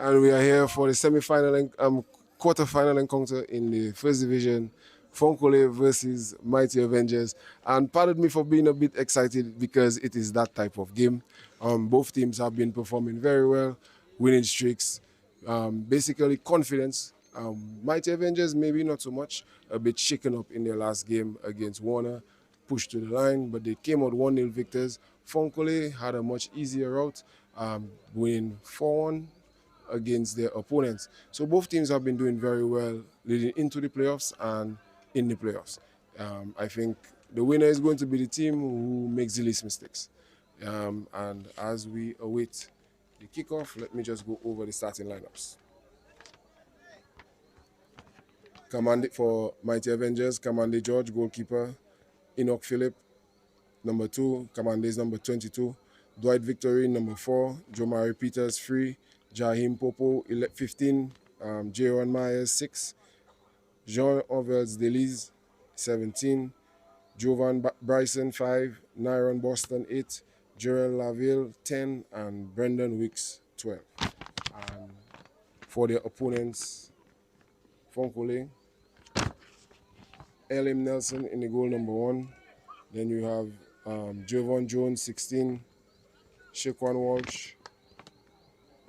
And we are here for the semi-final quarter-final encounter in the first division, Funko versus Mighty Avengers. And pardon me for being a bit excited because it is that type of game. Both teams have been performing very well, winning streaks, basically confidence. Mighty Avengers maybe not so much, a bit shaken up in their last game against Warner, pushed to the line, but they came out 1-0 victors. Funko had a much easier route, winning 4-1 against their opponents. So both teams have been doing very well leading into the playoffs and in the playoffs. I think the winner is going to be the team who makes the least mistakes. And as we await the kickoff, let me just go over the starting lineups. Commanded for Mighty Avengers, Commande George, goalkeeper. Enoch Phillip, number 2. Commande is number 22. Dwight Victory, number 4. Jomari Peters, 3. Jahim Popo, 15. Jaron Myers, 6. Jean Ovels Deliz, 17. Jovan Bryson, 5. Nyron Boston, 8. Jarrell Laville, 10. And Brendan Wicks, 12. And for their opponents, Funkole, Elim Nelson in the goal, number 1. Then you have Javon Jones, 16. Shaquan Walsh,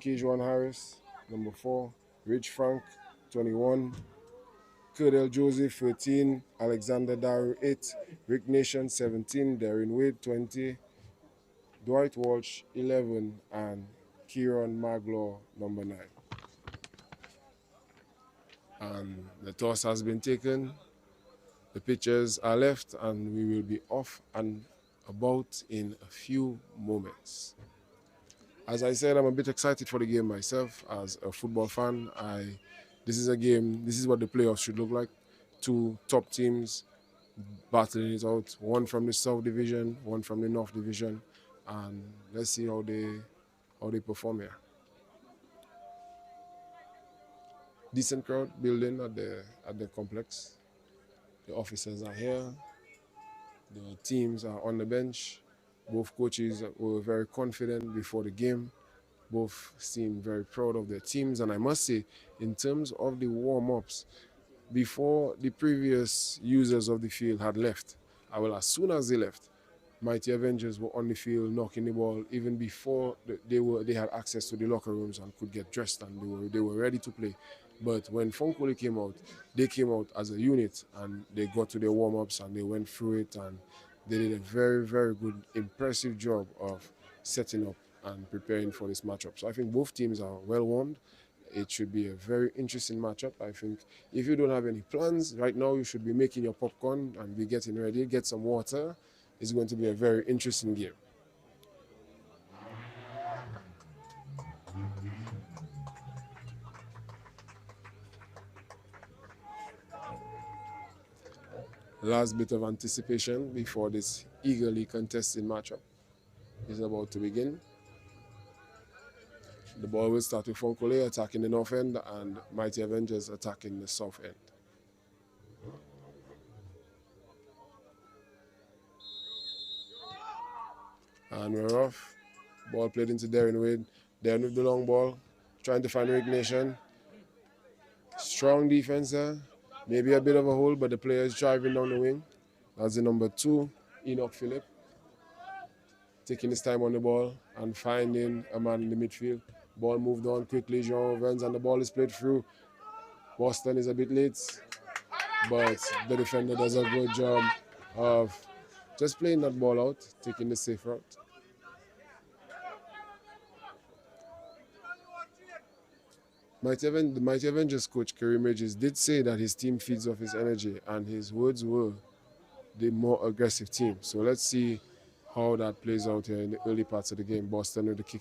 Kejuan Harris, number 4. Rich Frank, 21. Curdell Joseph, 13. Alexander Daru, 8. Rick Nation, 17. Darren Wade, 20. Dwight Walsh, 11. And Kieran Maglaw, number 9. And the toss has been taken. The pitchers are left, and we will be off and about in a few moments. As I said, I'm a bit excited for the game myself. As a football fan, this is a game, this is what the playoffs should look like. 2 top teams battling it out, one from the South Division, one from the North Division, and let's see how they perform here. Decent crowd building at the complex. The officers are here. The teams are on the bench. Both coaches were very confident before the game. Both seem very proud of their teams. And I must say, in terms of the warm-ups, before the previous users of the field had left, as soon as they left, Mighty Avengers were on the field knocking the ball even before they had access to the locker rooms and could get dressed, and they were ready to play. But when Funkole came out, they came out as a unit and they got to their warm-ups and they went through it, and they did a very, very good, impressive job of setting up and preparing for this matchup. So I think both teams are well warmed. It should be a very interesting matchup. I think if you don't have any plans right now, you should be making your popcorn and be getting ready, get some water. It's going to be a very interesting game. Last bit of anticipation before this eagerly contested matchup is about to begin. The ball will start with Funkole attacking the north end and Mighty Avengers attacking the south end. And we're off. Ball played into Darren Wade. Darren with the long ball, trying to find Rick Nation. Strong defense there. Maybe a bit of a hole, but the player is driving down the wing. That's the number 2, Enoch Phillip. Taking his time on the ball and finding a man in the midfield. Ball moved on quickly, Jean Ovens, and the ball is played through. Boston is a bit late, but the defender does a good job of just playing that ball out, taking the safe route. The Mighty Avengers coach, Kareem Ridges, did say that his team feeds off his energy, and his words were the more aggressive team. So let's see how that plays out here in the early parts of the game. Boston with the kick.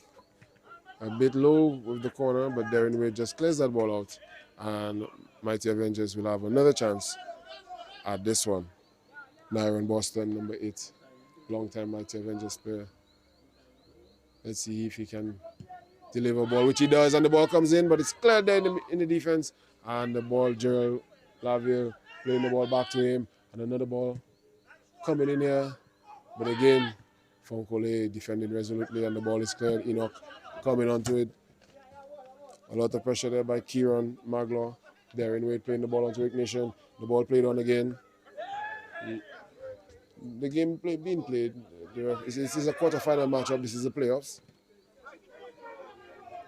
A bit low with the corner, but Darren Wade just clears that ball out, and Mighty Avengers will have another chance at this one. Nyron Boston, number 8, long-time Mighty Avengers player. Let's see if he can deliver a ball, which he does, and the ball comes in, but it's cleared there in the defense, and the ball, Gerald Laville playing the ball back to him, and another ball coming in here, but again, Funkole defending resolutely, and the ball is cleared. Enoch coming onto it. A lot of pressure there by Kieran Maglaw. Darren Wade playing the ball onto Ignition. The ball played on again. The game being played. This is a quarterfinal matchup. This is the playoffs.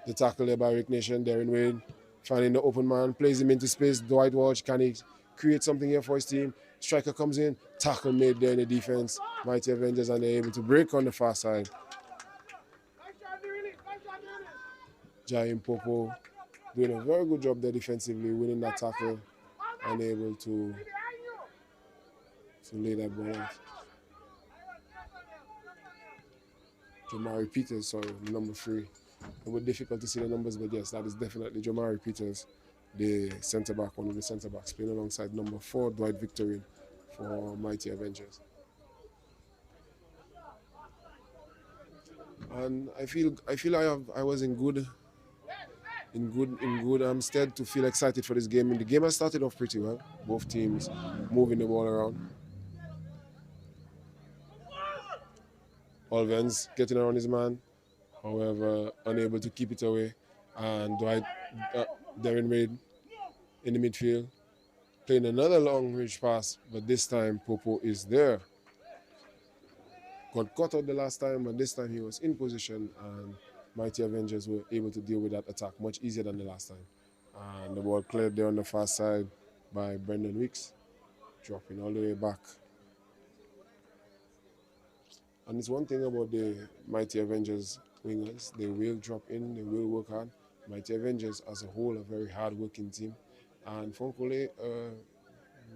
The tackle there by Rick Nation. Darren Wade finding the open man. Plays him into space. Dwight Walsh. Can he create something here for his team? Striker comes in. Tackle made there in the defense. Mighty Avengers, and they're able to break on the far side. Giant Popo doing a very good job there defensively, winning that tackle and able to lay that ball out. Jamari Peters, sorry, number 3. It was difficult to see the numbers, but yes, that is definitely Jamari Peters, the centre back, one of the centre backs, playing alongside number 4, Dwight Victorine, for Mighty Avengers. And I feel I was in good stead to feel excited for this game. And the game has started off pretty well. Both teams moving the ball around. Olvens getting around his man, however, unable to keep it away. And Darren Wade in the midfield, playing another long range pass, but this time Popo is there. Got caught out the last time, but this time he was in position, and Mighty Avengers were able to deal with that attack much easier than the last time. And the ball cleared there on the far side by Brendan Weeks, dropping all the way back. And it's one thing about the Mighty Avengers wingers, they will drop in, they will work hard. Mighty Avengers as a whole, a very hard-working team. And Funko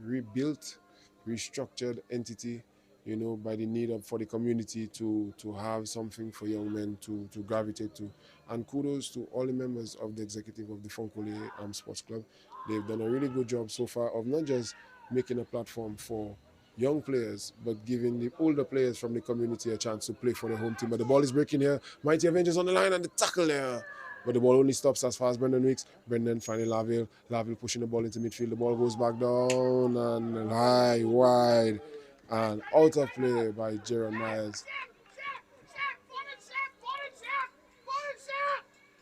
rebuilt, restructured entity, you know, by the need for the community to have something for young men to gravitate to. And kudos to all the members of the executive of the Funko Sports Club. They've done a really good job so far of not just making a platform for young players, but giving the older players from the community a chance to play for their home team. But the ball is breaking here. Mighty Avengers on the line and the tackle there. But the ball only stops as far as Brendan Weeks. Brendan finding Laville. Laville pushing the ball into midfield. The ball goes back down and high, wide, and out of play by Jaron Myers.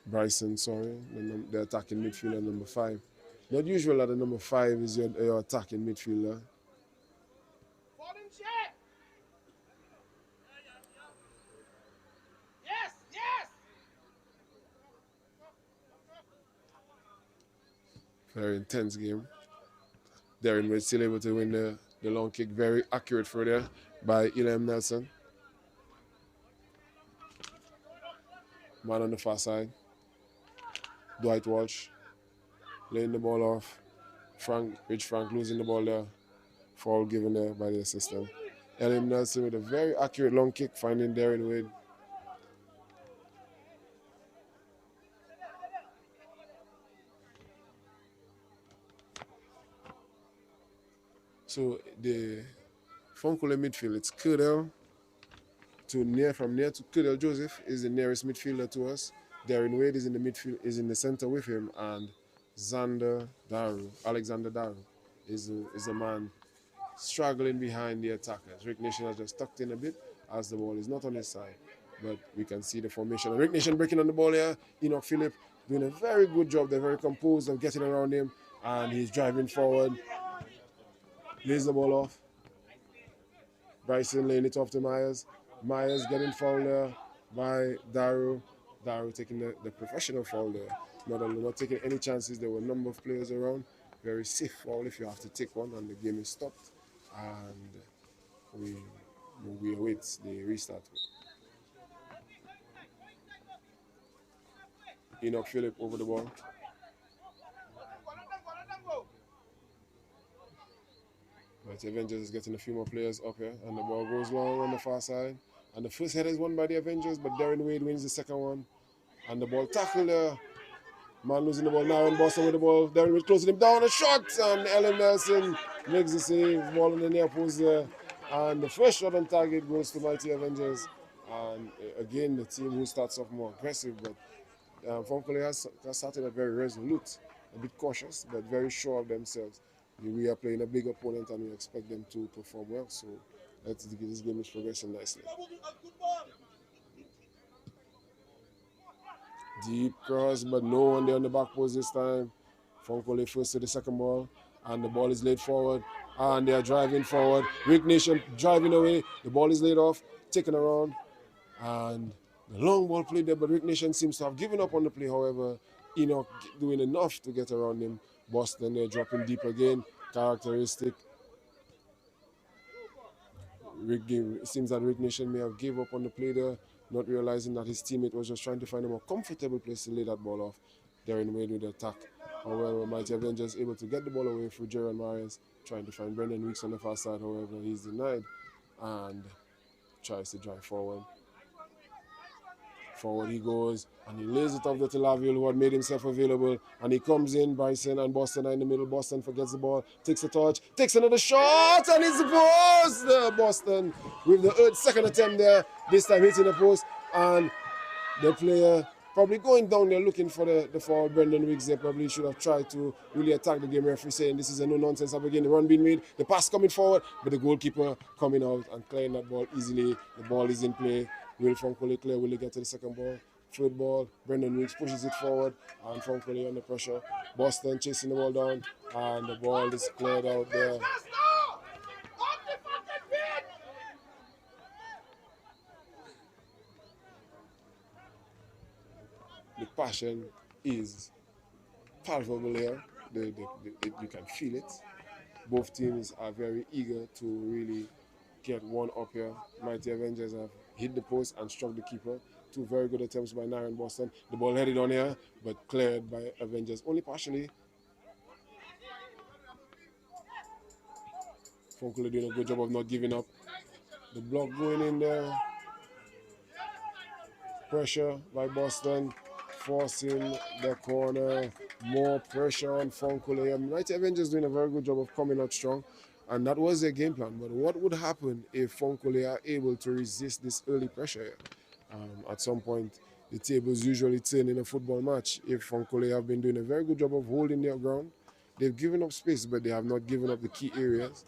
Bryson, sorry, the attacking midfielder, number 5. Not usual that the number 5 is your attacking midfielder. Very intense game. Darren Wade still able to win the long kick. Very accurate throw there by Elam Nelson. Man on the far side. Dwight Walsh laying the ball off. Rich Frank losing the ball there. Foul given there by the assistant. Elam Nelson with a very accurate long kick, finding Darren Wade. So the Funko midfield, it's Curdell from near to Curdell Joseph is the nearest midfielder to us. Darren Wade is in the midfield, is in the center with him, and Alexander Daru is a man struggling behind the attackers. Rick Nation has just tucked in a bit as the ball is not on his side, but we can see the formation. And Rick Nation breaking on the ball here. Enoch Phillip doing a very good job. They're very composed of getting around him, and he's driving forward. Lays the ball off. Bryson laying it off to Myers. Myers getting fouled there by Daru. Daru taking the professional foul there. Not taking any chances. There were a number of players around. Very safe foul if you have to take one, and the game is stopped. And we await the restart. Enoch Phillip over the ball. But the Avengers is getting a few more players up here, and the ball goes long on the far side. And the first header is won by the Avengers, but Darren Wade wins the second one. And the ball tackled there. Man losing the ball now, and Boston with the ball. Darren Wade closing him down, a shot, and Ellen Nelson makes the save. Ball in the near post there. And the first shot on target goes to Mighty Avengers. And again, the team who starts off more aggressive, but Funko has started very resolute, a bit cautious, but very sure of themselves. We are playing a big opponent and we expect them to perform well, so this game is progressing nicely. Deep cross, but no one there on the back post this time. Funko first to the second ball, and the ball is laid forward, and they are driving forward. Rick Nation driving away. The ball is laid off, taken around, and the long ball played there, but Rick Nation seems to have given up on the play. However, Enoch doing enough to get around him. Boston there dropping deep again. Characteristic. It seems that Rick Nation may have gave up on the play there, not realizing that his teammate was just trying to find a more comfortable place to lay that ball off. Darren Wade with the attack. However, Mighty Avengers able to get the ball away through Jaron Myers, trying to find Brendan Weeks on the far side. However, he's denied and tries to drive forward. Forward he goes, and he lays it off to Laviel, who had made himself available. And he comes in, Bryson and Boston are in the middle. Boston forgets the ball, takes a touch, takes another shot, and it's the post! Boston with the second attempt there, this time hitting the post. And the player probably going down there looking for the foul. Brendan Wiggs there probably should have tried to really attack the game referee, saying this is a no-nonsense up again. The run being made, the pass coming forward, but the goalkeeper coming out and clearing that ball easily. The ball is in play. Will Funkole clear? Will he get to the second ball? Third ball, Brendan Weeks pushes it forward, and Funkole under pressure. Boston chasing the ball down, and the ball is cleared out there. The passion is palpable here. You can feel it. Both teams are very eager to really get one up here. Mighty Avengers have hit the post and struck the keeper. Two very good attempts by Naren Boston. The ball headed on here, but cleared by Avengers only partially. Funkle doing a good job of not giving up. The block going in there. Pressure by Boston, forcing the corner. More pressure on Funkle. Mighty Avengers doing a very good job of coming out strong. And that was their game plan. But what would happen if Funkole are able to resist this early pressure? At some point, the tables usually turn in a football match. If Funkole have been doing a very good job of holding their ground, they've given up space, but they have not given up the key areas.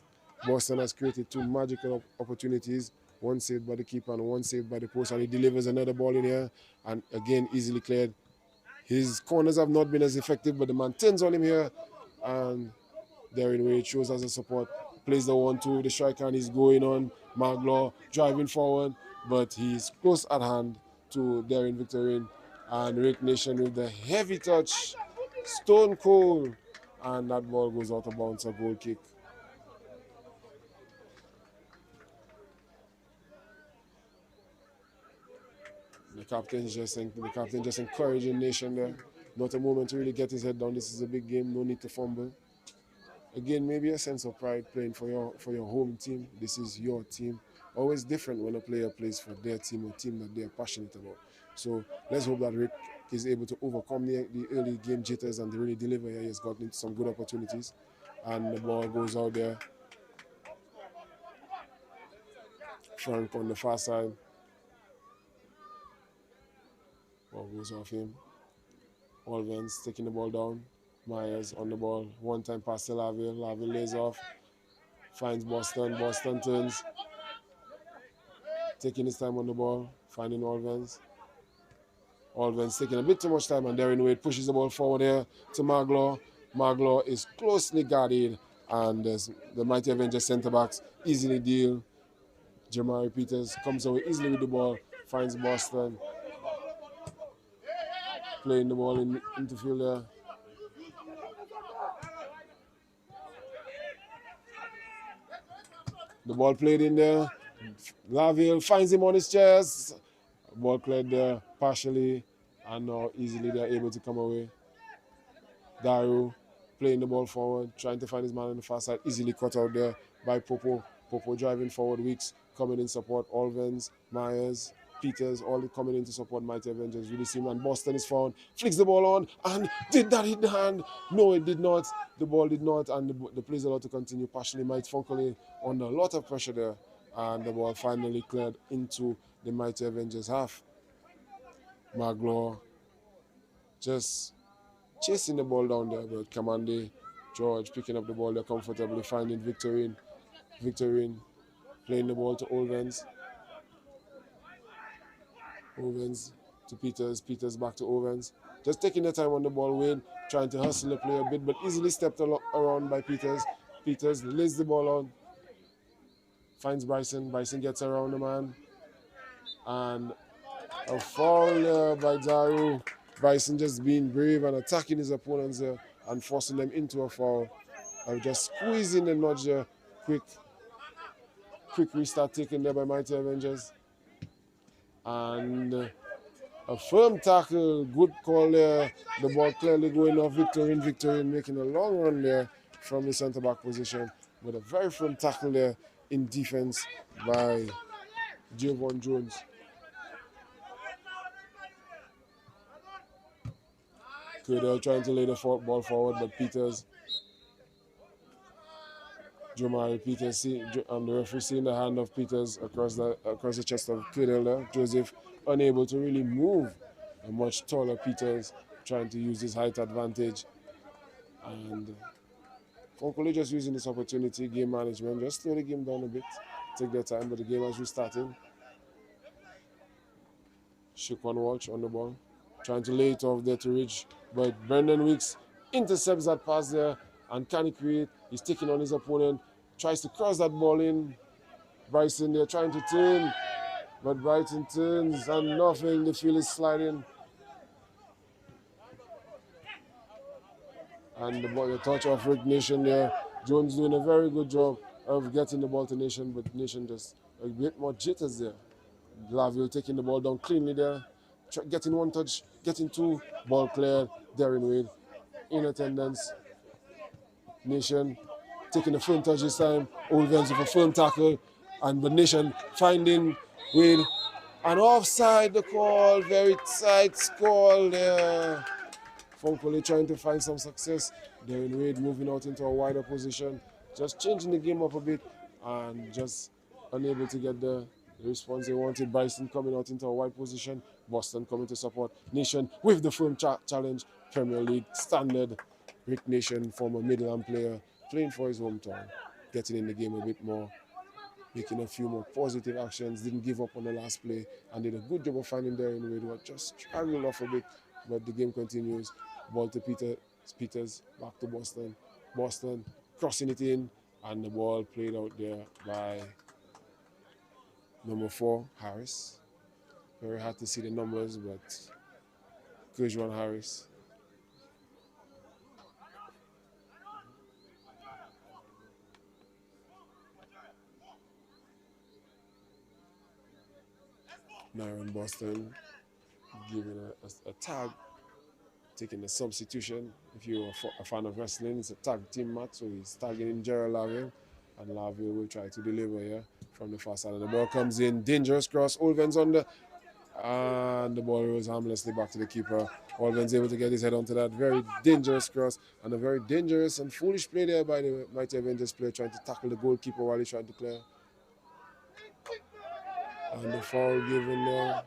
Boston has created two magical opportunities, one saved by the keeper and one saved by the post, and he delivers another ball in here, and again, easily cleared. His corners have not been as effective, but the man turns on him here, and Darren Wade shows as a support. Plays the 1-2, the striker, and he's going on. Maglaw driving forward, but he's close at hand to Darren Victorine. And Rick Nation with the heavy touch, stone cold, and that ball goes out of bounds, a goal kick. The captain just encouraging Nation there. Not a moment to really get his head down. This is a big game, no need to fumble. Again, maybe a sense of pride playing for your home team. This is your team. Always different when a player plays for their team or team that they're passionate about. So let's hope that Rick is able to overcome the early game jitters and really deliver here. He has gotten into some good opportunities. And the ball goes out there. Frank on the far side. Ball goes off him. Olvens taking the ball down. Myers on the ball. One-time pass to Laviel. Laviel lays off. Finds Boston. Boston turns. Taking his time on the ball. Finding Olvens. Olvens taking a bit too much time, and Darren Wade pushes the ball forward here to Maglaw. Maglaw is closely guarded, and the Mighty Avengers centre-backs easily deal. Jamari Peters comes away easily with the ball. Finds Boston. Playing the ball into field there. The ball played in there. Laviel finds him on his chest. Ball cleared there partially, and now easily they're able to come away. Daru playing the ball forward, trying to find his man on the far side, easily cut out there by Popo. Popo driving forward, Weeks coming in support, Olvens, Myers, Peters, all coming in to support Mighty Avengers. Really see, and Boston is found, flicks the ball on, and did that hit the hand? No, it did not. The ball did not, and the play is allowed to continue. Partially, Mighty Funkole under a lot of pressure there, and the ball finally cleared into the Mighty Avengers half. Maglaw just chasing the ball down there, but Kamande George picking up the ball there comfortably, finding Victorine. Victorine playing the ball to Olvens. Olvens to Peters. Peters back to Owens. Just taking the time on the ball, Wade trying to hustle the play a bit, but easily stepped around by Peters. Peters lays the ball on, finds Bryson. Bryson gets around the man. And a foul by Daru. Bryson just being brave and attacking his opponents and forcing them into a foul. Just squeezing the nudge there. Quick restart taken there by Mighty Avengers. And a firm tackle, good call there. The ball clearly going off Victorine making a long run there from the center back position. But a very firm tackle there in defense by Javon Jones. Cradle trying to lay the ball forward, but Peters, Jomari Peters, the referee seeing the hand of Peters across the chest of Cradle there. Joseph unable to really move. A much taller Peters trying to use his height advantage. And Funko just using this opportunity, game management, just slow the game down a bit, take their time, but the game has restarted. Shaquan Walsh on the ball, trying to lay it off there to Ridge, but Brendan Weeks intercepts that pass there, and can he create? He's taking on his opponent, tries to cross that ball in. Bryson there trying to turn, but Brighton turns and nothing, the field is sliding. And the touch of Rick Nation there. Jones doing a very good job of getting the ball to Nation, but Nation just a bit more jitters there. Laville taking the ball down cleanly there, getting one touch, getting two, ball cleared. Darren Wade in attendance. Nation taking the firm touch this time. Olvens with a firm tackle, and the Nation finding Wade. And offside the call, very tight call there. Funko trying to find some success. Darren Wade moving out into a wider position, just changing the game up a bit and just unable to get the response they wanted. Bryson coming out into a wide position. Boston coming to support Nation with the firm challenge. Premier League standard. Rick Nation, former Midland player, playing for his hometown, getting in the game a bit more, making a few more positive actions, didn't give up on the last play, and did a good job of finding Darren Wade, who just struggled off a bit, but the game continues. Ball to Peters, back to Boston. Boston crossing it in, and the ball played out there by number 4, Harris. Very hard to see the numbers, but Kujwan Harris. Myron Boston giving a tag, taking the substitution. If you're a fan of wrestling, it's a tag team match, so he's tagging in Gerald Laville, and Laville will try to deliver here from the far side. And the ball comes in, dangerous cross, Olvens on and the ball rolls harmlessly back to the keeper. Olvens able to get his head onto that very dangerous cross, and a very dangerous and foolish play there by the Mighty Avengers player trying to tackle the goalkeeper while he's trying to clear. And the foul given there.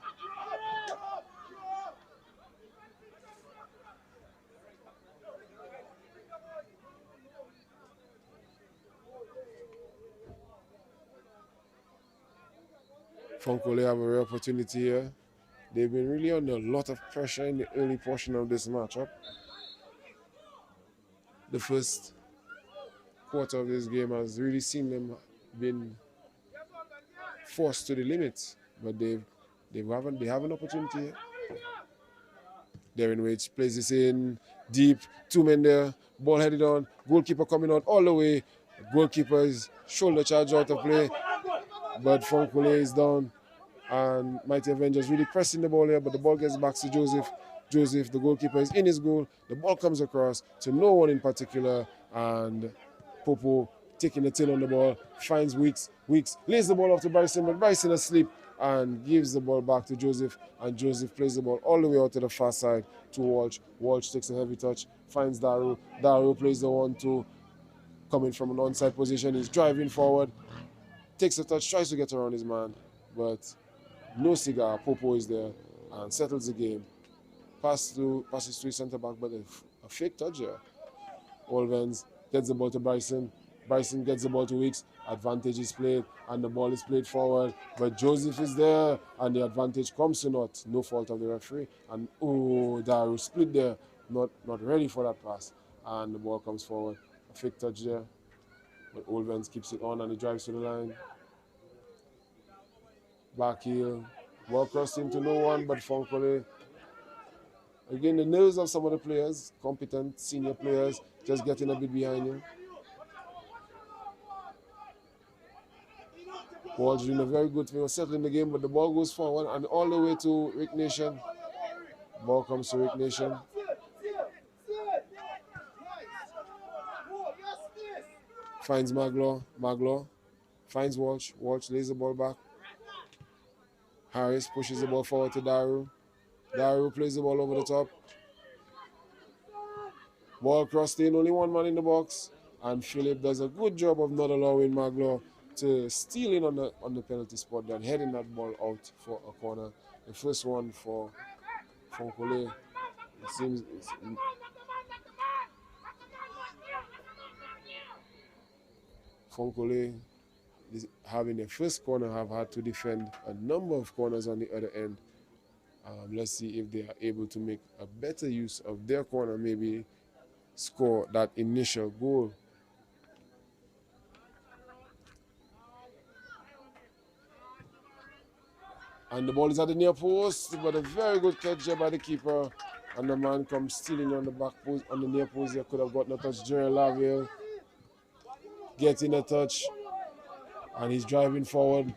Funko have a real opportunity here. They've been really under a lot of pressure in the early portion of this matchup. The first quarter of this game has really seen them been forced to the limits, but they have an opportunity here. Darren Wade plays this in deep, 2 men there, ball headed on, goalkeeper coming out all the way. Goalkeeper's shoulder charge out of play, but Funko is down, and Mighty Avengers really pressing the ball here, but the ball gets back to Joseph. Joseph, the goalkeeper, is in his goal. The ball comes across to no one in particular, and Popo taking the tail on the ball, finds Weeks. Weeks lays the ball off to Bryson, but Bryson asleep and gives the ball back to Joseph, and Joseph plays the ball all the way out to the far side to Walsh. Walsh takes a heavy touch, finds Daru. Daru plays the 1-2, coming from an onside position. He's driving forward, takes a touch, tries to get around his man, but no cigar. Popo is there and settles the game. Passes to his centre back, but a fake touch here. Olvens gets the ball to Bryson. Bryson gets the ball to Weeks, Advantage is played, and the ball is played forward. But Joseph is there, and the advantage comes to naught. No fault of the referee. And Daru split there, not ready for that pass. And the ball comes forward. A fake touch there. But Olvens keeps it on, and he drives to the line. Back heel. Ball crossed into no one but Funko. Again, the nerves of some of the players, competent senior players, just getting a bit behind you. Ball's doing a very good thing, settling the game, but the ball goes forward and all the way to Rick Nation. Ball comes to Rick Nation. Finds Maglaw finds Walsh. Walsh lays the ball back. Harris pushes the ball forward to Daru. Daru plays the ball over the top. Ball crossed in, only one man in the box. And Philip does a good job of not allowing Maglaw to steal in on the penalty spot, then heading that ball out for a corner. The first one for Funkole. It seems Funkole is having their first corner, have had to defend a number of corners on the other end. Let's see if they are able to make a better use of their corner, maybe score that initial goal. And the ball is at the near post, but a very good catch there by the keeper. And the man comes stealing on the back post, on the near post. There could have gotten a touch. Gerald Laville getting a touch, and he's driving forward.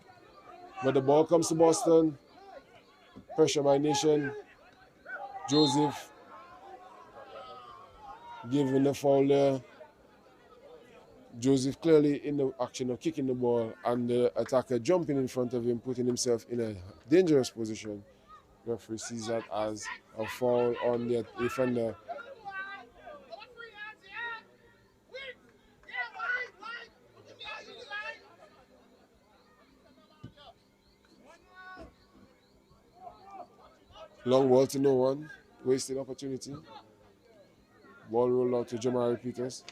But the ball comes to Boston. Pressure by Nation. Joseph giving the foul there. Joseph clearly in the action of kicking the ball, and the attacker jumping in front of him, putting himself in a dangerous position. Referee sees that as a foul on the defender. Long ball to no one. Wasted opportunity. Ball rolled out to Jamari Peters.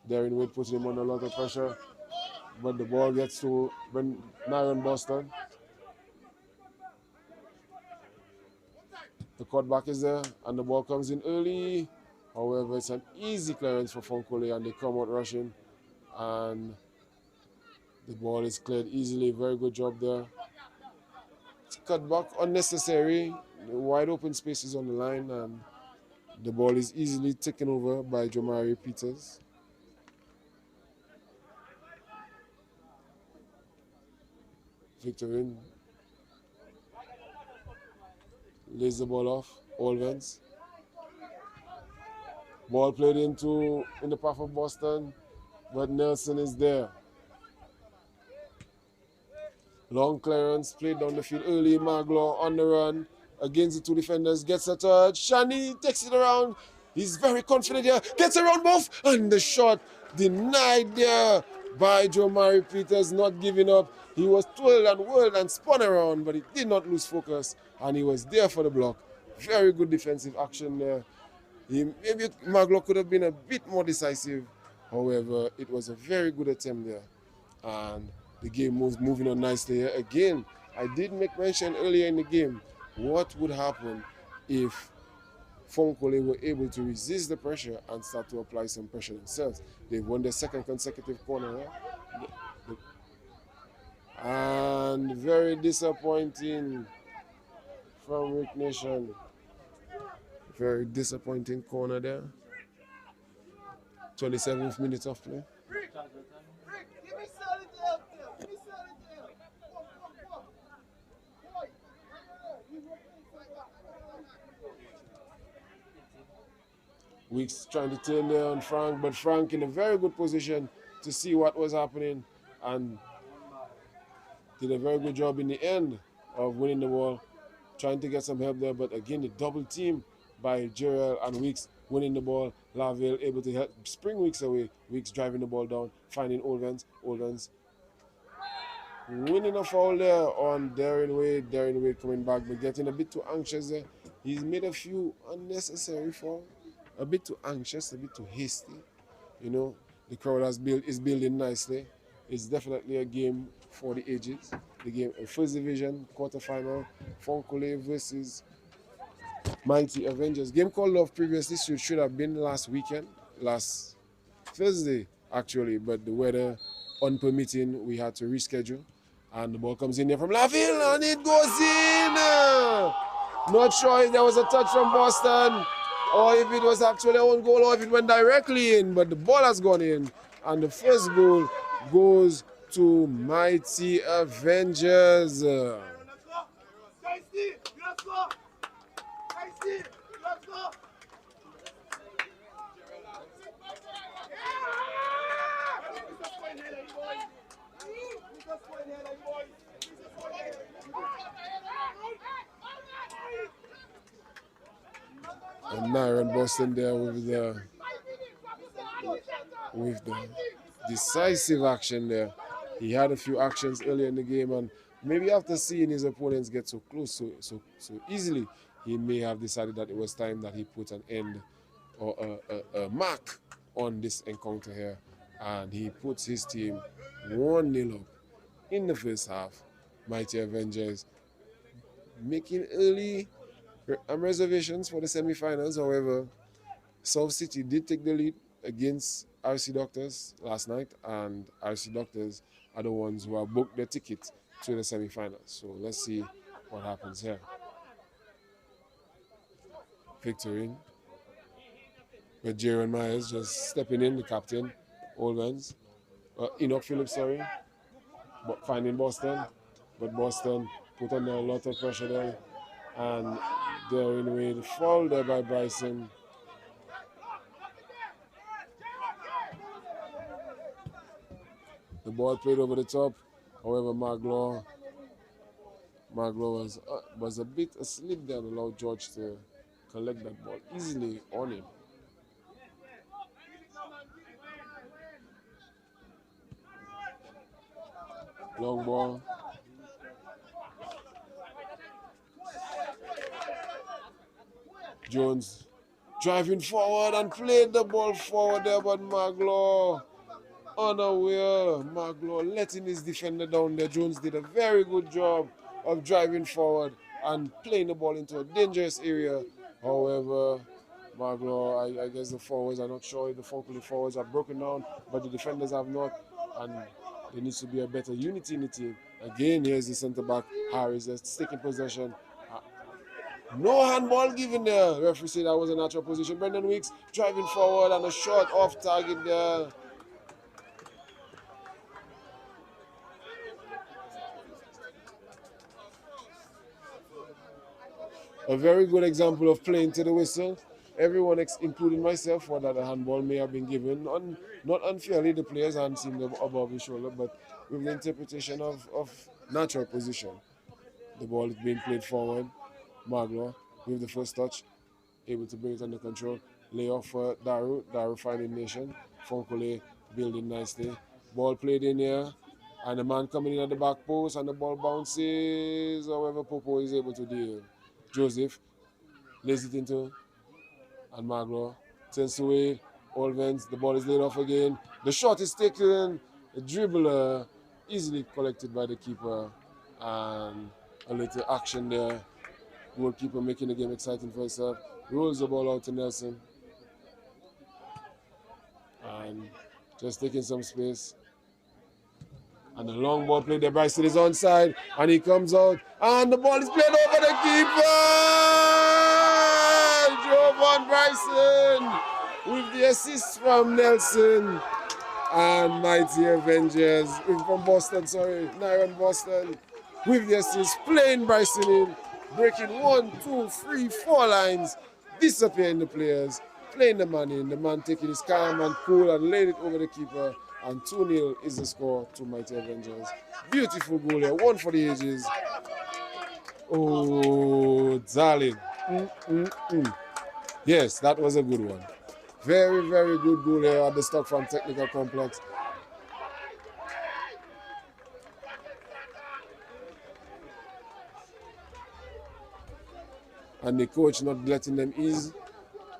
Darren Wade putting him under a lot of pressure. But the ball gets to Myron Boston. The cutback is there, and the ball comes in early. However, it's an easy clearance for Funkole, and they come out rushing. And the ball is cleared easily. Very good job there. It's cut back, unnecessary. The wide open spaces on the line, and the ball is easily taken over by Jamari Peters. Victorine lays the ball off. Olvens. Ball played in the path of Boston, but Nelson is there. Long clearance, played down the field early. Maglaw on the run against the two defenders, gets a touch. Shani takes it around. He's very confident here. Gets around both, and the shot denied there by Jamari Peters, not giving up. He was twirled and spun around, but he did not lose focus, and he was there for the block. Very good defensive action there. Maybe Maglaw could have been a bit more decisive. However, it was a very good attempt there. And the game was moving on nicely here. Again, I did make mention earlier in the game, what would happen if Funkole were able to resist the pressure and start to apply some pressure themselves. They've won their second consecutive corner here. And very disappointing from Rick Nation. Very disappointing corner there. 27th minute of play. Weeks trying to turn there on Frank, but Frank in a very good position to see what was happening and did a very good job in the end of winning the ball, trying to get some help there. But again, the double team by Gerald and Weeks winning the ball. Laville able to help spring Weeks away. Weeks driving the ball down, finding Olvens. Olvens winning a foul there on Darren Wade. Darren Wade coming back, but getting a bit too anxious there. He's made a few unnecessary fouls. A bit too anxious, a bit too hasty. You know, the crowd is building nicely. It's definitely a game for the ages. The game, first division, quarterfinal, Funko versus Mighty Avengers. Game called off previously should have been last weekend, last Thursday actually, but the weather unpermitting, we had to reschedule. And the ball comes in there from Laville and it goes in. Not sure if there was a touch from Boston or if it was actually a own goal or if it went directly in, but the ball has gone in. And the first goal goes to Mighty Avengers. And Nyron Boston there with the decisive action there. He had a few actions earlier in the game, and maybe after seeing his opponents get so close so easily, he may have decided that it was time that he put an end or a mark on this encounter here. And he puts his team 1-0 up in the first half. Mighty Avengers making early reservations for the semi-finals. However, South City did take the lead against RC Doctors last night, and RC Doctors are the ones who have booked their ticket to the semi-finals. So let's see what happens here. Victory. But Jaron Myers just stepping in, the captain, Old Ones. Enoch Phillips, sorry, but finding Boston. But Boston put under a lot of pressure there. And Darren Wade fouled there by Bryson. The ball played over the top. However, Magloire was a bit asleep there and allowed George to collect that ball easily on him. Long ball. Jones driving forward and played the ball forward there, but Magloire unaware. Magloire letting his defender down there. Jones did a very good job of driving forward and playing the ball into a dangerous area. However, Magloire, I guess the forwards, I'm not sure if the Funko forwards are broken down, but the defenders have not, and there needs to be a better unity in the team. Again, here's the centre back, Harris, that's taking possession. No handball given there. Referee said that was a natural position. Brendan Weeks driving forward and a shot off target there. A very good example of playing to the whistle. Everyone, including myself, thought that a handball may have been given. Not unfairly, the players hadn't seen them above his shoulder, but with the interpretation of natural position. The ball is being played forward. Magloire with the first touch, able to bring it under control. Lay off for Daru. Daru finding Nation. Funkole building nicely. Ball played in here. And the man coming in at the back post and the ball bounces. However, Popo is able to deal. Joseph lays it into. And Magloire turns away. Olvens, the ball is laid off again. The shot is taken. The dribbler easily collected by the keeper. And a little action there. Goalkeeper making the game exciting for himself. Rolls the ball out to Nelson. And just taking some space. And the long ball played there. Bryson is onside. And he comes out. And the ball is played over the keeper. Jovan Bryson with the assist from Nelson. And Mighty Avengers from Boston, Nyron Boston with the assist. Playing Bryson in. Breaking 1, 2, 3, 4 lines, disappearing the players, playing the man in, the man taking his calm and cool and laid it over the keeper, and 2-0 is the score to Mighty Avengers. Beautiful goal here, one for the ages. Oh, darling. Yes, that was a good one. Very, very good goal here at the Stock Farm Technical Complex. And the coach not letting them ease.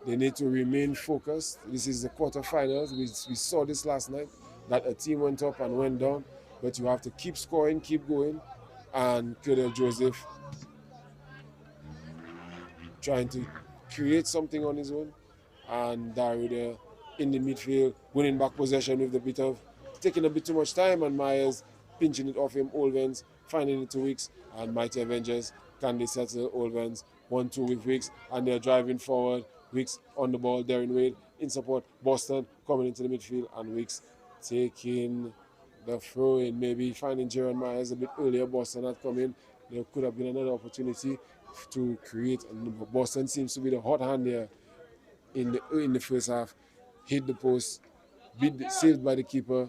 They need to remain focused. This is the quarterfinals. We saw this last night. that a team went up and went down, but you have to keep scoring, keep going, and Colonel Joseph trying to create something on his own, and Dario there in the midfield, winning back possession with a bit of, taking a bit too much time, and Myers pinching it off him, Olvens finding it to Weeks, and Mighty Avengers, can they settle Olvens, 1-2 with Weeks, and they're driving forward, Weeks on the ball, Darren Wade in support, Boston coming into the midfield, and Weeks taking the throw in, maybe finding Jaron Myers a bit earlier, Boston had come in, there could have been another opportunity to create, and Boston seems to be the hot hand here in the first half. Hit the post, saved by the keeper,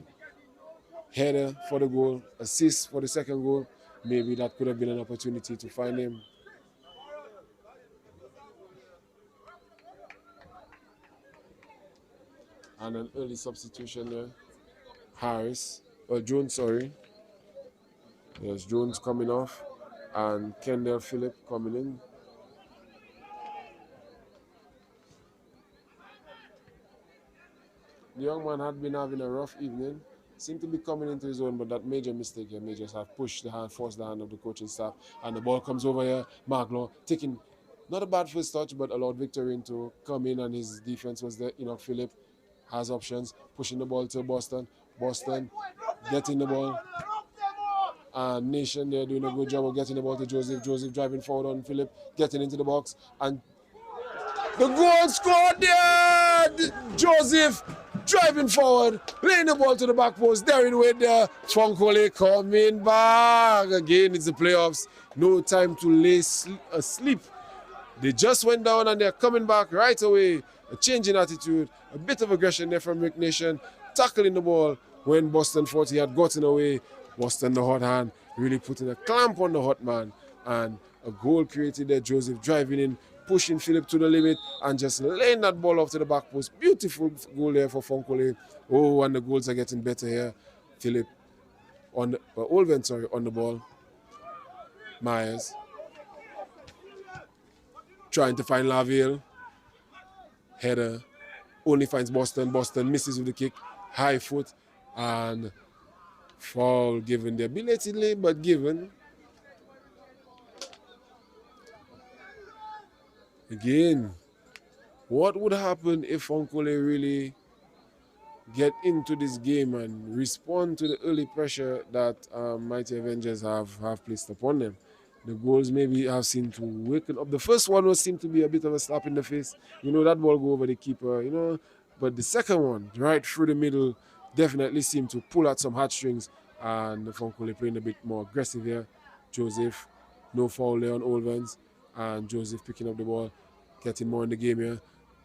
header for the goal, assist for the second goal. Maybe that could have been an opportunity to find him. And an early substitution there. Jones, sorry. Yes, Jones coming off, and Kendall Phillip coming in. The young man had been having a rough evening, seemed to be coming into his own, but that major mistake here may just have pushed the hand, forced the hand of the coaching staff, and the ball comes over here. Maglo taking not a bad first touch, but allowed Victorine to come in, and his defense was there. Enoch Phillip has options, pushing the ball to Boston. Boston getting the ball, and Nation they're doing a good job of getting the ball to Joseph. Joseph driving forward on Phillip, getting into the box, and the goal scored there! Joseph driving forward, laying the ball to the back post. Darren Wade there. Funko coming back. Again, it's the playoffs. No time to lay asleep. They just went down and they're coming back right away. A change in attitude, a bit of aggression there from Rick Nation. Tackling the ball when Boston thought he had gotten away. Boston, the hot hand, really putting a clamp on the hot man. And a goal created there. Joseph driving in, pushing Phillip to the limit, and just laying that ball off to the back post. Beautiful goal there for Funkole. Oh, and the goals are getting better here. Phillip on the, Olven, sorry, on the ball. Myers trying to find Laville. Header. Only finds Boston. Boston misses with the kick. High foot. And foul given there. Belatedly, but given. Again, what would happen if Funkole really get into this game and respond to the early pressure that Mighty Avengers have placed upon them? The goals maybe have seemed to waken up. The first one was seemed to be a bit of a slap in the face. You know, that ball go over the keeper, you know. But the second one, right through the middle, definitely seemed to pull out some heartstrings. And Funkole playing a bit more aggressive here. Joseph, no foul there on Olvens. And Joseph picking up the ball, getting more in the game here.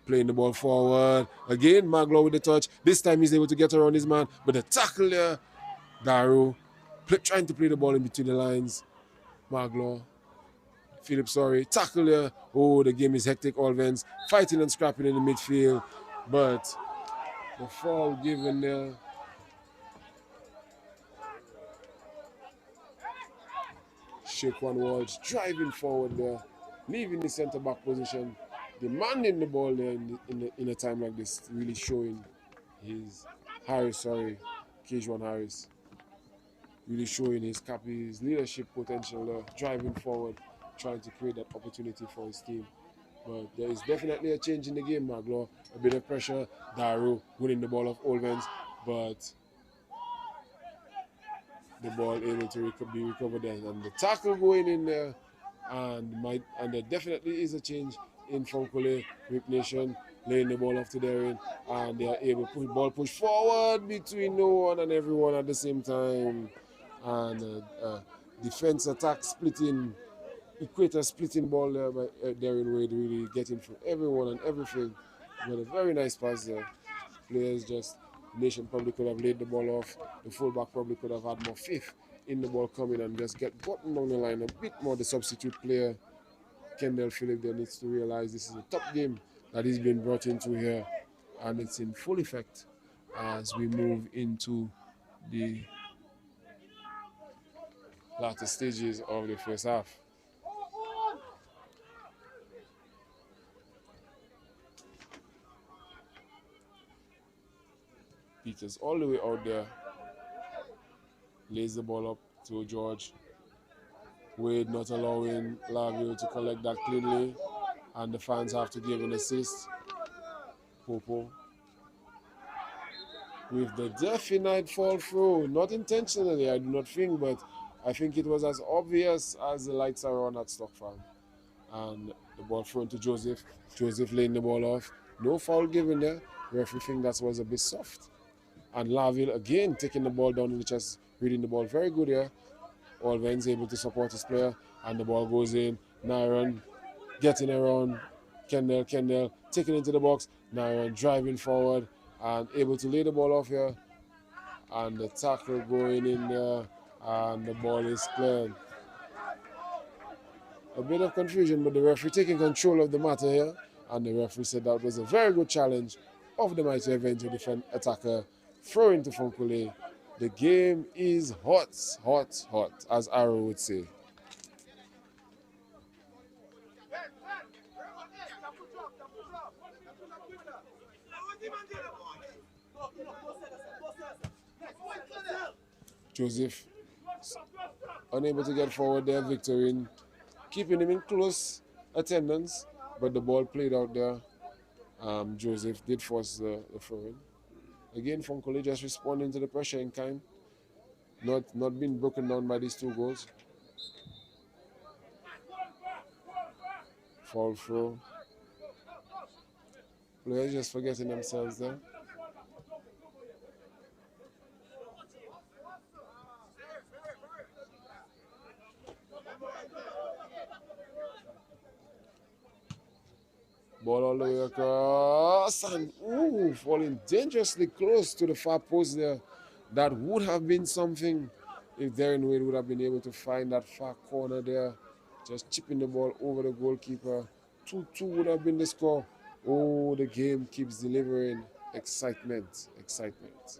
Playing the ball forward. Again, Maglo with the touch. This time he's able to get around his man. But the tackle there, Daru trying to play the ball in between the lines. Maglo, Phillip, sorry, tackle there. Oh, the game is hectic. Olvens fighting and scrapping in the midfield. But the foul given there. Shaquan Walsh driving forward there, leaving the centre back position, demanding the ball there in a time like this, really showing his Kejuan Harris, really showing his leadership potential there, driving forward, trying to create that opportunity for his team. But there is definitely a change in the game, Maglo. A bit of pressure, Daru winning the ball off Olvens, but the ball able to be recovered there, and the tackle going in there, and there definitely is a change in Funkole. Rip Nation laying the ball off to Darren, and they are able to push ball push forward between no one and everyone at the same time, and defense attack splitting, equator splitting ball there by Darren Wade, really getting through everyone and everything. But a very nice pass there. Players just, Nation probably could have laid the ball off. The fullback probably could have had more faith in the ball coming and just get gotten down the line a bit more. The substitute player, Kendall Phillip, there needs to realize this is a top game that he's been brought into here, and it's in full effect as we move into the latter stages of the first half. Peters all the way out there. Lays the ball up to George. Wade not allowing Laville to collect that cleanly. And the fans have to give an assist. Popo with the definite fall through. Not intentionally, I do not think, but I think it was as obvious as the lights are on at Stock Farm. And the ball thrown to Joseph. Joseph laying the ball off. No foul given there. Referee think that was a bit soft. And Laville again taking the ball down in the chest, reading the ball very good here. Olven's able to support his player, and the ball goes in. Nyron getting around Kendall taking into the box. Nyron driving forward and able to lay the ball off here. And the tackle going in there, and the ball is cleared. A bit of confusion, but the referee taking control of the matter here. And the referee said that was a very good challenge of the mighty Avenger defense attacker throwing to Funkule. The game is hot, hot, hot, as Arrow would say. Joseph unable to get forward there, Victorine keeping him in close attendance, but the ball played out there. Joseph did force the throw in. Again, Funkole just responding to the pressure in kind. Not being broken down by these two goals. Fall through. Players just forgetting themselves there. Ball all the way across, and falling dangerously close to the far post there. That would have been something if Darren Wade would have been able to find that far corner there. Just chipping the ball over the goalkeeper. 2-2 would have been the score. Oh, the game keeps delivering excitement, excitement.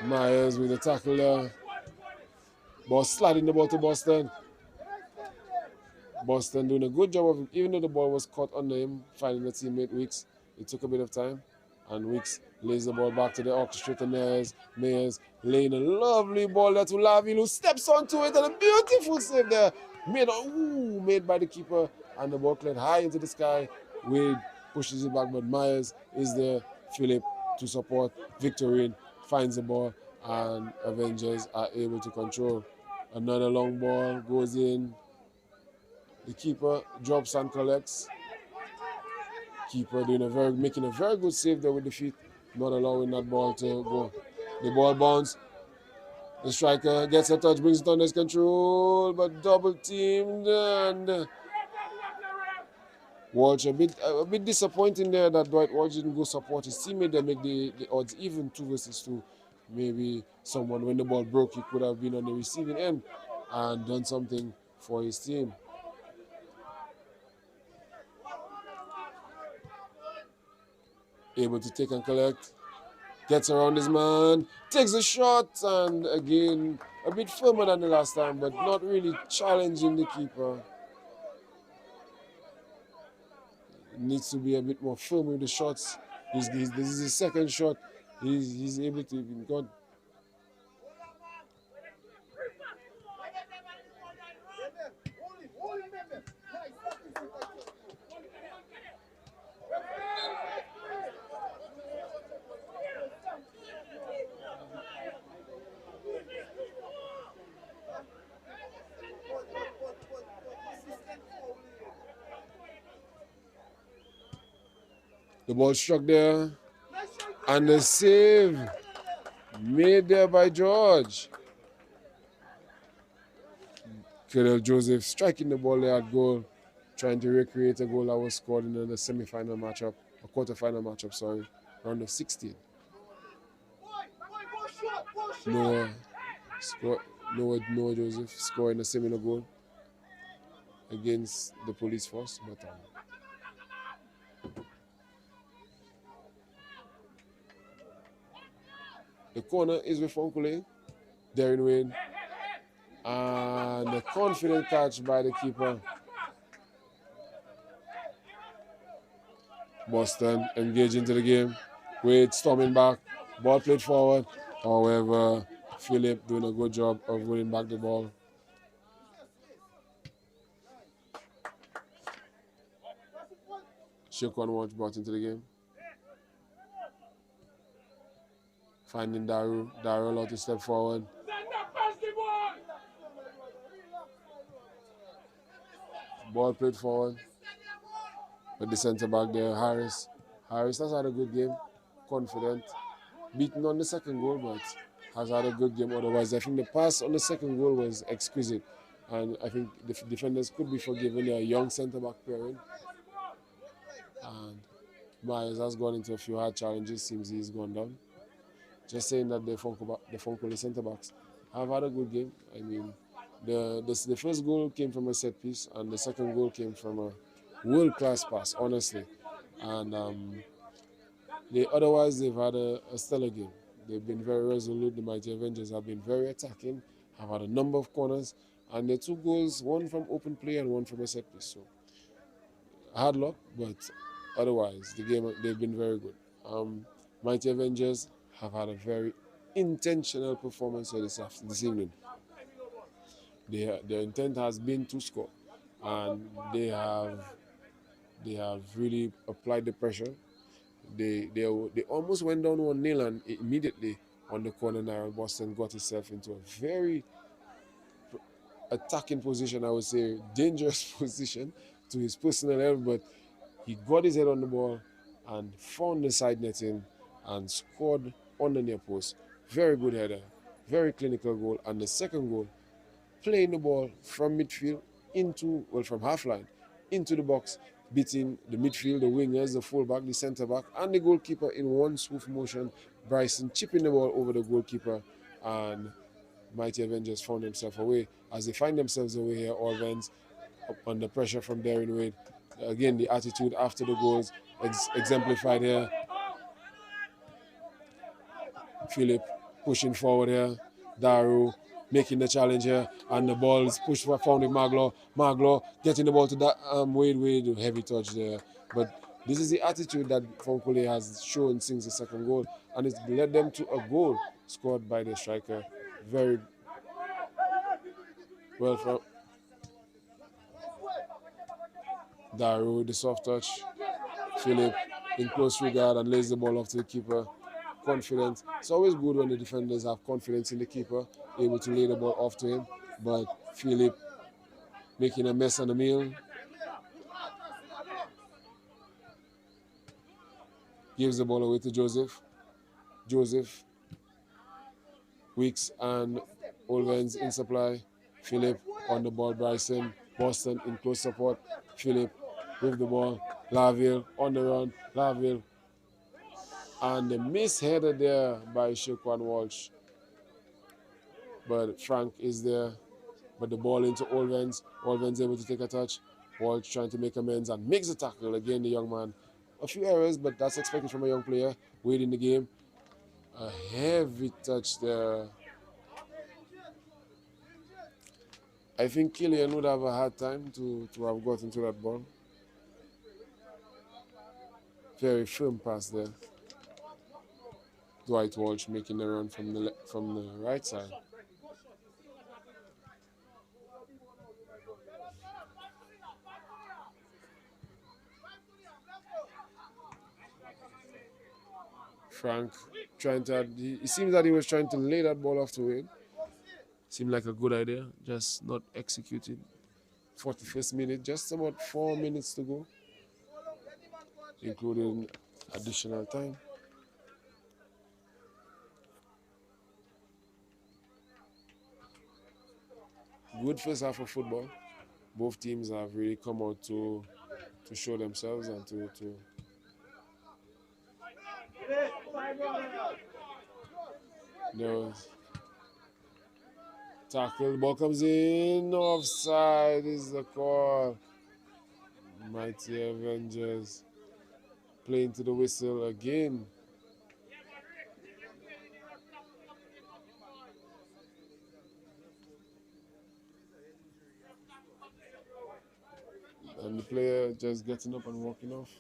Myers with the tackle there. Ball sliding the ball to Boston. Boston doing a good job of it, even though the ball was caught under him, finding the teammate Weeks. It took a bit of time. And Weeks lays the ball back to the orchestrator Myers. Myers laying a lovely ball there to Laville, who steps onto it, and a beautiful save there. Made by the keeper. And the ball cleared high into the sky. Wade pushes it back, but Myers is there. Philip to support. Victorine finds the ball, and Avengers are able to control. Another long ball goes in. The keeper drops and collects. Keeper making a very good save there with the feet, not allowing that ball to go. The ball bounce. The striker gets a touch, brings it under his control, but double teamed, and Walsh a bit disappointing there that Dwight Walsh didn't go support his teammate there, make the odds even 2 versus 2. Maybe someone, when the ball broke, he could have been on the receiving end and done something for his team. Able to take and collect, gets around his man, takes a shot, and again, a bit firmer than the last time, but not really challenging the keeper. Needs to be a bit more firm with the shots. This is his second shot. He's able to even go. The ball struck there, and the save made there by George. Cadell Joseph striking the ball there at goal, trying to recreate a goal that was scored in the semi-final matchup, a quarter-final matchup, sorry, round of 16. Noah Joseph scoring a similar goal against the police force, but The corner is with Funko. Darren Wade. And a confident catch by the keeper. Boston engaged into the game. Wade storming back. Ball played forward. However, Philip doing a good job of winning back the ball. Shaquan Walsh brought into the game. Finding Daru. Daru allowed to step forward. Ball played forward. With the centre back there, Harris. Harris has had a good game. Confident. Beaten on the second goal, but has had a good game otherwise. I think the pass on the second goal was exquisite. And I think the defenders could be forgiven. They're a young centre back pairing. And Myers has gone into a few hard challenges. Seems he's gone down. Just saying that the Funko centre backs have had a good game. I mean, the first goal came from a set piece, and the second goal came from a world-class pass, honestly. And otherwise, they've had a stellar game. They've been very resolute. The Mighty Avengers have been very attacking, have had a number of corners, and the 2 goals, one from open play and one from a set piece. So, hard luck, but otherwise, the game, they've been very good. Mighty Avengers have had a very intentional performance this evening. Their intent has been to score, and they have really applied the pressure. They almost went down 1-0, and immediately on the corner now, Boston got himself into a very attacking position, I would say, dangerous position to his personal level, but he got his head on the ball and found the side netting and scored on the near post. Very good header, very clinical goal, and the second goal, playing the ball from midfield from half line into the box, beating the midfield, the wingers, the fullback, the centre back, and the goalkeeper in one smooth motion. Bryson chipping the ball over the goalkeeper, and Mighty Avengers found themselves away. As they find themselves away here, all ends under pressure from Darren Wade. Again, the attitude after the goals exemplified here. Philip pushing forward here. Daru making the challenge here, and the ball is pushed for found Maglo. Maglo getting the ball to that Wade, heavy touch there. But this is the attitude that Funko has shown since the second goal, and it's led them to a goal scored by the striker. Very well from Daru, the soft touch. Philip in close regard and lays the ball off to the keeper. Confident. It's always good when the defenders have confidence in the keeper, able to lay the ball off to him. But Philip making a mess on the meal. Gives the ball away to Joseph. Joseph. Weeks and Olvens in supply. Philip on the ball. Bryson. Boston in close support. Philip with the ball. Laville on the run. Laville. And the misheader there by Shaquan Walsh. But Frank is there. But the ball into Olvens. Olvens able to take a touch. Walsh trying to make amends and makes the tackle. Again, the young man. A few errors, but that's expected from a young player. Wade in the game. A heavy touch there. I think Killian would have a hard time to have gotten to that ball. Very firm pass there. Dwight Walsh making the run from the right side. Frank trying to, it seems that he was trying to lay that ball off to Wade. Seemed like a good idea, just not executed. 41st minute, just about 4 minutes to go, including additional time. Good first half of football. Both teams have really come out to show themselves and to no tackle. Ball comes in. Offside is the call. Mighty Avengers playing to the whistle again. And the player just getting up and walking off,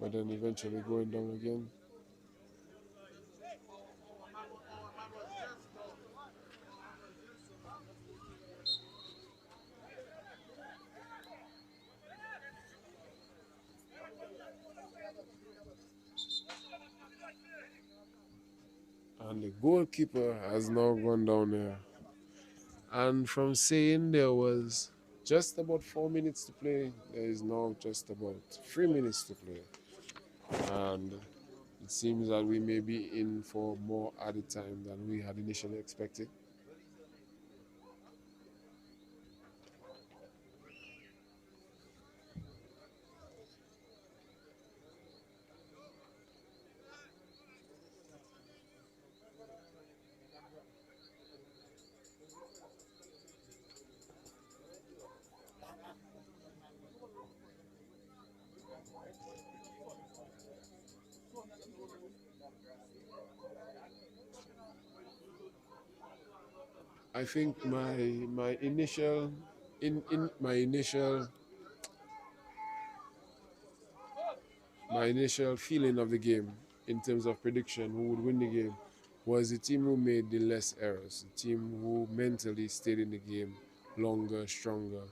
but then eventually going down again. And the goalkeeper has now gone down there. And from saying there was just about 4 minutes to play, there is now just about 3 minutes to play. And it seems that we may be in for more added time than we had initially expected. I think my initial in my initial feeling of the game in terms of prediction who would win the game was the team who made the less errors, the team who mentally stayed in the game longer, stronger,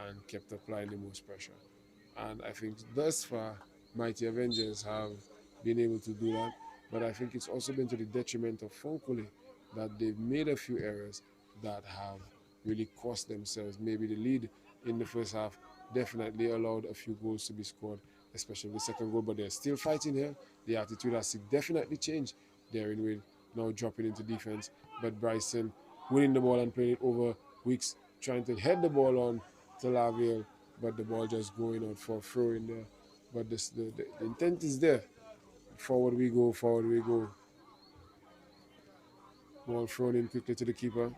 and kept applying the most pressure. And I think thus far, Mighty Avengers have been able to do that. But I think it's also been to the detriment of Funkole that they've made a few errors that have really cost themselves. Maybe the lead in the first half definitely allowed a few goals to be scored, especially the second goal. But they're still fighting here. The attitude has definitely changed. Darren Wade now dropping into defense, but Bryson winning the ball and playing it over Weeks, trying to head the ball on to Laville, but the ball just going out for a throw in there. But the intent is there. Forward we go, forward we go. Ball thrown in quickly to the keeper.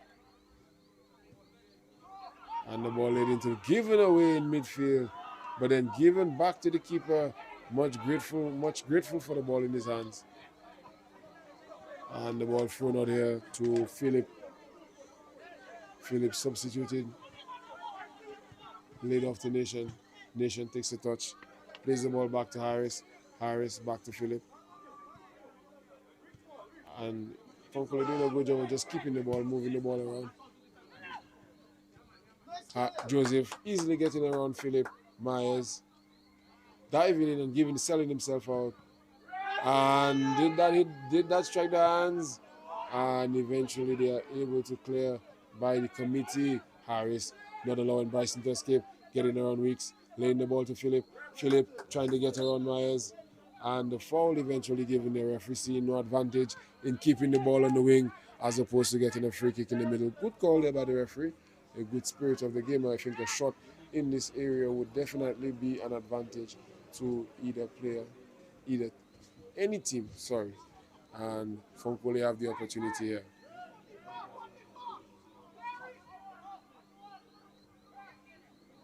And the ball led into given away in midfield, but then given back to the keeper. Much grateful for the ball in his hands. And the ball thrown out here to Philip. Philip substituted. Laid off to Nation. Nation takes a touch. Plays the ball back to Harris. Harris back to Philip. And Funko doing a good job of just keeping the ball, moving the ball around. Joseph easily getting around Philip. Myers diving in and selling himself out. And did that strike the hands? And eventually they are able to clear by the committee. Harris not allowing Bryson to escape, getting around Weeks, laying the ball to Philip. Philip trying to get around Myers. And the foul eventually giving the referee seeing no advantage in keeping the ball on the wing as opposed to getting a free kick in the middle. Good call there by the referee. A good spirit of the game. I think a shot in this area would definitely be an advantage to either player, either any team, sorry. And Funkole have the opportunity here.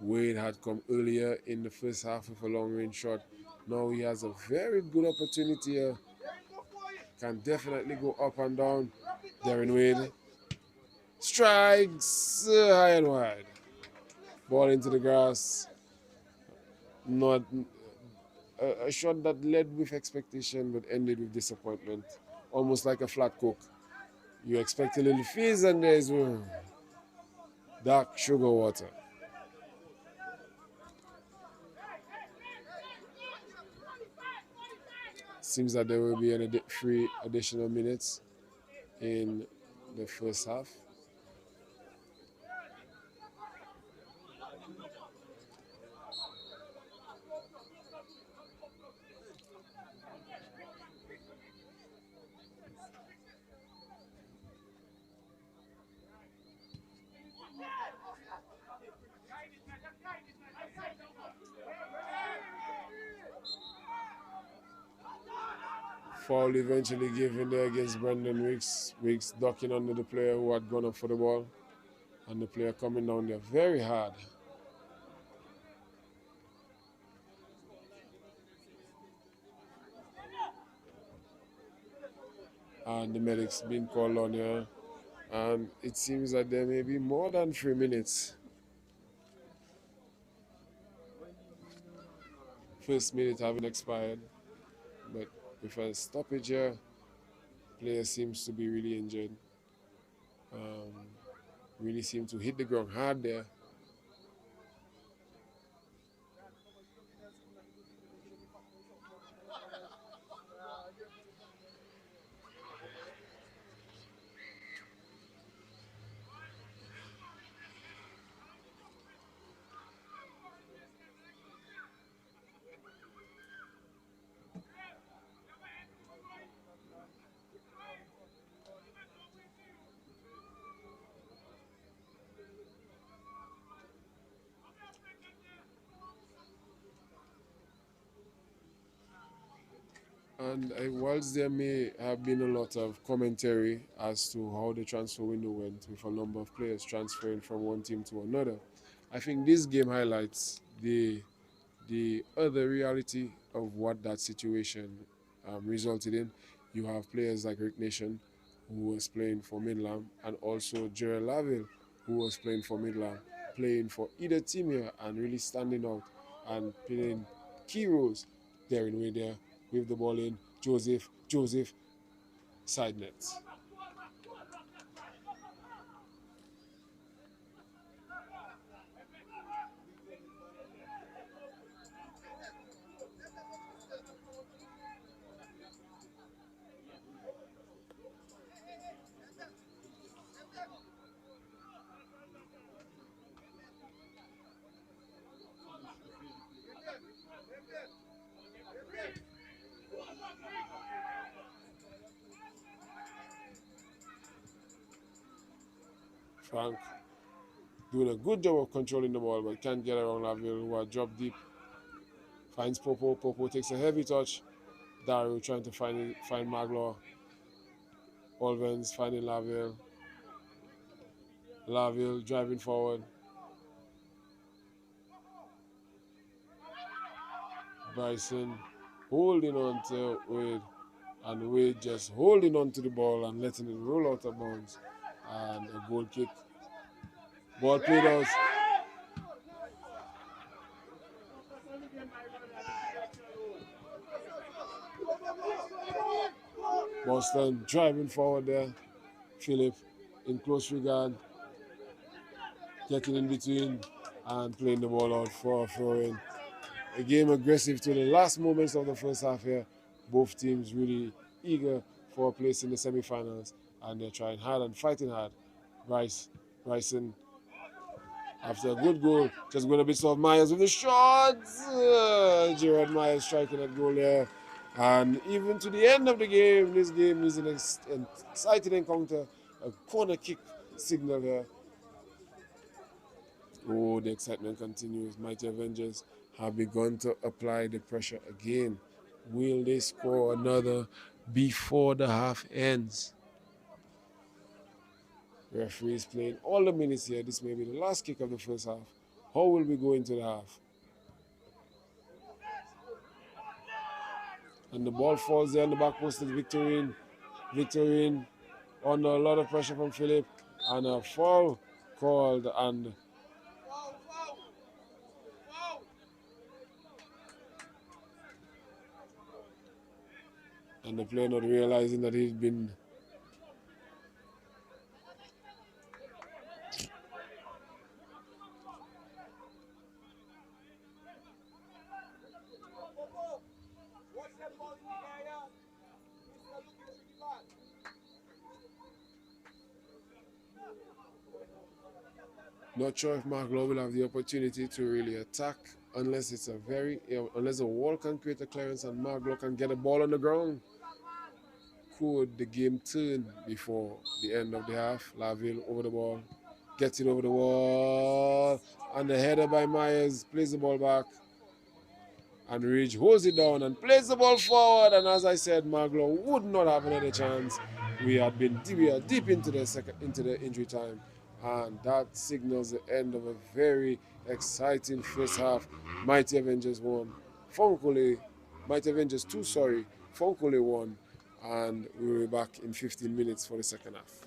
Wade had come earlier in the first half with a long-range shot. Now he has a very good opportunity here. Can definitely go up and down. Darren Wade strikes high and wide. Ball into the grass. Not a shot that led with expectation but ended with disappointment. Almost like a flat coke. You expect a little fizz and there's dark sugar water. Seems that there will be 3 additional minutes in the first half. Foul eventually given there against Brandon Weeks. Weeks ducking under the player who had gone up for the ball. And the player coming down there very hard. And the medic's been called on here. And it seems that there may be more than 3 minutes. first minute having expired. But with a stoppage here, player seems to be really injured. Really seem to hit the ground hard there. And whilst there may have been a lot of commentary as to how the transfer window went, with a number of players transferring from one team to another, I think this game highlights the other reality of what that situation resulted in. You have players like Rick Nation, who was playing for Midland, and also Gerald Laville, who was playing for Midland, playing for either team here and really standing out and playing key roles. Darren Way there with the ball in, Joseph, side nets. Frank doing a good job of controlling the ball, but can't get around Laville, who are dropped deep. Finds Popo. Popo takes a heavy touch. Dario trying to find Magloire. Olvens finding Laville. Laville driving forward. Bryson holding on to Wade. And Wade just holding on to the ball and letting it roll out of bounds. And a goal kick. Ball played out. Boston driving forward there. Philip in close regard, getting in between and playing the ball out for a throw-in. A game aggressive to the last moments of the first half here. Both teams really eager for a place in the semi-finals, and they're trying hard and fighting hard. Bryson, after a good goal, just going a bit soft. Myers with the shots. Gerard Myers striking that goal there. And even to the end of the game, this game is an exciting encounter. A corner kick signal here. Oh, the excitement continues. Mighty Avengers have begun to apply the pressure again. Will they score another before the half ends? Referee is playing all the minutes here. This may be the last kick of the first half. How will we go into the half? And the ball falls there on the back post of Victorine. Victorine under a lot of pressure from Philip. And a foul called, and the player not realizing that he's been not sure if Mark Lowe will have the opportunity to really attack unless it's unless a wall can create a clearance and Mark Lowe can get a ball on the ground. Could the game turn before the end of the half? Laville over the ball, gets it over the wall, and the header by Myers plays the ball back. And Ridge holds it down and plays the ball forward. And as I said, Maglo would not have another chance. We are deep into the injury time, and that signals the end of a very exciting first half. Mighty Avengers won. Mighty Avengers 2, sorry. Funkole won, and we'll be back in 15 minutes for the second half.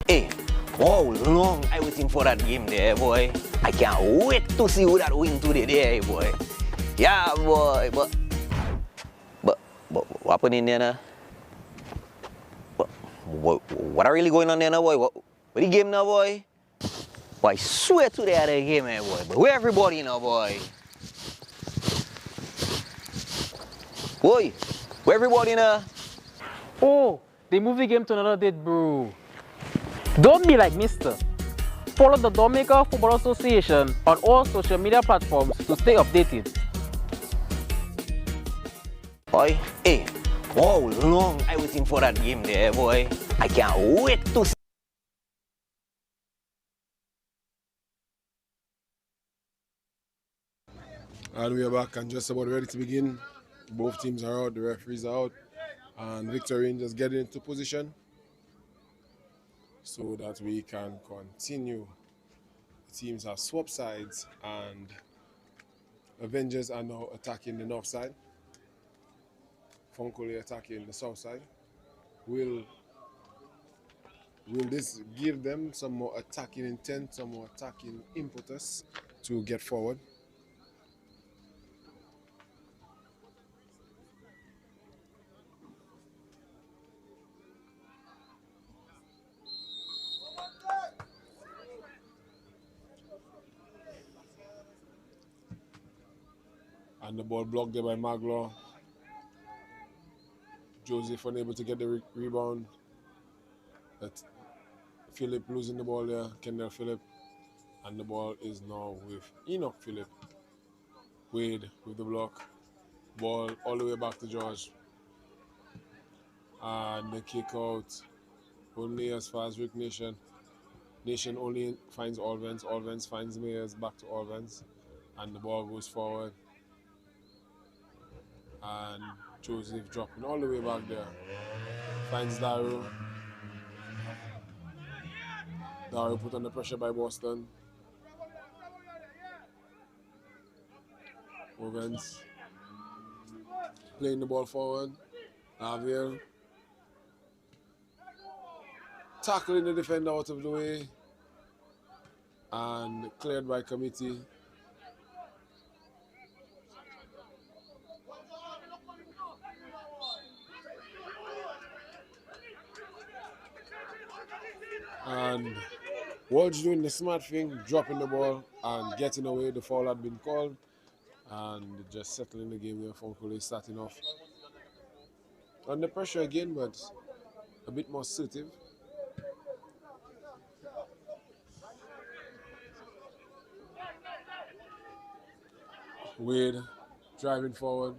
Hey, wow, long I waiting for that game there, boy. I can't wait to see who that win today there, boy. Yeah, boy, but what happened in there now? What are really going on there now, boy? What the game now, boy? Boy, I swear to the other game, boy. But where everybody now, boy? Boy, where everybody now? Oh, they moved the game to another date, bro. Don't be like Mister. Follow the Dominica Football Association on all social media platforms to stay updated. Boy, hey, wow, long I waiting for that game there, boy. I can't wait to see. And we are back and just about ready to begin. Both teams are out, the referees are out, and Victorine just getting into position so that we can continue. The teams have swapped sides and Avengers are now attacking the north side. Funko attacking the south side. Will this give them some more attacking intent, some more attacking impetus to get forward? And the ball blocked there by Magloire. Joseph unable to get the rebound. That's Philip losing the ball there, Kendall Philip. And the ball is now with Enoch Philip. Wade with the block. Ball all the way back to George. And the kick out only as far as Rick Nation. Nation only finds Alvens. Alvens finds Mayers back to Alvens. And the ball goes forward. And Joseph dropping all the way back there. Finds Daru. Daru put under pressure by Boston. Alvens playing the ball forward. Javier tackling the defender out of the way and cleared by committee. And Walsh doing the smart thing, dropping the ball and getting away. The foul had been called and just settling the game there. Funko starting off under pressure again, but a bit more assertive. Wade driving forward,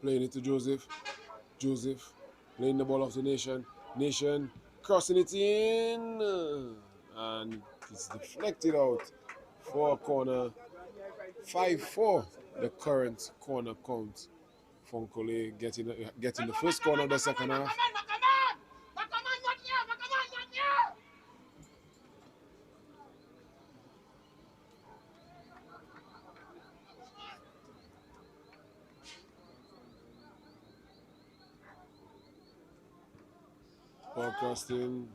playing it to Joseph. Joseph laying the ball off to Nation. Nation crossing it in, and it's deflected out for a corner. 5-4, the current corner count. Funkole getting the first corner of the second half. Ball crossed in.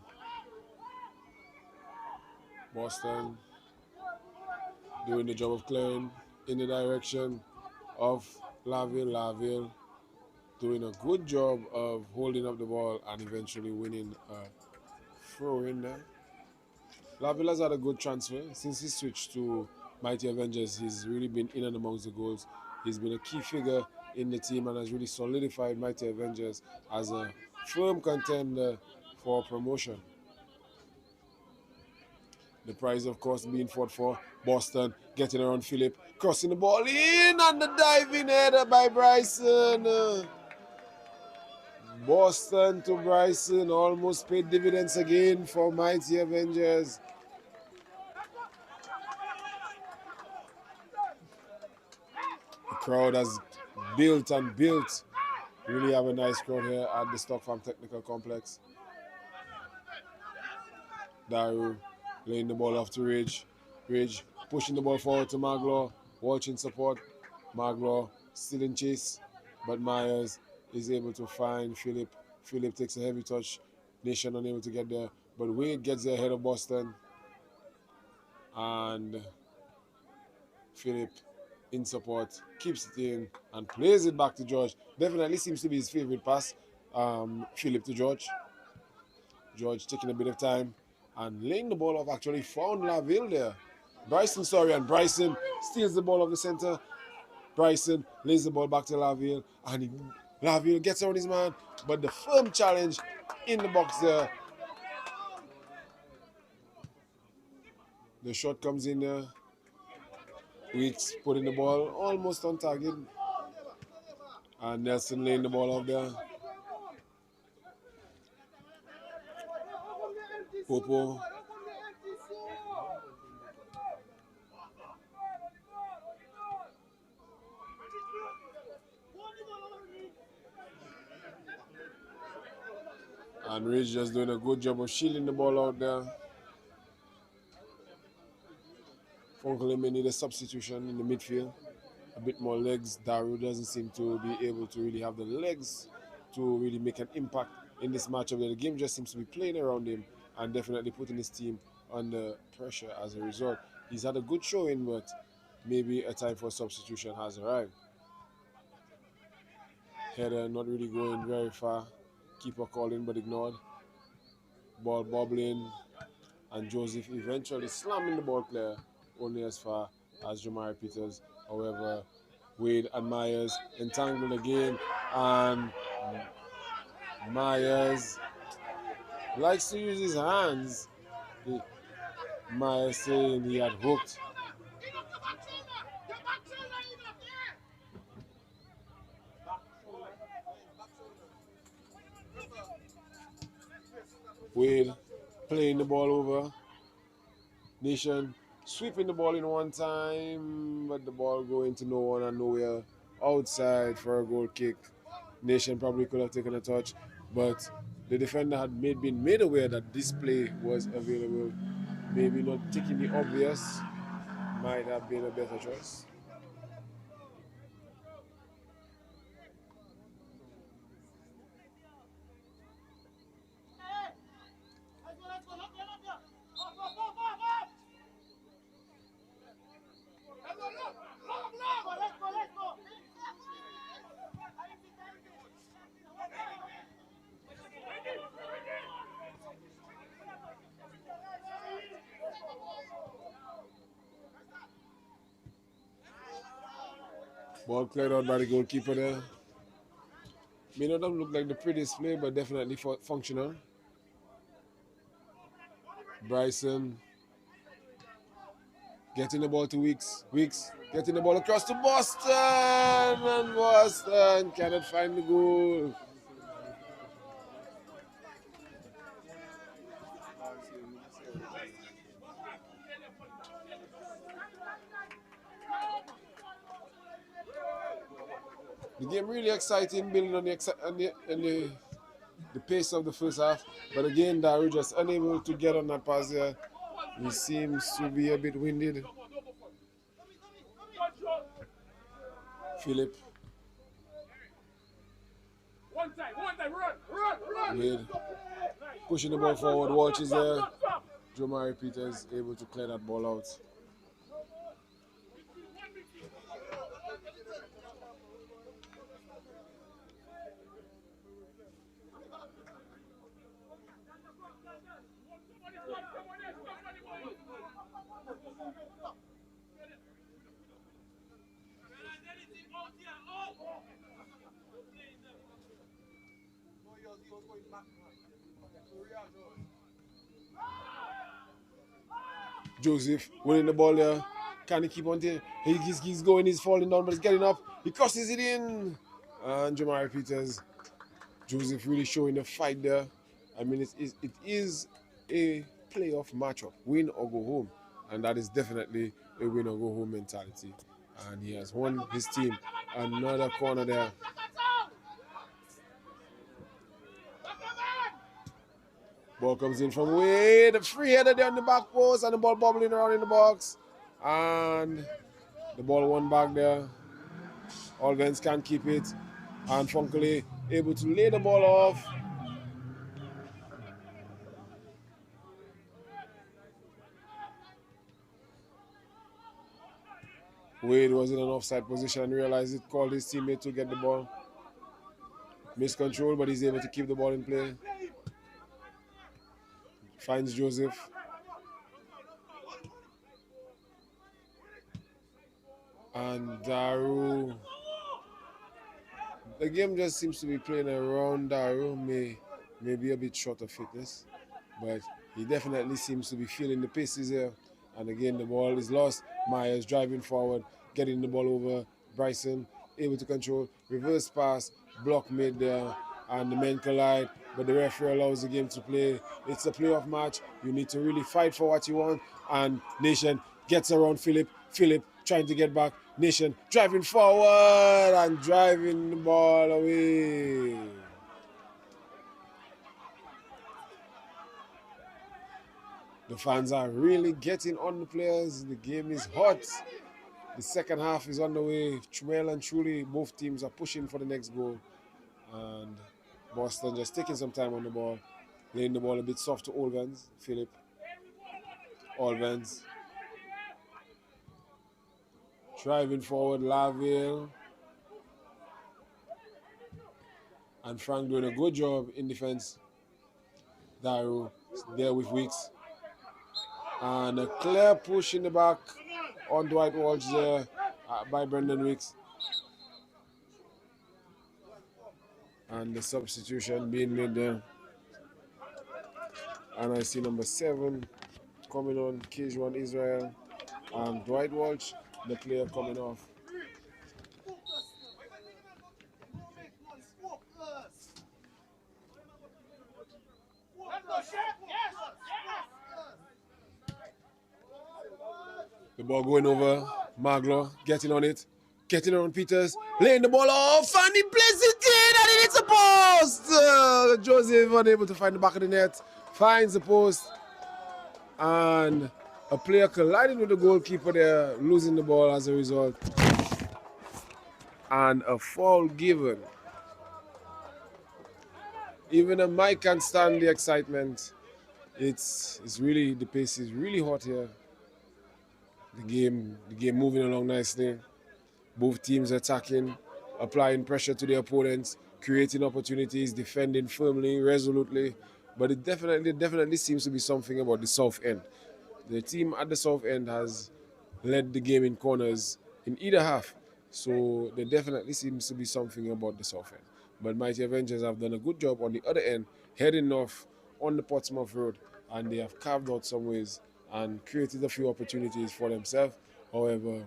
Boston doing the job of clearing in the direction of Laville. Laville doing a good job of holding up the ball and eventually winning a throw in there. Laville has had a good transfer since he switched to Mighty Avengers. He's really been in and amongst the goals. He's been a key figure in the team and has really solidified Mighty Avengers as a firm contender for promotion. The prize, of course, being fought for. Boston getting around Philip, crossing the ball in, and the diving header by Bryson. Boston to Bryson almost paid dividends again for Mighty Avengers. The crowd has built and built. Really have a nice crowd here at the Stock Farm Technical Complex. Daru laying the ball off to Ridge. Ridge pushing the ball forward to Magloire. Walsh in support. Magloire still in chase, but Myers is able to find Philip. Philip takes a heavy touch, Nation unable to get there, but Wade gets there ahead of Boston, and Philip in support keeps it in and plays it back to George. Definitely seems to be his favorite pass. Philip to George. George taking a bit of time and laying the ball off. Actually found Laville there. And Bryson steals the ball off the center. Bryson lays the ball back to Laville, and Laville gets around his man, but the firm challenge in the box there. The shot comes in there. Weeks putting the ball almost on target, and Nelson laying the ball off there. Popo. And Ridge just doing a good job of shielding the ball out there. Funko may need a substitution in the midfield. A bit more legs. Daru doesn't seem to be able to really have the legs to really make an impact in this matchup. The game just seems to be playing around him and definitely putting his team under pressure as a result. He's had a good showing, but maybe a time for substitution has arrived. Header not really going very far. Keeper calling but ignored. Ball bobbling, and Joseph eventually slamming the ball clear only as far as Jamari Peters. However, Wade and Myers entangled again, and Myers likes to use his hands. Myers saying he had hooked. Wade playing the ball over. Nation sweeping the ball in one time, but the ball going to no one and nowhere outside for a goal kick. Nation probably could have taken a touch, but the defender had been made aware that this play was available. Maybe not taking the obvious might have been a better choice. Ball cleared out by the goalkeeper there. May not have looked like the prettiest play, but definitely functional. Bryson getting the ball to Weeks. Weeks getting the ball across to Boston, and Boston cannot find the goal. The game really exciting, building on the pace of the first half. But again, Daru just unable to get on that pass there. He seems to be a bit winded. Philip. Wade pushing the ball forward. Walsh is there. Jamari Peters able to clear that ball out. Joseph winning the ball there. Can he keep on there? He's going, he's falling down, but he's getting up. He crosses it in. And Jamari Peters. Joseph really showing the fight there. I mean, it is a playoff matchup. Win or go home. And that is definitely a win or go home mentality. And he has won his team. Another corner there. Ball comes in from Wade. The free header there on the back post, and the ball bobbling around in the box. And the ball won back there. Olvens can't keep it. And Funkle able to lay the ball off. Wade was in an offside position and realized it, called his teammate to get the ball. Miscontrol, but he's able to keep the ball in play. Finds Joseph. And Daru. The game just seems to be playing around Daru. May be a bit short of fitness, but he definitely seems to be feeling the paces here. And again, the ball is lost. Myers driving forward, getting the ball over. Bryson able to control. Reverse pass, block mid there, and the men collide. But the referee allows the game to play. It's a playoff match. You need to really fight for what you want. And Nation gets around Philip. Philip trying to get back. Nation driving forward and driving the ball away. The fans are really getting on the players. The game is hot. The second half is on the way. Well and truly, both teams are pushing for the next goal. And Boston just taking some time on the ball. Laying the ball a bit soft to Olvens. Philip. Olvens. Driving forward, Laville. And Frank doing a good job in defense. Daru there with Weeks. And a clear push in the back on Dwight Walsh there by Brendan Weeks. And the substitution being made there. And I see number 7 coming on, Kejwan Israel. And Dwight Walsh, the player coming off. The ball going over, Maglo getting on it, getting on Peters, laying the ball off, and he plays it in, and it hits the post! Joseph unable to find the back of the net, finds the post, and a player colliding with the goalkeeper there, losing the ball as a result. And a foul given. Even a Mike can stand the excitement. It's really, the pace is really hot here. The game moving along nicely. Both teams attacking, applying pressure to their opponents, creating opportunities, defending firmly, resolutely. But it definitely seems to be something about the south end. The team at the south end has led the game in corners in either half. So there definitely seems to be something about the south end. But Mighty Avengers have done a good job on the other end, heading north on the Portsmouth Road, and they have carved out some ways and created a few opportunities for themselves. However,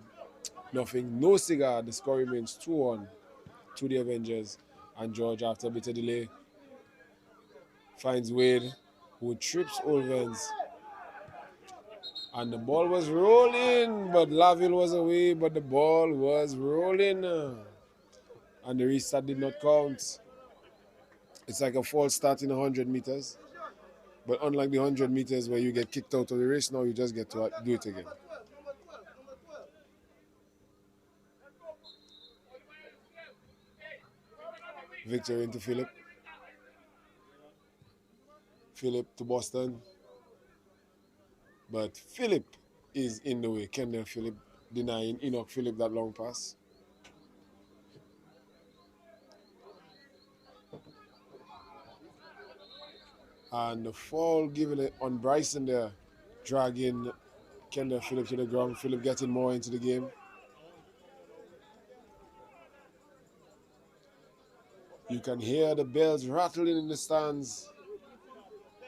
no cigar. The score remains 2-1 to the Avengers. And George, after a bit of delay, finds Wade, who trips Olvens. And the ball was rolling, but Laville was away, but the ball was rolling. And the restart did not count. It's like a false start in 100 meters. But unlike the 100 meters where you get kicked out of the race, now you just get to do it again. Victor into Philip. Philip to Boston. But Philip is in the way. Kendall Philip denying Enoch Philip that long pass. And the fall given it on Bryson there, dragging Kendall Philip to the ground. Philip getting more into the game. You can hear the bells rattling in the stands.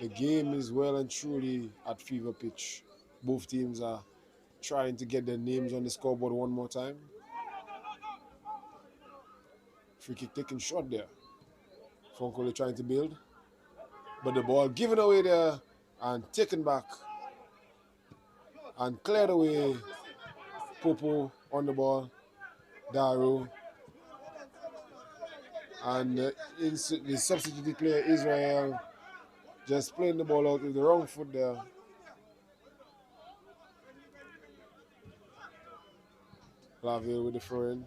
The game is well and truly at fever pitch. Both teams are trying to get their names on the scoreboard one more time. Free kick taken short there. Funko trying to build. But the ball given away there and taken back. And cleared away. Popo on the ball. Daru. And the substituted player Israel just playing the ball out with the wrong foot there. Laville with the throw in.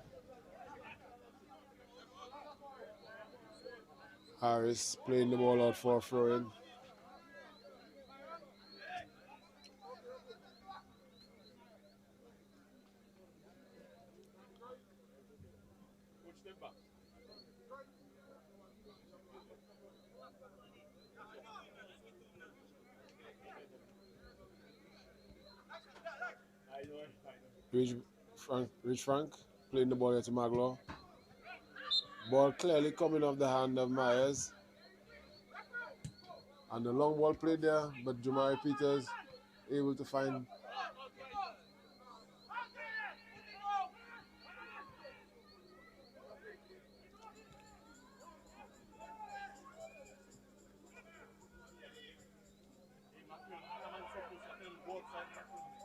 Harris playing the ball out for a throw in. Rich Frank playing the ball here to Maglo. Ball clearly coming off the hand of Myers. And the long ball played there, but Jumari Peters able to find.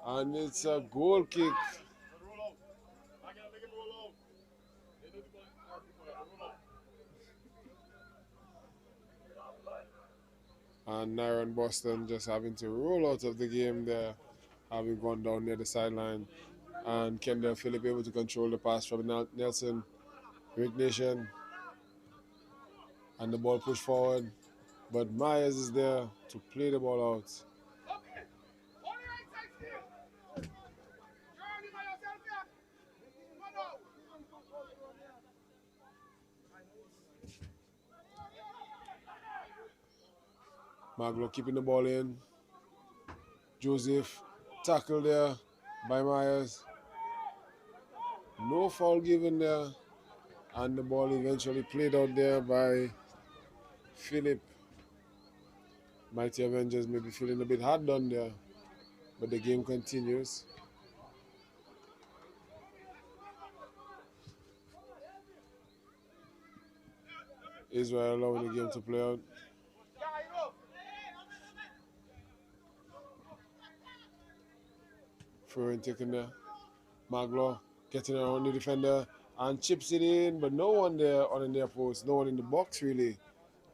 And it's a goal kick. And Nyron Boston just having to roll out of the game there, having gone down near the sideline. And Kendall Phillip able to control the pass from Nelson. Rick Nation. And the ball pushed forward. But Myers is there to play the ball out. Maglo keeping the ball in. Joseph tackled there by Myers. No foul given there. And the ball eventually played out there by Philip. Mighty Avengers may be feeling a bit hard done there, but the game continues. Israel allowing the game to play out. Furin taking there. Maglo getting around the defender and chips it in, but no one there on the near post, no one in the box really.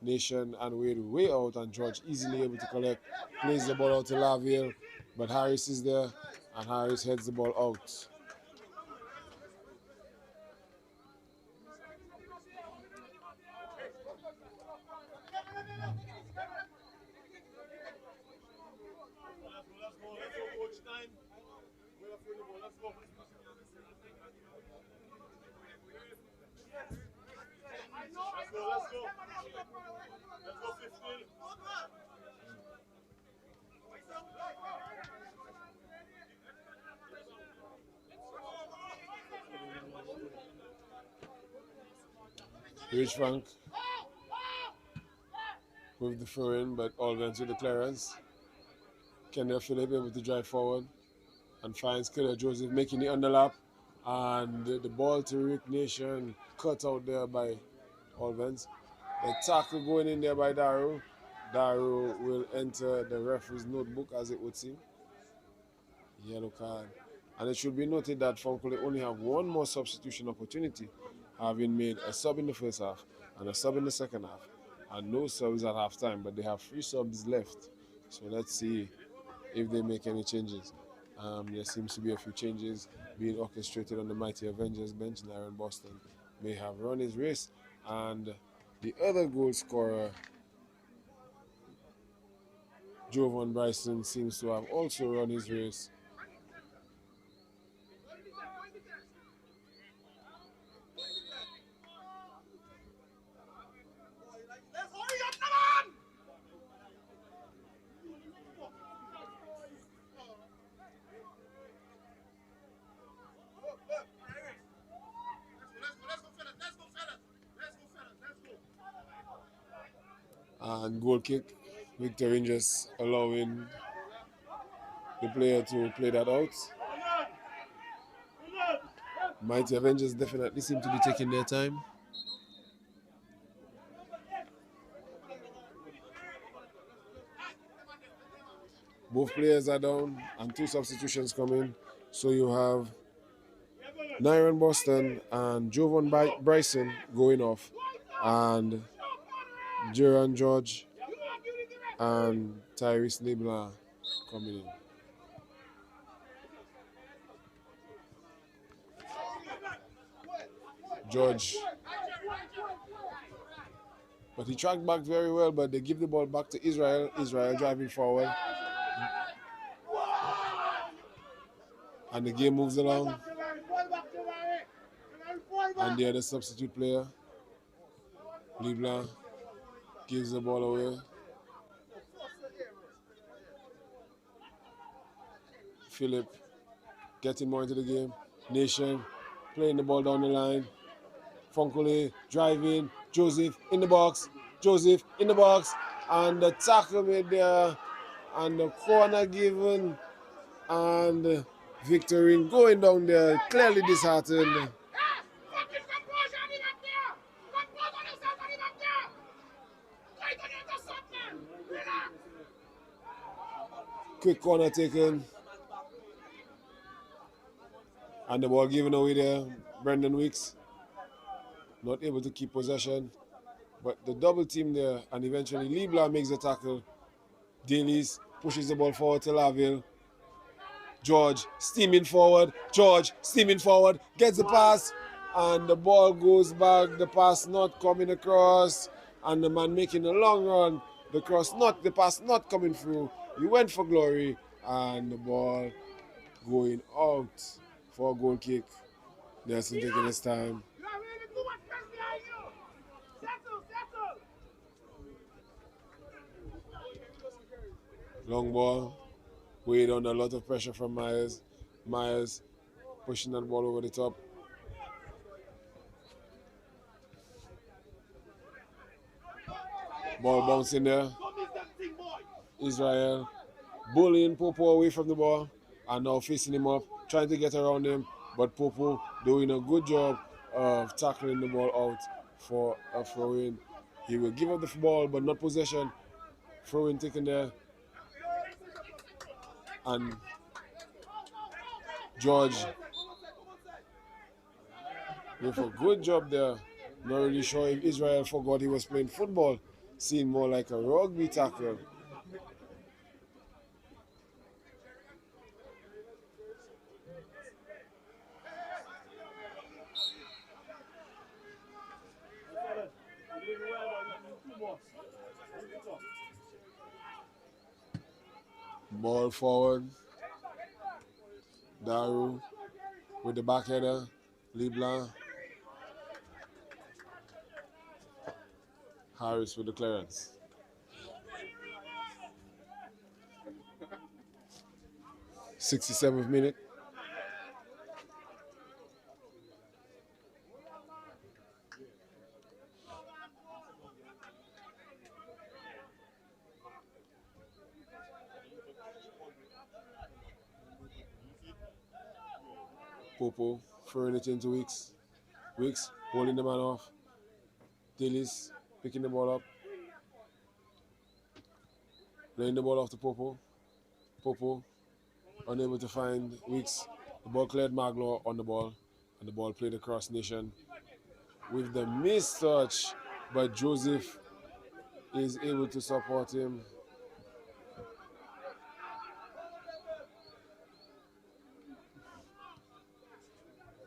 Nation and Wade way out, and George easily able to collect. Plays the ball out to Laville, but Harris is there, and Harris heads the ball out. Rich Frank with the throw in, but all went to the clearance. Kendall Phillip able to drive forward and finds Killer Joseph making the underlap, and the ball to Rick Nation cut out there by Olvens. The tackle going in there by Daru. Daru will enter the referee's notebook, as it would seem. Yellow card. And it should be noted that Funko only have one more substitution opportunity, having made a sub in the first half and a sub in the second half, and no subs at halftime, but they have 3 subs left. So let's see if they make any changes. There seems to be a few changes being orchestrated on the Mighty Avengers bench. Nyron Boston may have run his race, and the other goal scorer, Jovan Bryson, seems to have also run his race. And goal kick, Victor Rangers allowing the player to play that out. Mighty Avengers definitely seem to be taking their time. Both players are down and 2 substitutions coming. So you have Nyron Boston and Jovan Bryson going off, and Jaron George and Tyrese Leblanc coming in. George, but he tracked back very well, but they give the ball back to Israel. Israel driving forward, and the game moves along. And the other substitute player, Leblanc, gives the ball away. Philip getting more into the game. Nation playing the ball down the line. Funko driving. Joseph in the box. Joseph in the box. And the tackle made there. And the corner given. And Victorine going down there. Clearly disheartened. Quick corner taken. And the ball given away there. Brendan Weeks not able to keep possession. But the double team there, and eventually Libla makes the tackle. Dailies pushes the ball forward to Laville. George steaming forward. George steaming forward. Gets the pass. And the ball goes back. The pass not coming across. And the man making a long run. The pass not coming through. He went for glory. And the ball going out for a goal kick. Nelson taking his time. Long ball. Wade under a lot of pressure from Myers. Myers pushing that ball over the top. Ball bouncing there. Israel bullying Popo away from the ball and now facing him up, trying to get around him. But Popo doing a good job of tackling the ball out for a throw-in. He will give up the ball but not possession. Throw-in taken there. And George with a good job there. Not really sure if Israel forgot he was playing football. Seemed more like a rugby tackle. Ball forward. Daru with the back header. Leblanc. Harris with the clearance. '67th minute. Popo throwing it into Weeks. Weeks holding the man off. Dillis picking the ball up. Laying the ball off to Popo. Popo unable to find Weeks. The ball cleared Magloire on the ball. And the ball played across Nation. With the missed touch, but Joseph is able to support him.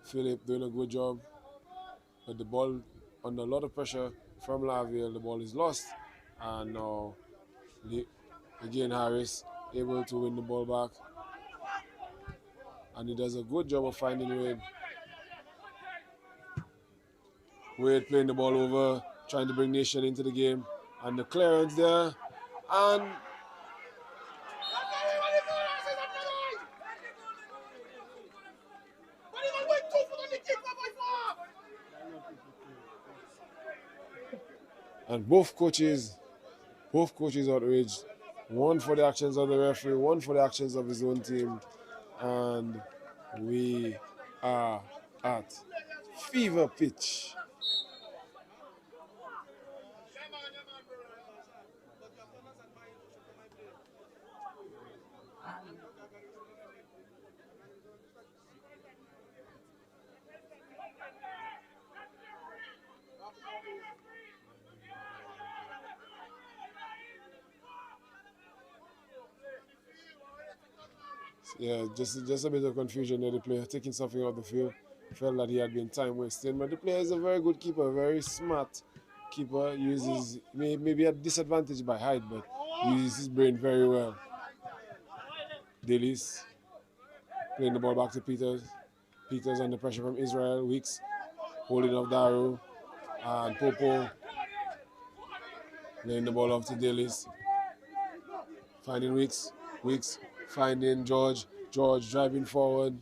Philip doing a good job. But the ball under a lot of pressure from Laville. The ball is lost. And now again Harris able to win the ball back. And he does a good job of finding Wade. Wade playing the ball over, trying to bring Nation into the game. And the clearance there. And both coaches outraged. One for the actions of the referee, one for the actions of his own team. And we are at fever pitch. Yeah, just a bit of confusion there. The player taking something out the field. Felt that he had been time wasting. But the player is a very good keeper, very smart keeper. Uses maybe at disadvantage by height, but uses his brain very well. Dillis playing the ball back to Peters. Peters under pressure from Israel. Weeks holding off Daru. And Popo laying the ball off to Dillis. Finding Weeks. Weeks finding George. George driving forward.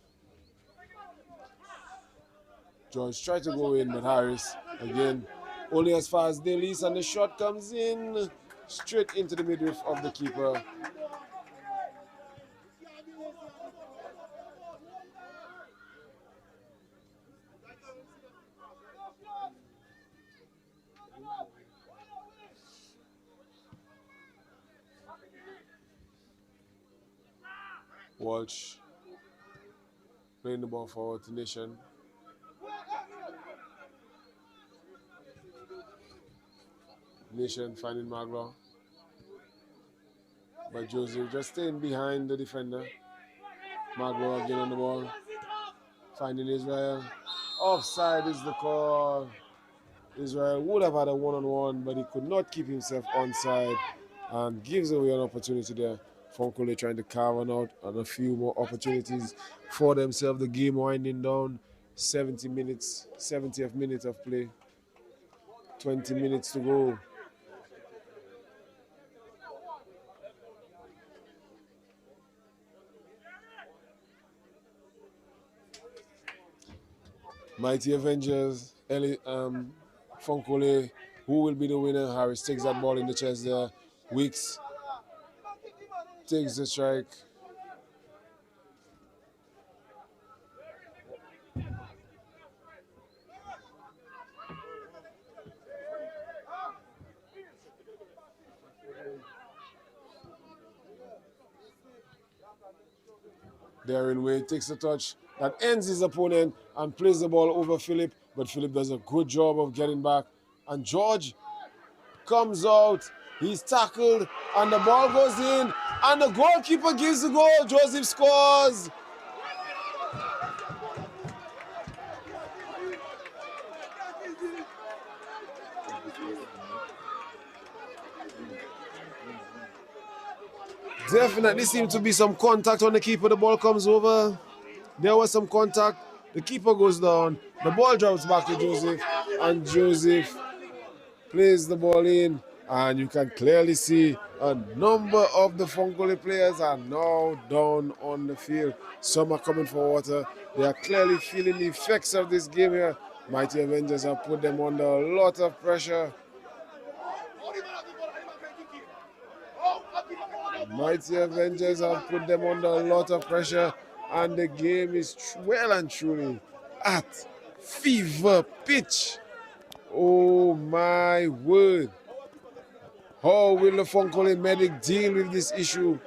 George tried to go in, but Harris, again, only as far as Dalis, and the shot comes in straight into the midriff of the keeper. Walsh playing the ball forward to Nation. Nation finding Magloire. But Joseph just staying behind the defender. Magloire again on the ball. Finding Israel. Offside is the call. Israel would have had a one-on-one, but he could not keep himself onside and gives away an opportunity there. Funko trying to carve one out and a few more opportunities for themselves. The game winding down. 70 minutes, 70th minute of play. 20 minutes to go. Mighty Avengers, Funkole, who will be the winner? Harris takes that ball in the chest there. Weeks takes the strike. Darren Wade takes the touch that ends his opponent and plays the ball over Philip, but Philip does a good job of getting back. And George comes out, he's tackled, and the ball goes in, and the goalkeeper gives the goal. Joseph scores. Definitely seems to be some contact on the keeper. The ball comes over. There was some contact. The keeper goes down. The ball drops back to Joseph, and Joseph plays the ball in. And you can clearly see a number of the Funkole players are now down on the field. Some are coming for water. They are clearly feeling the effects of this game here. Mighty Avengers have put them under a lot of pressure. Mighty Avengers have put them under a lot of pressure, and the game is well and truly at fever pitch. Oh my word. How will the Funkole medic deal with this issue?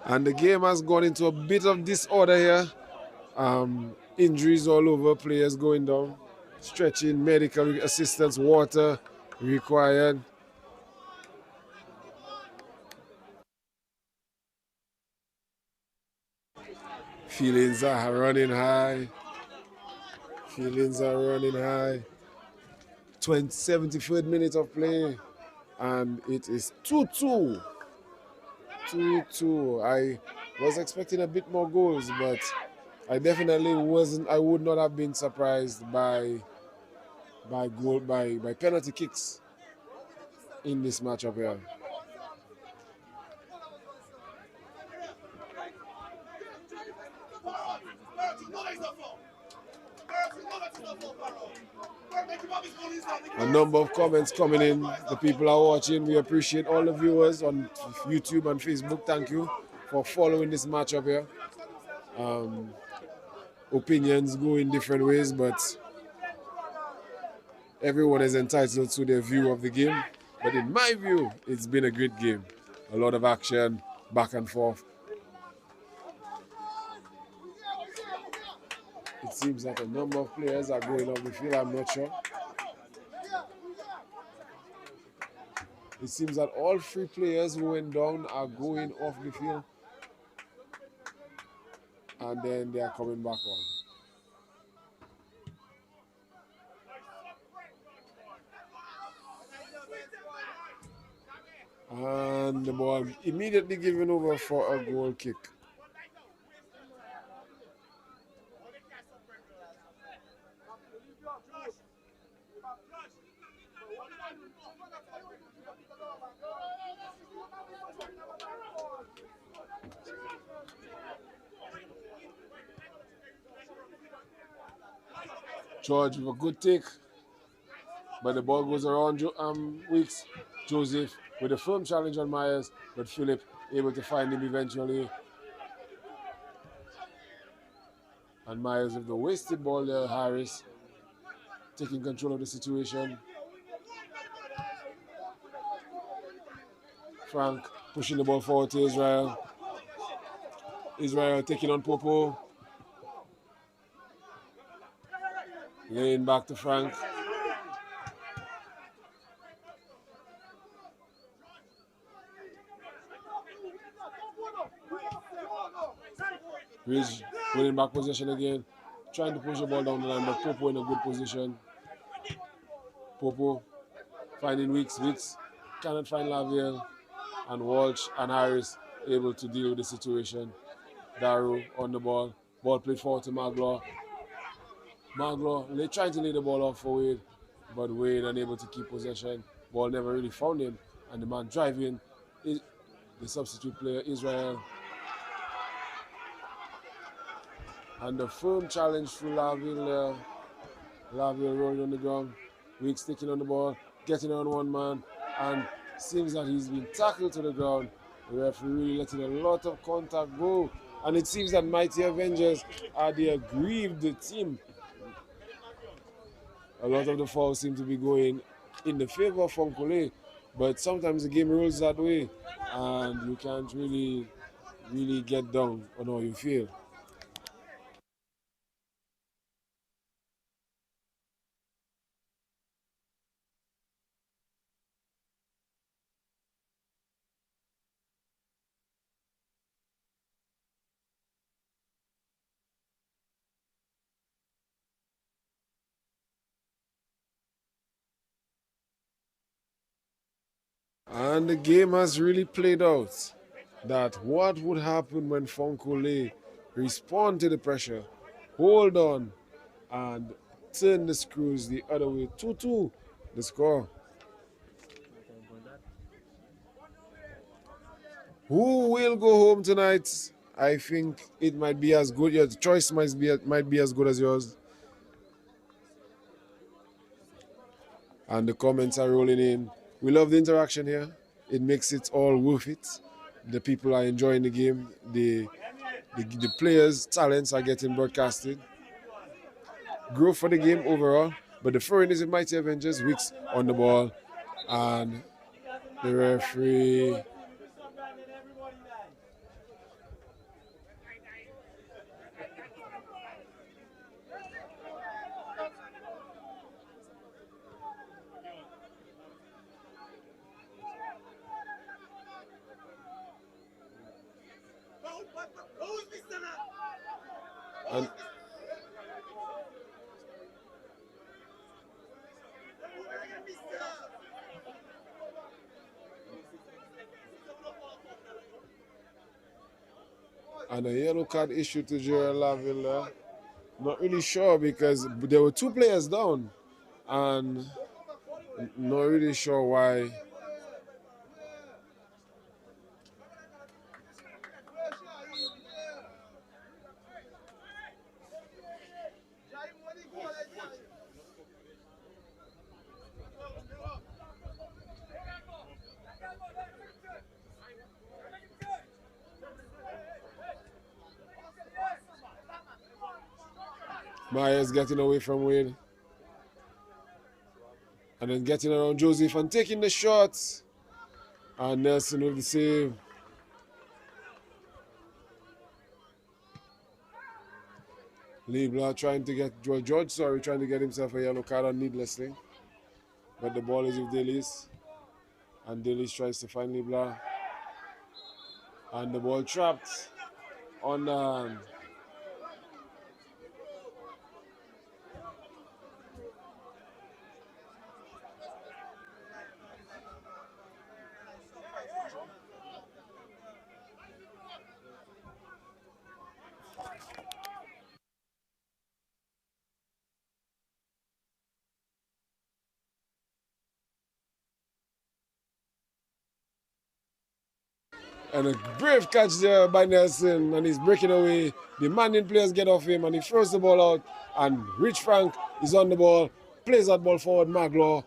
And the game has gone into a bit of disorder here. Injuries all over, players going down, stretching, medical assistance, water required. Feelings are running high. Feelings are running high. 73rd minute of play, and it is 2-2. 2-2. I was expecting a bit more goals, but I definitely wasn't. I would not have been surprised by penalty kicks in this matchup here. A number of comments coming in. The people are watching. We appreciate all the viewers on YouTube and Facebook. Thank you for following this matchup here. Opinions go in different ways, but everyone is entitled to their view of the game. But in my view, it's been a great game. A lot of action, back and forth. It seems like a number of players are going off the field. I'm not sure. It seems that all 3 players who went down are going off the field. And then they are coming back on. And the ball immediately given over for a goal kick. George with a good take, but the ball goes around Weeks. Joseph with a firm challenge on Myers, but Philip able to find him eventually. And Myers with the wasted ball there, Harris taking control of the situation. Frank pushing the ball forward to Israel. Israel taking on Popo. Laying back to Frank. Ridge winning back possession again. Trying to push the ball down the line, but Popo in a good position. Popo finding Weeks. Weeks cannot find Laviel. And Walsh and Harris able to deal with the situation. Daru on the ball. Ball played forward to Magloire. Magloire trying to lay the ball off for Wade, but Wade unable to keep possession. Ball never really found him, and the man driving is the substitute player, Israel. And the firm challenge through Laviel. Laviel rolling on the ground. Weeks sticking on the ball, getting on one man, and seems that he's been tackled to the ground. The referee really letting a lot of contact go. And it seems that Mighty Avengers are the aggrieved team. A lot of the fouls seem to be going in the favor of Funko, but sometimes the game rolls that way and you can't really get down on how you feel. And the game has really played out. That what would happen when Funko respond to the pressure, hold on, and turn the screws the other way. 2-2, the score. Who will go home tonight? I think it might be as good. Your choice might be as good as yours. And the comments are rolling in. We love the interaction here. It makes it all worth it. The people are enjoying the game. The players' talents are getting broadcasted. Growth for the game overall. But the throw-in is a Mighty Avengers. Weeks on the ball. And the referee... And a yellow card issued to Gerald Laville. Not really sure because there were 2 players down. And not really sure why. Myers getting away from Wade. And then getting around Joseph and taking the shots. And Nelson with the save. Leibler trying to get George trying to get himself a yellow card on needlessly. But the ball is with Dalis. And Dailies tries to find Libla. And the ball trapped on and a brave catch there by Nelson, and he's breaking away. The Demanding players get off him, and he throws the ball out. And Rich Frank is on the ball, plays that ball forward. Maglaw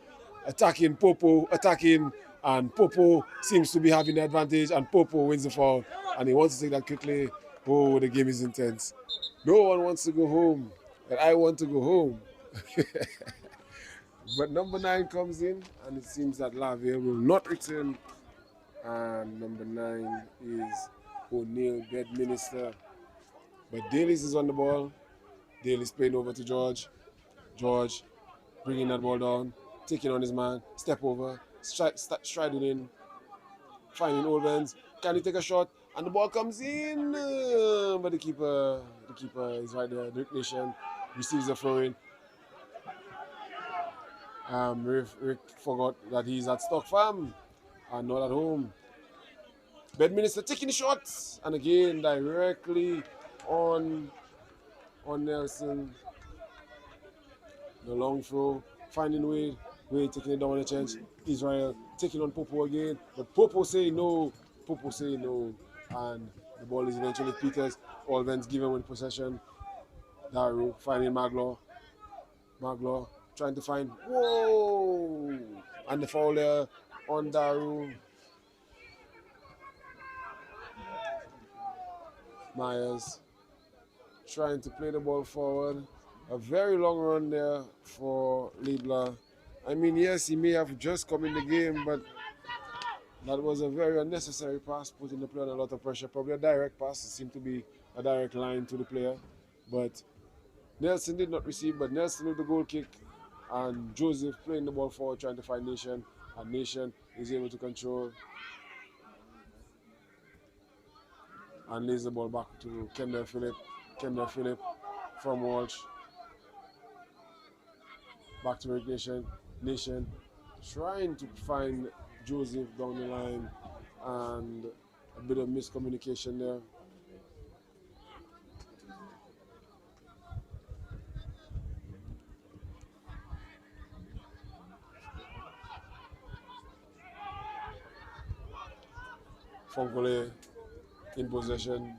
attacking Popo, attacking, and Popo seems to be having the advantage, and Popo wins the foul, and he wants to take that quickly. Oh, the game is intense. No one wants to go home, but I want to go home. But number 9 comes in, and it seems that Lavia will not return. And number 9 is O'Neill, Bedminster. But Dailies is on the ball. Dailies playing over to George. George bringing that ball down, taking on his man, step over, striding in, finding Olvens. Can he take a shot? And the ball comes in, but the keeper is right there. Rick Nation receives the throw in. Rick forgot that he's at Stock Farm and not at home. Bedminster taking the shots, and again directly on Nelson. The long throw, finding Wade. Wade taking it down on the chest. Israel taking on Popo again, but Popo say no. Popo say no, and the ball is eventually Peters. Olvens given with possession. Daru finding Maglaw. Maglaw trying to find. Whoa! And the foul there on Daru. Myers trying to play the ball forward. A very long run there for Libla. I mean, yes, he may have just come in the game, but that was a very unnecessary pass, putting the player under a lot of pressure. Probably a direct pass. It seemed to be a direct line to the player. But Nelson did not receive, but Nelson with the goal kick, and Joseph playing the ball forward, trying to find Nation, and Nation is able to control and lays the ball back to Kendall Phillip. Kendall Phillip from Walsh. Back to Rick Nation. Nation trying to find Joseph down the line, and a bit of miscommunication there. Funkole in possession.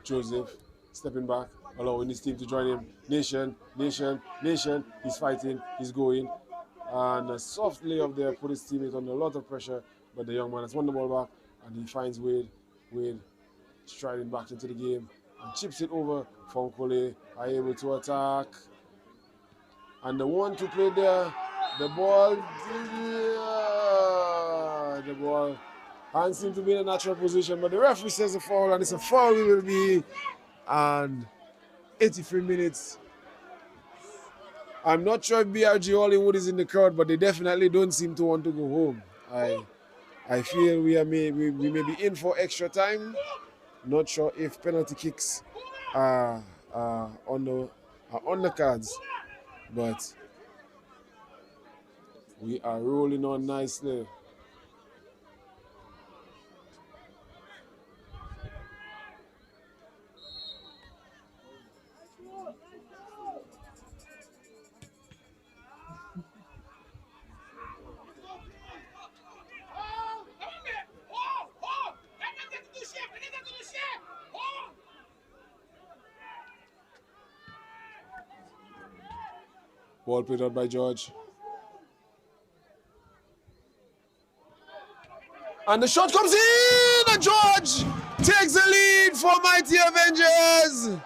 Joseph stepping back, allowing his team to join him. Nation, he's fighting, he's going. And a soft layup there put his teammate under a lot of pressure, but the young man has won the ball back, and he finds Wade. Wade striding back into the game and chips it over. Funkole are able to attack. And the 1-2 play there, the ball hands seem to be in a natural position, but the referee says a foul, and it's a foul it will be. And 83 minutes. I'm not sure if BRG Hollywood is in the crowd, but they definitely don't seem to want to go home. I feel we may be in for extra time. Not sure if penalty kicks are on the cards, but we are rolling on nicely. Ball played out by George. And the shot comes in, and George takes the lead for Mighty Avengers.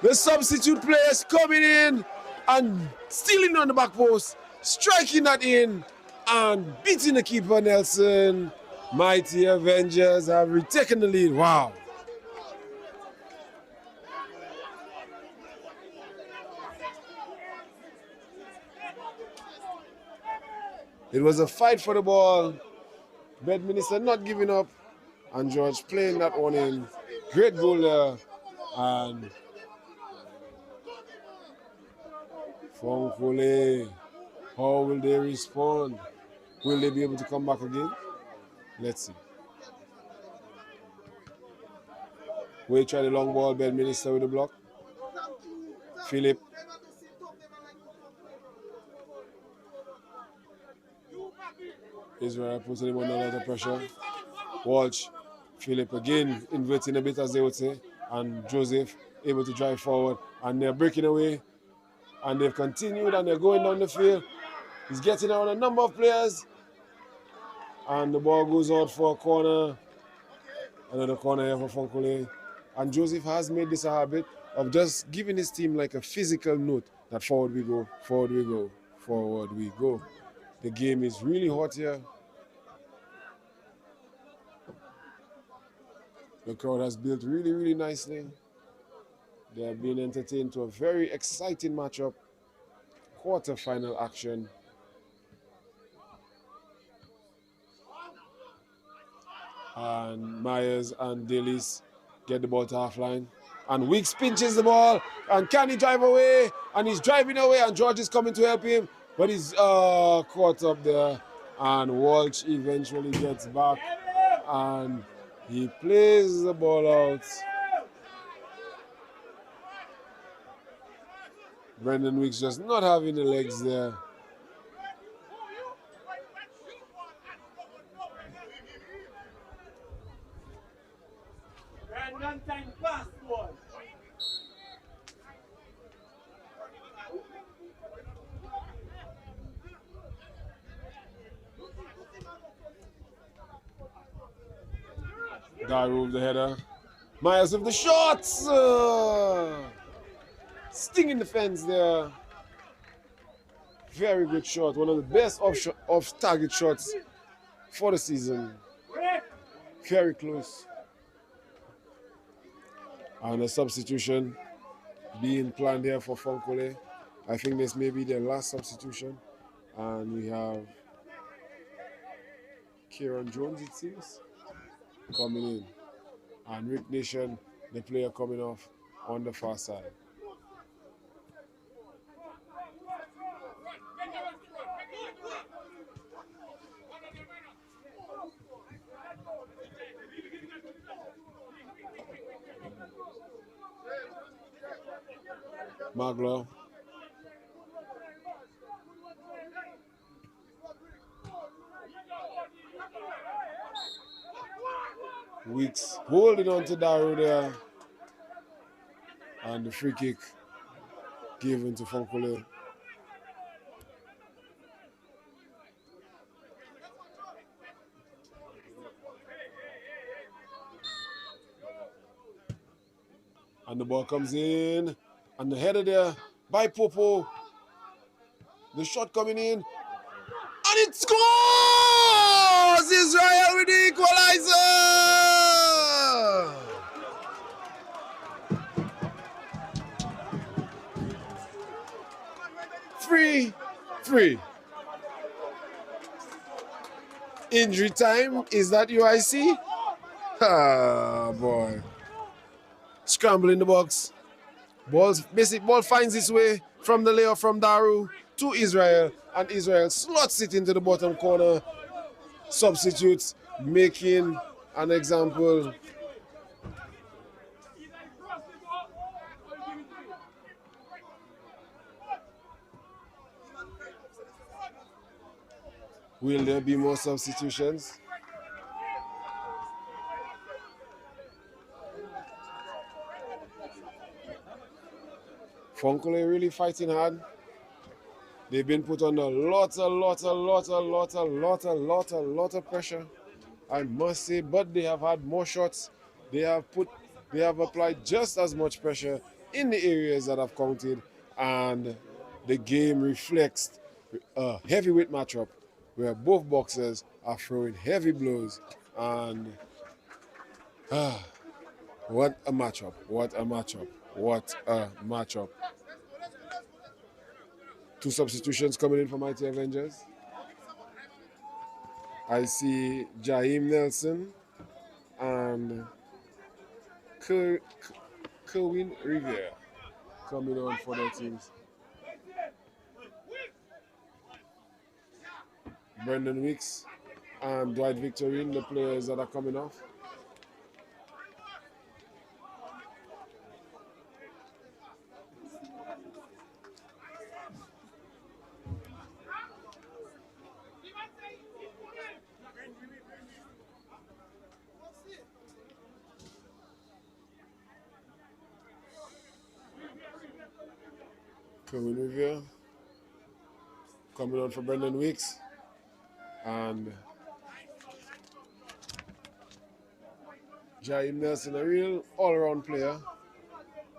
The substitute players coming in and stealing on the back post, striking that in, and beating the keeper Nelson. Mighty Avengers have retaken the lead. Wow. It was a fight for the ball. Bedminster not giving up. And George playing that one in. Great goal there. And Funkole, how will they respond? Will they be able to come back again? Let's see. We try the long ball, Bedminster with the block. Philip. Israel putting him under a lot of pressure. Walsh. Philip again inverting a bit, as they would say. And Joseph able to drive forward. And they're breaking away. And they've continued and they're going down the field. He's getting around a number of players. And the ball goes out for a corner. Another corner here for Funkole. And Joseph has made this a habit of just giving his team like a physical note that forward we go, forward we go, forward we go. The game is really hot here. The crowd has built really, really nicely. They have been entertained to a very exciting matchup. Quarter-final action. And Myers and Dalis get the ball to half line. And Weeks pinches the ball. And can he drive away? And he's driving away. And George is coming to help him. But he's caught up there. And Walsh eventually gets back. And he plays the ball out. Brendan Weeks just not having the legs there. Daru with the header. Myers with the shots. Stinging the fence there. Very good shot. One of the best off target shots for the season. Very close. And a substitution being planned here for Funkole. I think this may be their last substitution. And we have Kieran Jones, it seems, coming in. And Rick Nation, the player coming off on the far side. Maglo. Weeks holding on to Daru there. And the free kick given to Funkole. And the ball comes in. And the header there by Popo. The shot coming in. And it scores! Israel with the equalizer! 3-3. Injury time. Is that UIC? Ah, boy. Scramble in the box. Ball finds its way from the layoff from Daru to Israel, and Israel slots it into the bottom corner. Substitutes, making an example. Will there be more substitutions? Funkole really fighting hard. They've been put under a lot of pressure, I must say, but they have had more shots. They have applied just as much pressure in the areas that have counted, and the game reflects a heavyweight matchup where both boxers are throwing heavy blows, and what a matchup, what a matchup. What a matchup. 2 substitutions coming in for Mighty Avengers. I see Jaheim Nelson and Kerwin Rivera coming on for their teams. Brendan Weeks and Dwight Victorine, the players that are coming off. Kerwin Rivera coming on for Brendan Weeks. And Jaheim Nelson, a real all-around player,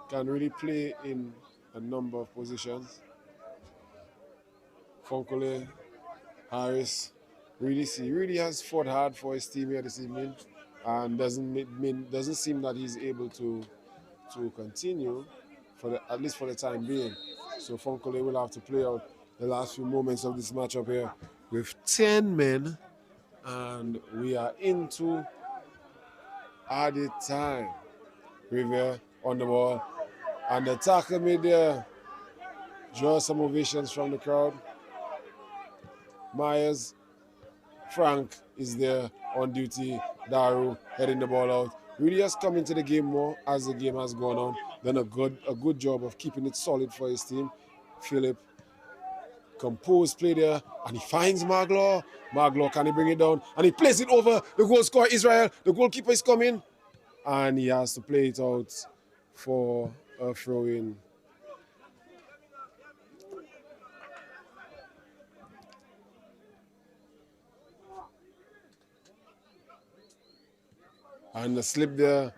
can really play in a number of positions. Funkole Harris really has fought hard for his team here this evening, and doesn't seem that he's able to continue at least for the time being. So Funkole will have to play out the last few moments of this matchup here with 10 men, and we are into added time. Rivera on the ball, and the tackle made there draw some ovations from the crowd. Myers, Frank is there on duty. Daru heading the ball out. Really has come into the game more as the game has gone on. Done a good job of keeping it solid for his team. Philip, composed play there, and he finds Maglaw. Maglaw, can he bring it down? And he plays it over the goal scorer Israel. The goalkeeper is coming, and he has to play it out for a throw-in. And the slip there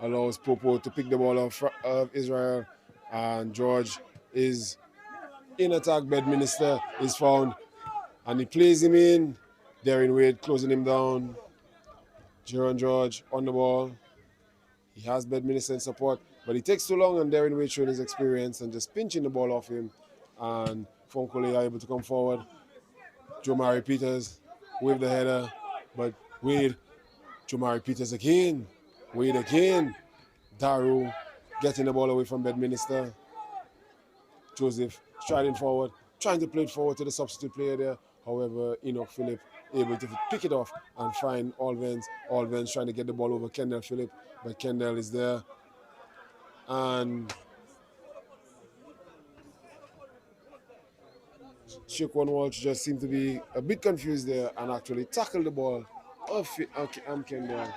allows Popo to pick the ball off of Israel, and George is in attack. Bedminster is found, and he plays him in. Darren Wade closing him down. Jaron George on the ball. He has Bedminster in support, but he takes too long, and Darren Wade showing his experience and just pinching the ball off him. And Funkole are able to come forward. Jomari Peters with the header, but Wade, Jomari Peters again. Wade again. Daru getting the ball away from Bedminster. Joseph striding forward, trying to play it forward to the substitute player there. However, Enoch Phillip able to pick it off and find Alvens. Alvens trying to get the ball over Kendall Phillip, but Kendall is there. And Shaquan Walsh just seemed to be a bit confused there and actually tackled the ball of Kendall.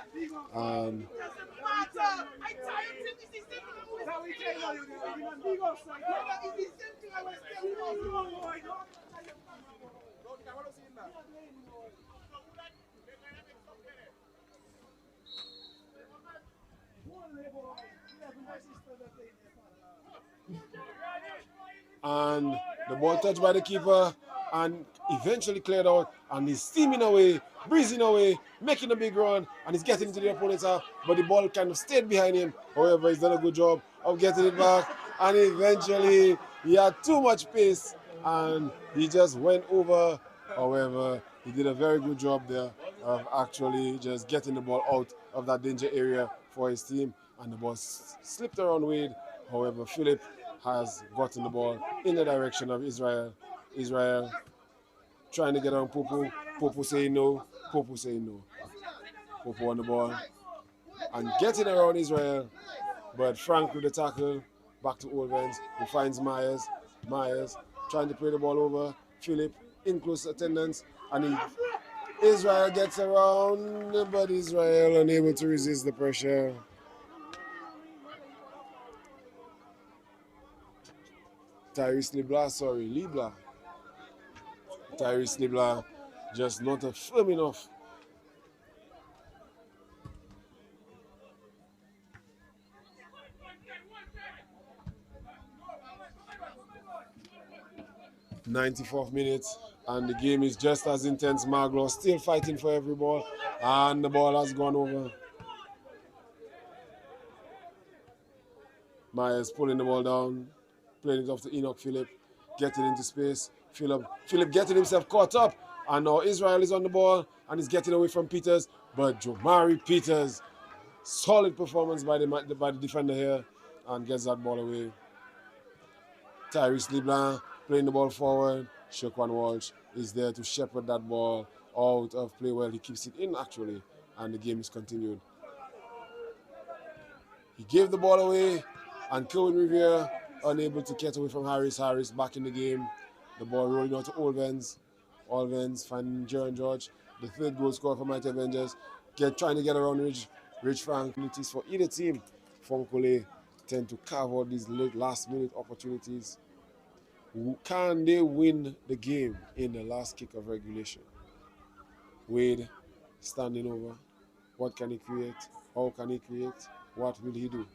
And the ball touched by the keeper and eventually cleared out, and he's steaming away, breezing away, making a big run, and he's getting to the opponent's half, but the ball kind of stayed behind him. However, he's done a good job of getting it back, and eventually he had too much pace and he just went over. However, he did a very good job there of actually just getting the ball out of that danger area for his team, and the ball slipped around Wade. However, Philip has gotten the ball in the direction of Israel. Israel trying to get on Popo. Popo saying no. Popo saying no. Popo on the ball and getting around Israel. But Frank with the tackle. Back to Olvens, who finds Myers. Myers trying to play the ball over. Philip in close attendance. And Israel gets around, but Israel unable to resist the pressure. Tyrese Libla. Tyrese Libla just not firm enough. '94th minute, and the game is just as intense. Maglaw still fighting for every ball, and the ball has gone over. Myers pulling the ball down, playing it off to Enoch Phillip, getting into space. Phillip getting himself caught up, And now Israel is on the ball and is getting away from Peters. But Jomari Peters, solid performance by the defender here, and gets that ball away. Tyrese LeBlanc playing the ball forward. Shaquan Walsh is there to shepherd that ball out of play. Well, he keeps it in actually, and the game is continued. He gave the ball away, and Kerwin Rivera unable to get away from Harris. Harris back in the game. The ball rolling out to Olvens. Olvens finding Jaron George. The third goal scorer for Mighty Avengers. Trying to get around Rich Frank. Opportunities for either team. Funkole tend to carve out these last minute opportunities. Can they win the game in the last kick of regulation? Wade standing over. What can he create? How can he create? What will he do?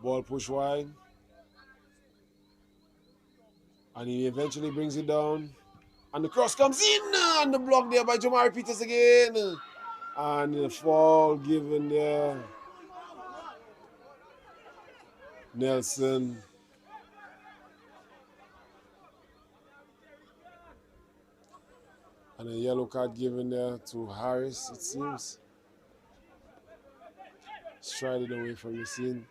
Ball push wide. And he eventually brings it down. And the cross comes in. And the block there by Jomari Peters again. And the fall given there. Nelson. And a yellow card given there to Harris, it seems. Strided away from the scene.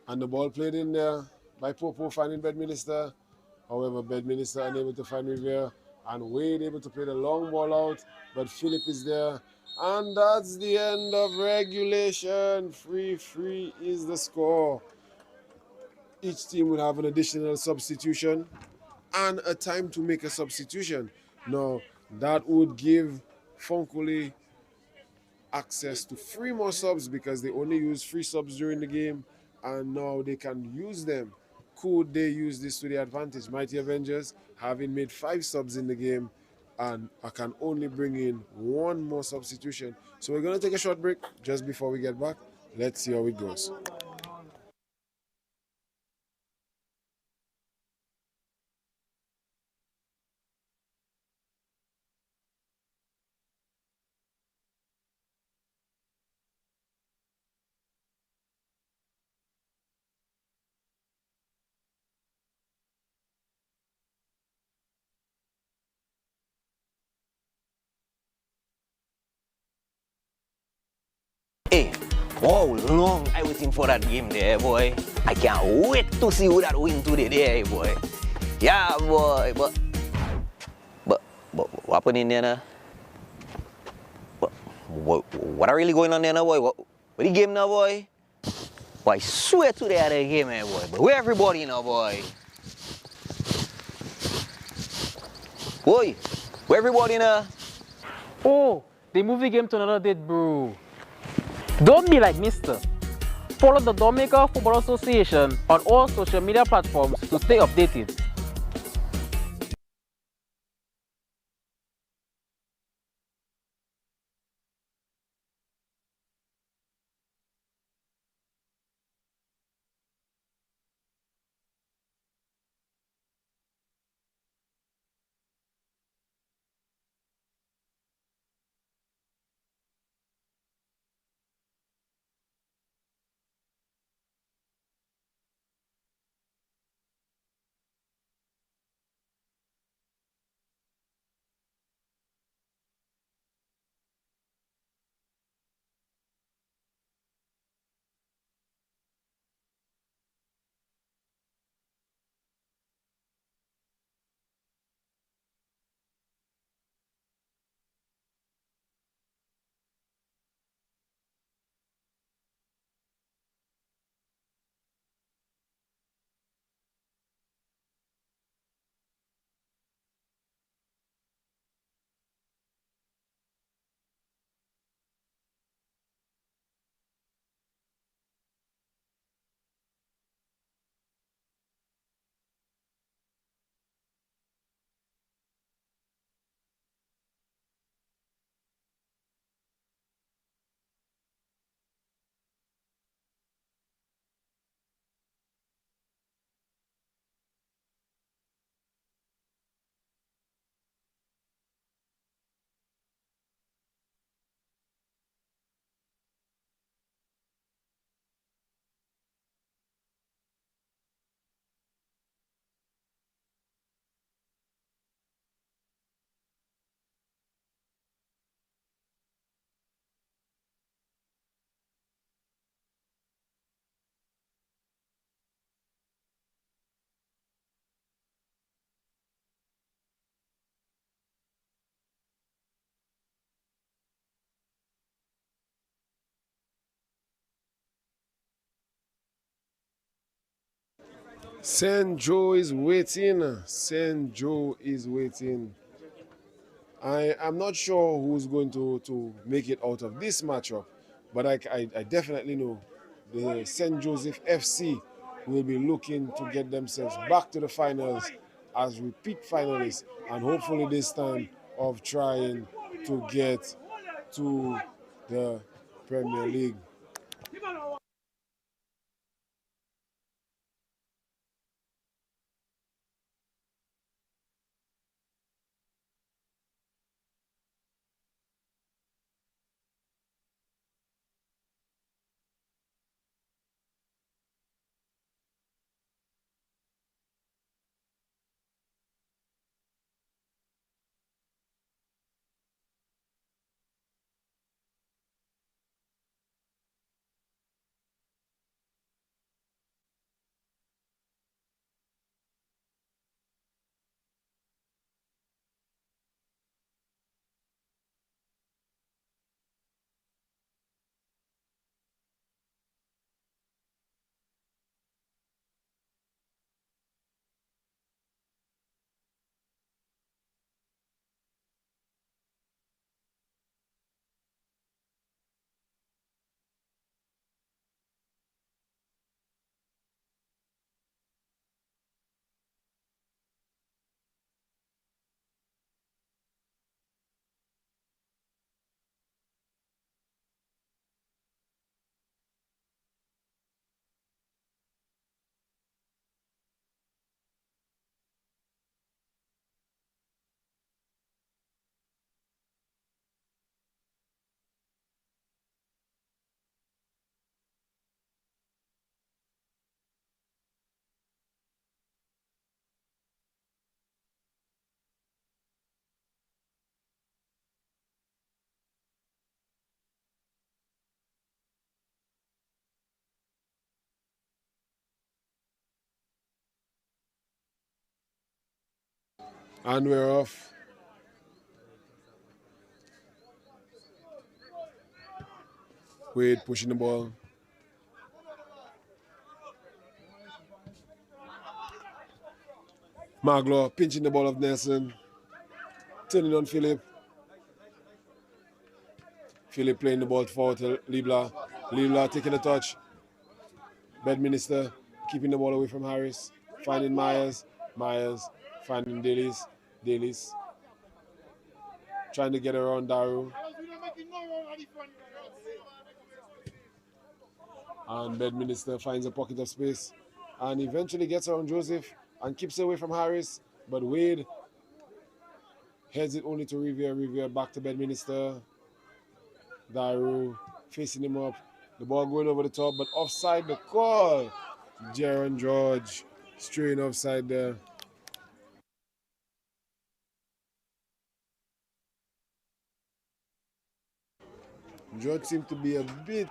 And the ball played in there by Popo finding Bedminster. However, Bedminster unable to find Rivera. And Wade able to play the long ball out. But Phillip is there. And that's the end of regulation. 3-3 is the score. Each team will have an additional substitution and a time to make a substitution. Now, that would give Funkole access to 3 more subs because they only use 3 subs during the game, and now they can use them. Could they use this to their advantage? Mighty Avengers, having made 5 subs in the game, and I can only bring in 1 more substitution. So we're going to take a short break just before we get back. Let's see how it goes. Hey, how long I waiting for that game there, boy. I can't wait to see who that win today there, boy. Yeah, boy, but what happened in there now? What are really going on there now, boy? What the game now, boy? Boy, I swear to the other game, eh, boy. But where everybody now, boy? Boy, where everybody now? Oh, they move the game to another date, bro. Don't be like Mister. Follow the Dominica Football Association on all social media platforms to stay updated. St. Joe is waiting. St. Joe is waiting. I'm not sure who's going to make it out of this matchup, but I definitely know the St. Joseph FC will be looking to get themselves back to the finals as repeat finalists, and hopefully this time of trying to get to the Premier League. And we're off. Wade pushing the ball. Maglo pinching the ball of Nelson. Turning on Philip. Philip playing the ball forward to Libla. Libla taking a touch. Bedminster keeping the ball away from Harris. Finding Myers. Myers finding Dailies. Dailies trying to get around Daru. And Bedminster finds a pocket of space and eventually gets around Joseph and keeps away from Harris. But Wade heads it only to Riviere. Riviere back to Bedminster. Daru facing him up. The ball going over the top, but offside the call. Jaron George straying offside there. George seemed to be a bit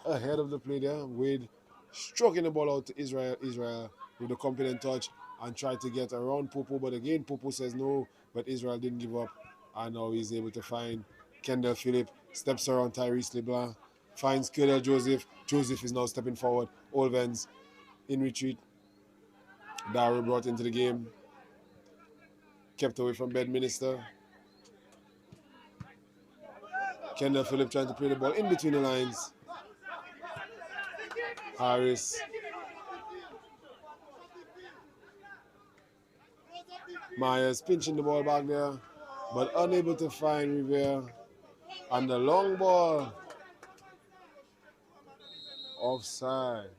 ahead of the play there. Wade stroking the ball out to Israel. Israel with a confident touch and tried to get around Popo, but again Popo says no, but Israel didn't give up, and now he's able to find Kendall Phillip, steps around Tyrese LeBlanc, finds Kendall Joseph. Joseph is now stepping forward. Olvens in retreat. Daru brought into the game, kept away from Bedminster. Kendall Phillip trying to play the ball in between the lines. Harris. Myers pinching the ball back there, but unable to find Rivera. And the long ball. Offside.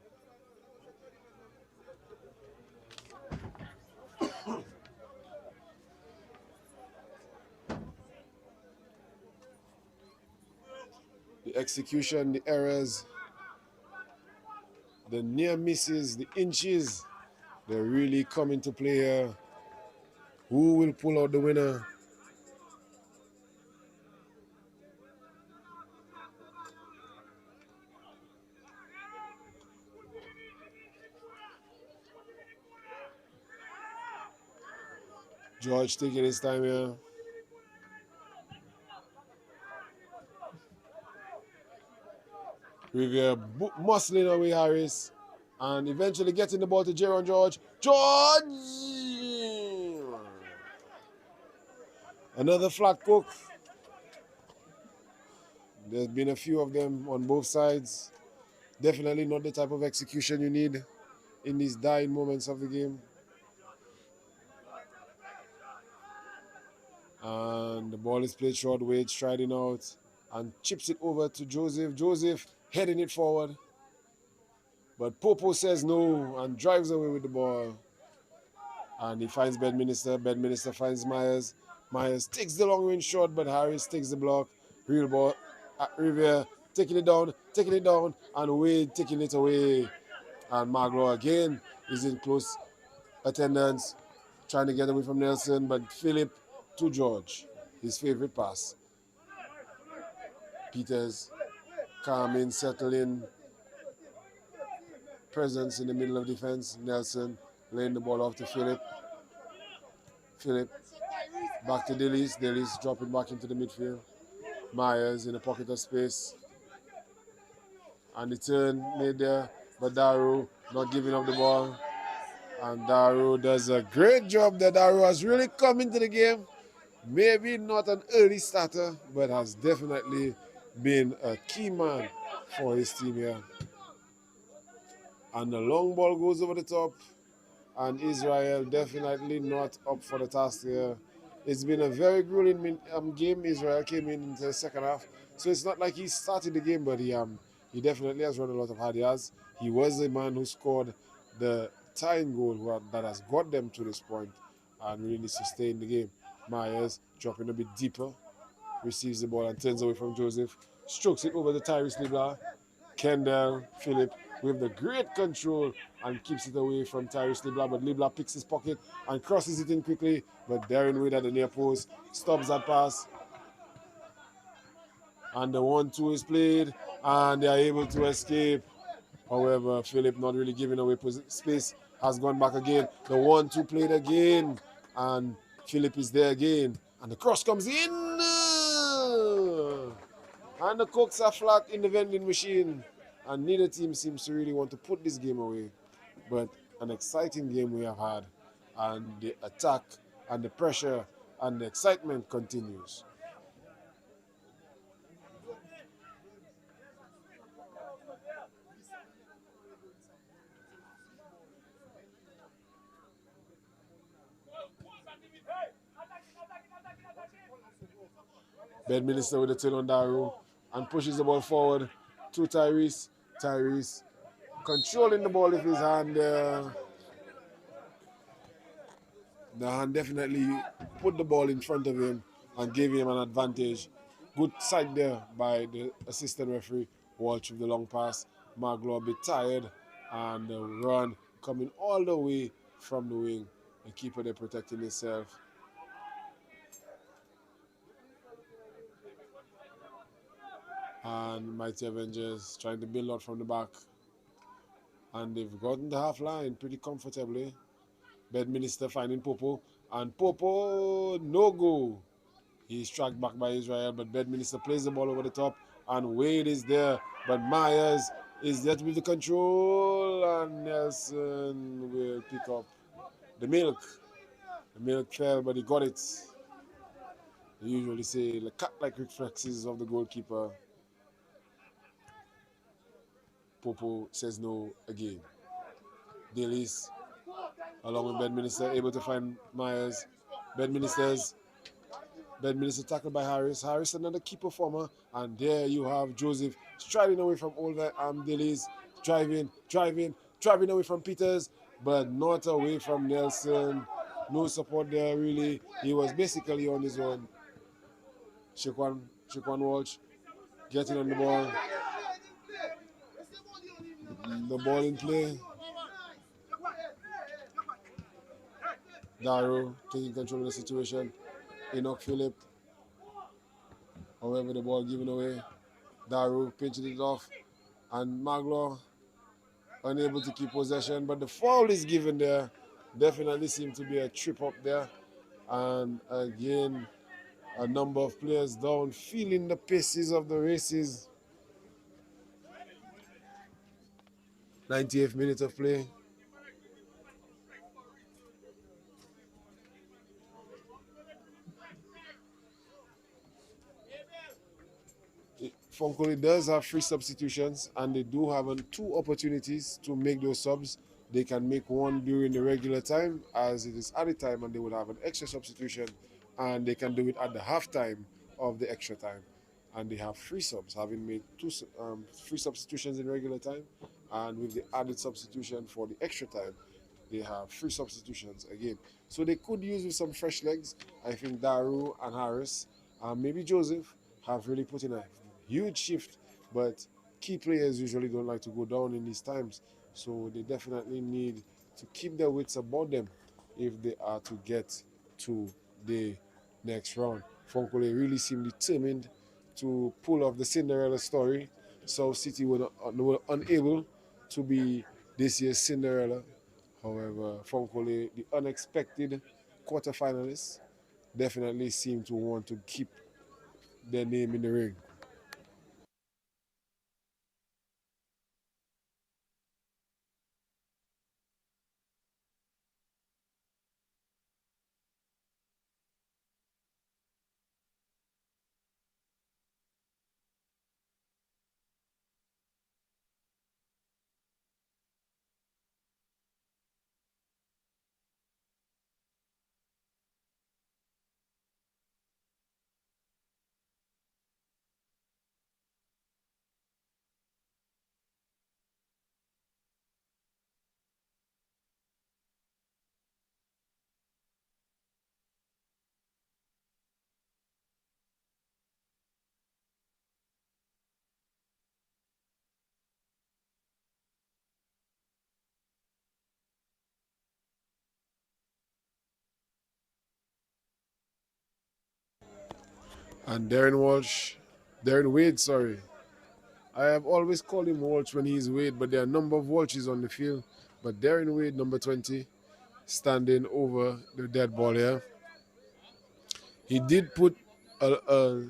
The execution, the errors, the near misses, the inches, they really come into play here. Who will pull out the winner? George taking his time here. Riviere muscling away Harris, And eventually getting the ball to Jaron George. George! Another flat cook. There's been a few of them on both sides. Definitely not the type of execution you need in these dying moments of the game. And the ball is played short, Wade striding out and chips it over to Joseph. Joseph heading it forward. But Popo says no and drives away with the ball. And he finds Bedminster. Bedminster finds Myers. Myers takes the long range shot, but Harris takes the block. Real ball. Rivera taking it down, and Wade taking it away. And Maglo again is in close attendance, trying to get away from Nelson, but Philip to George, his favorite pass. Peters, calm in, settle in, presence in the middle of defense. Nelson laying the ball off to Philip. Philip back to Dillis. Dillis dropping back into the midfield. Myers in a pocket of space. And the turn made there, but Daru not giving up the ball. And Daru does a great job there. Daru has really come into the game. Maybe not an early starter, but has definitely been a key man for his team here. And the long ball goes over the top. And Israel definitely not up for the task here. It's been a very grueling game. Israel came into the second half. So it's not like he started the game, but he definitely has run a lot of hard yards. He was the man who scored the tying goal that has got them to this point and really needs to stay in the game. Myers dropping a bit deeper, receives the ball and turns away from Joseph, strokes it over to Tyrese Libla. Kendall, Philip with the great control and keeps it away from Tyrese Libla, but Libla picks his pocket and crosses it in quickly, but Darren Wade at the near post stops that pass. And the 1-2 is played and they are able to escape. However, Philip not really giving away space, has gone back again. The 1-2 played again and Philip is there again. And the cross comes in. And the cooks are flat in the vending machine. And neither team seems to really want to put this game away. But an exciting game we have had. And the attack and the pressure and the excitement continues. Bedminster with a turn on Daru and pushes the ball forward to Tyrese. Tyrese controlling the ball with his hand. The hand definitely put the ball in front of him and gave him an advantage. Good sight there by the assistant referee. Walsh with the long pass. Maglo a bit tired and the run coming all the way from the wing. The keeper there protecting himself. And Mighty Avengers trying to build out from the back. And they've gotten the half line pretty comfortably. Bedminster finding Popo. And Popo, no go. He's tracked back by Israel, but Bedminster plays the ball over the top. And Wade is there, but Myers is there to be the control. And Nelson will pick up the milk. The milk fell, but he got it. They usually say the cat-like reflexes of the goalkeeper. Popo says no again. Dillis, along with Bedminster, able to find Myers. Bedminster tackled by Harris. Harris, another key performer. And there you have Joseph striding away from Olga Dillis, driving away from Peters, but not away from Nelson. No support there, really. He was basically on his own. Shaquan Walsh getting on the ball. The ball in play. Daru taking control of the situation. Enoch Philip. However, the ball given away. Daru pinching it off. And Maglo unable to keep possession. But the foul is given there. Definitely seemed to be a trip up there. And again, a number of players down, feeling the paces of the races. 90th minute of play. Funko does have 3 substitutions, and they do have 2 opportunities to make those subs. They can make one during the regular time, as it is added time, and they would have an extra substitution, and they can do it at the halftime of the extra time. And they have 3 subs, having made 3 substitutions in regular time, and with the added substitution for the extra time, they have 3 substitutions again. So they could use with some fresh legs. I think Daru and Harris, and maybe Joseph, have really put in a huge shift, but key players usually don't like to go down in these times, so they definitely need to keep their wits about them if they are to get to the next round. Fonkole really seemed determined to pull off the Cinderella story. South City were unable to be this year's Cinderella. However, Fonkole, the unexpected quarterfinalists, definitely seem to want to keep their name in the ring. And Darren Wade, sorry. I have always called him Walsh when he's Wade, but there are a number of Walshes on the field. But Darren Wade, number 20, standing over the dead ball here. He did put a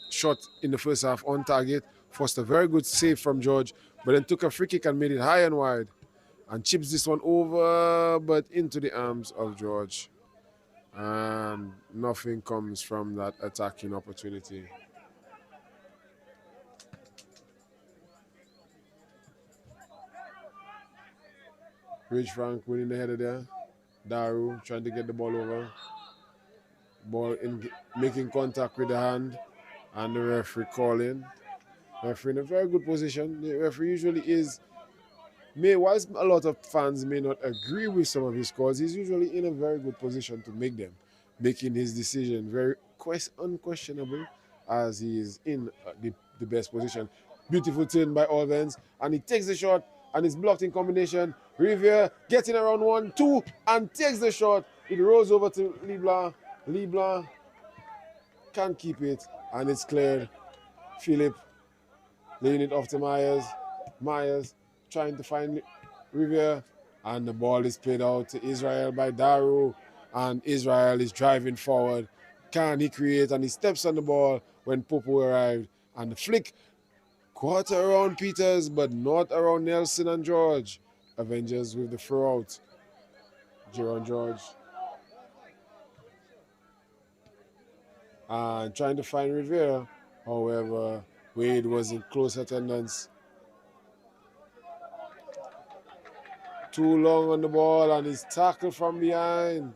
shot in the first half on target, forced a very good save from George, but then took a free kick and made it high and wide. And chips this one over, but into the arms of George. And nothing comes from that attacking opportunity. Rich Frank winning the header there. Daru trying to get the ball over. Ball making contact with the hand. And the referee calling. Referee in a very good position. The referee usually is, whilst a lot of fans may not agree with some of his calls, he's usually in a very good position to make them. Making his decision very unquestionable, as he is in the best position. Beautiful turn by Ovens, and he takes the shot, and it's blocked in combination. Riviere getting around 1-2 and takes the shot. It rolls over to Leblanc. Leblanc can't keep it, and it's cleared. Philip laying it off to Myers. Myers trying to find Riviere, and the ball is played out to Israel by Daru, and Israel is driving forward. Can he create? And he steps on the ball when Popo arrived, and the flick caught around Peters, but not around Nelson and George. Avengers with the throw out. Jerome George. And trying to find Rivera. However, Wade was in close attendance. Too long on the ball, and he's tackled from behind.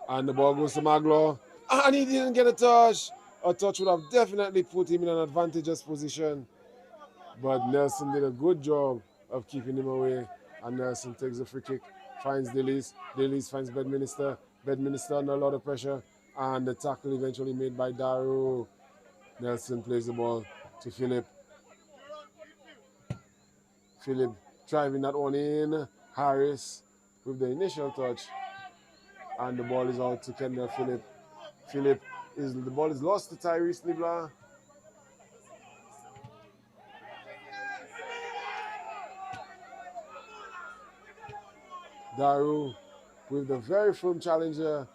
And the ball goes to Maglo. And he didn't get a touch. A touch would have definitely put him in an advantageous position. But Nelson did a good job of keeping him away. And Nelson takes the free kick, finds Delis. Delis finds Bedminster. Bedminster under a lot of pressure. And the tackle eventually made by Daru. Nelson plays the ball to Philip. Philip driving that one in. Harris with the initial touch. And the ball is out to Kendall Philip. The ball is lost to Tyrese Nibla. Daru with the very firm challenger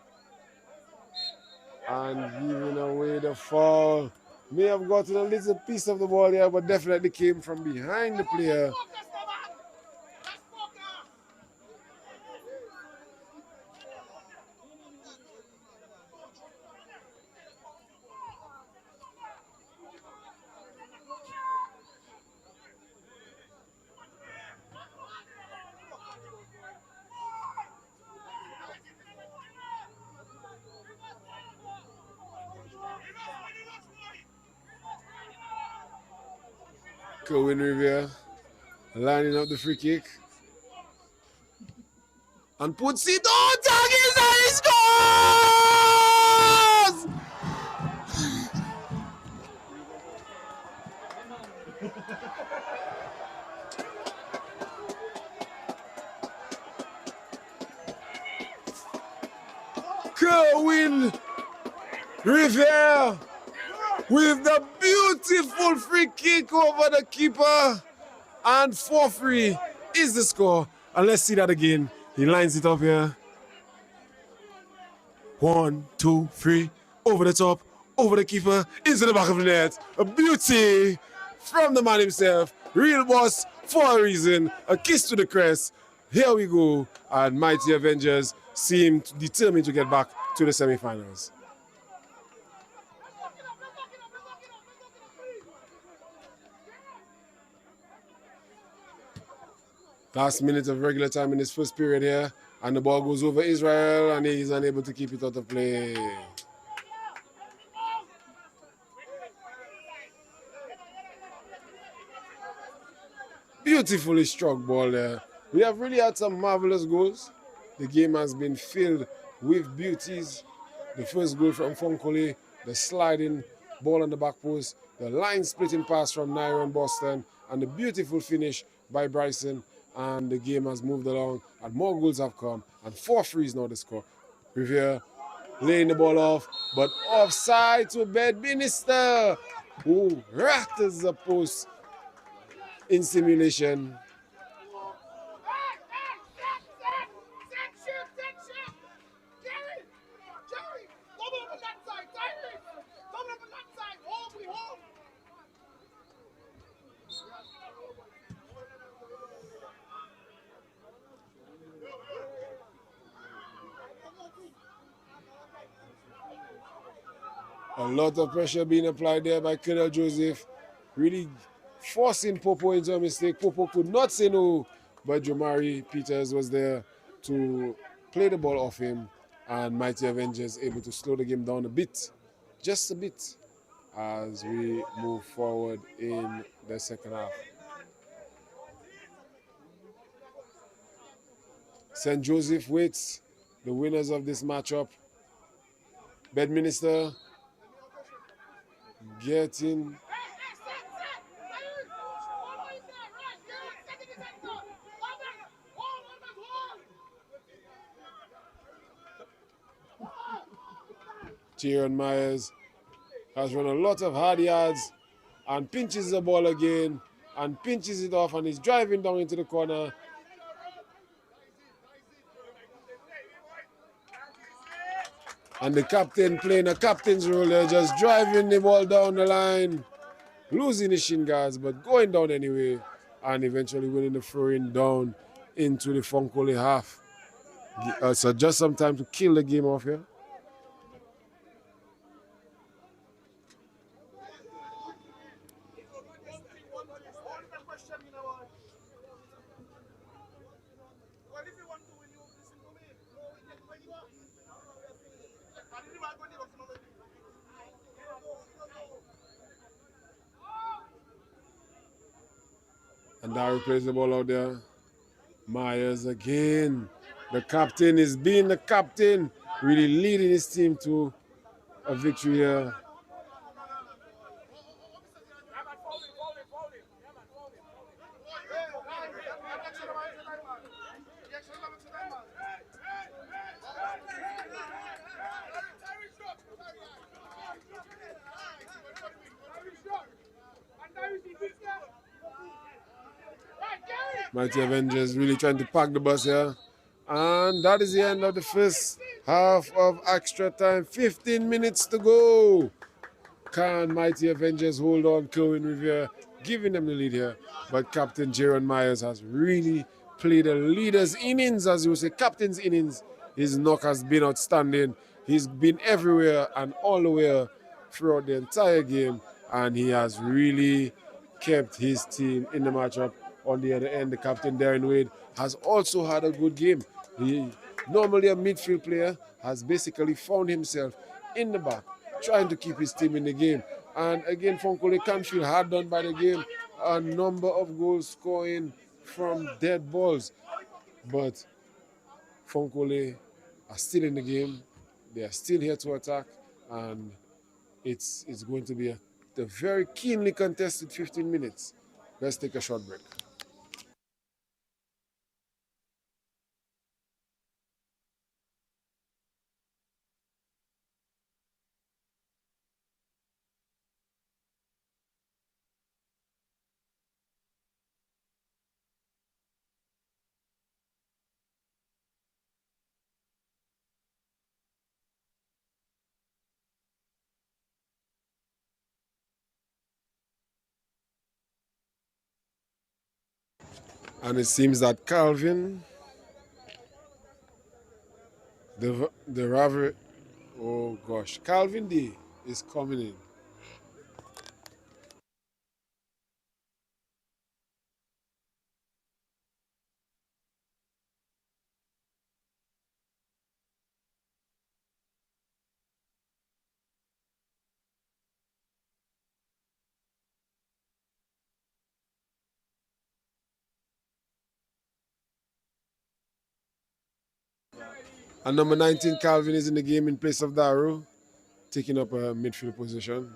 and giving away the foul. May have gotten a little piece of the ball here, but definitely came from behind the player. Kerwin Rivera lining up the free kick. And puts it on target and he scores! Kerwin Rivera with the beautiful free kick over the keeper, and 4-3 is the score. And let's see that again. He lines it up here. 1, 2, 3, over the top, over the keeper, into the back of the net. A beauty from the man himself. Real boss for a reason. A kiss to the crest. Here we go. And mighty Avengers seem determined to get back to the semifinals. Last minute of regular time in this first period here, and the ball goes over Israel, and he's unable to keep it out of play. Beautifully struck ball there. We have really had some marvelous goals. The game has been filled with beauties. The first goal from Funko, the sliding ball on the back post, the line splitting pass from Nyron Boston, and the beautiful finish by Bryson. And the game has moved along, and more goals have come, and 4-3 is now the score. Rivera laying the ball off, but offside to Bedminster, who rattles the post in simulation. A lot of pressure being applied there by Colonel Joseph, really forcing Popo into a mistake. Popo could not say no, but Jomari Peters was there to play the ball off him, and Mighty Avengers able to slow the game down a bit, just a bit, as we move forward in the second half. St. Joseph waits the winners of this matchup. Bedminster getting Tyron Myers has run a lot of hard yards and pinches the ball again and pinches it off, and he's driving down into the corner. And the captain playing a captain's role there, just driving the ball down the line, losing his shin guards, but going down anyway, and eventually winning the throw-in down into the Funko half. So just some time to kill the game off here. And Daru plays the ball out there. Myers again. The captain is being the captain, really leading his team to a victory here. Mighty Avengers really trying to pack the bus here. And that is the end of the first half of extra time. 15 minutes to go. Can Mighty Avengers hold on? Kerwin Revere giving them the lead here. But Captain Jaron Myers has really played a leader's innings, as you would say, captain's innings. His knock has been outstanding. He's been everywhere and all the way throughout the entire game. And he has really kept his team in the matchup. On the other end, the captain, Darren Wade, has also had a good game. He, normally a midfield player, has basically found himself in the back, trying to keep his team in the game. And again, Funko can't feel hard done by the game. A number of goals scoring from dead balls. But Funko are still in the game. They are still here to attack. And it's going to be a very keenly contested 15 minutes. Let's take a short break. And it seems that Calvin, the Raver, oh gosh, Calvin D is coming in. And number 19, Calvin, is in the game in place of Daru, taking up a midfield position.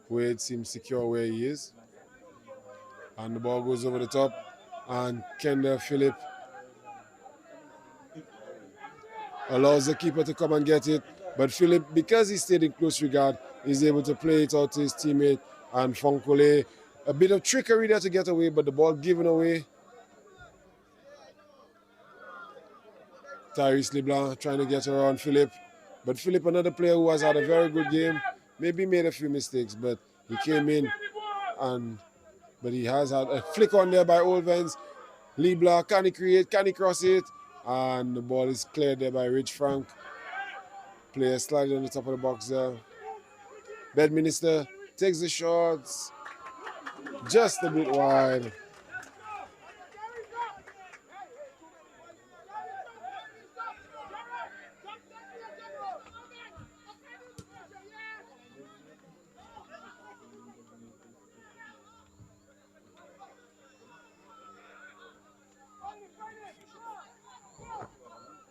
Wade seems secure where he is. And the ball goes over the top. And Kendall Phillip allows the keeper to come and get it. But Phillip, because he stayed in close regard, is able to play it out to his teammate. And Funkole, a bit of trickery there to get away, but the ball given away. Tyrese LeBlanc trying to get around Phillip. But Phillip, another player who has had a very good game, maybe made a few mistakes, but he came in but he has had a flick on there by Olvens. LeBlanc, can he create, can he cross it? And the ball is cleared there by Rich Frank. Player sliding on the top of the box there. Bedminster takes the shots just a bit wide.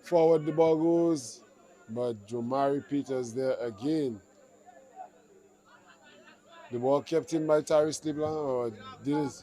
Forward the ball goes, but Jomari Peters there again. The ball kept in by Tyrese LeBlanc, or this.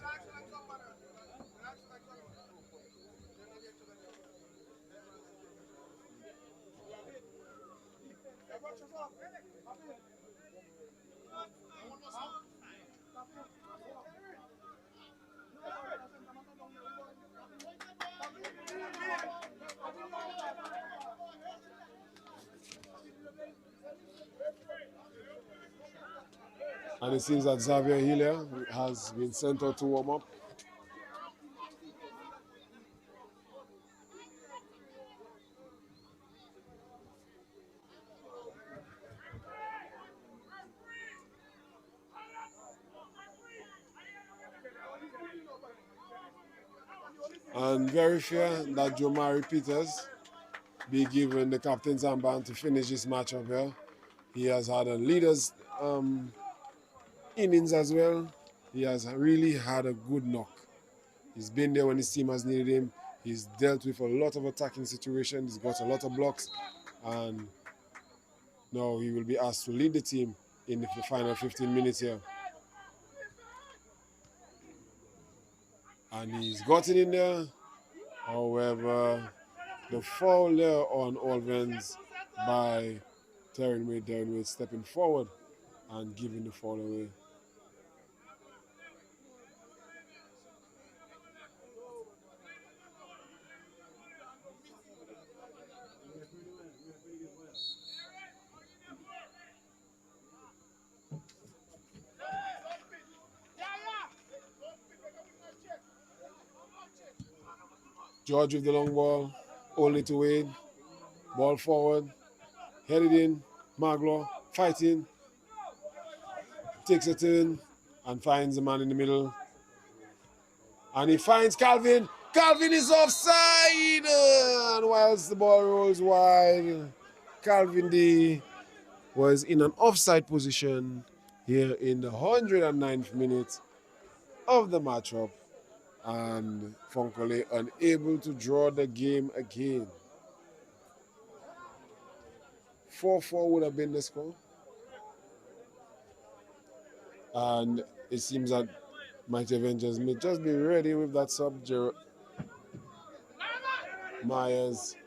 And it seems that Xavier Hilaire has been sent out to warm up. And very fair that Jomari Peters be given the captain's armband to finish this matchup here. He has had a leader's innings as well. He has really had a good knock. He's been there when his team has needed him. He's dealt with a lot of attacking situations. He's got a lot of blocks. And now he will be asked to lead the team in the final 15 minutes here. And he's gotten in there. However, the foul there on Olvens by Darren Wade stepping forward and giving the foul away. George with the long ball, only to Wade. Ball forward, headed in. Maglo fighting, takes a turn and finds the man in the middle. And he finds Calvin. Calvin is offside. And whilst the ball rolls wide, Calvin D was in an offside position here in the 109th minute of the matchup. And Funko unable to draw the game again. 4-4 would have been the score. And it seems that Mighty Avengers may just be ready with that sub. Myers.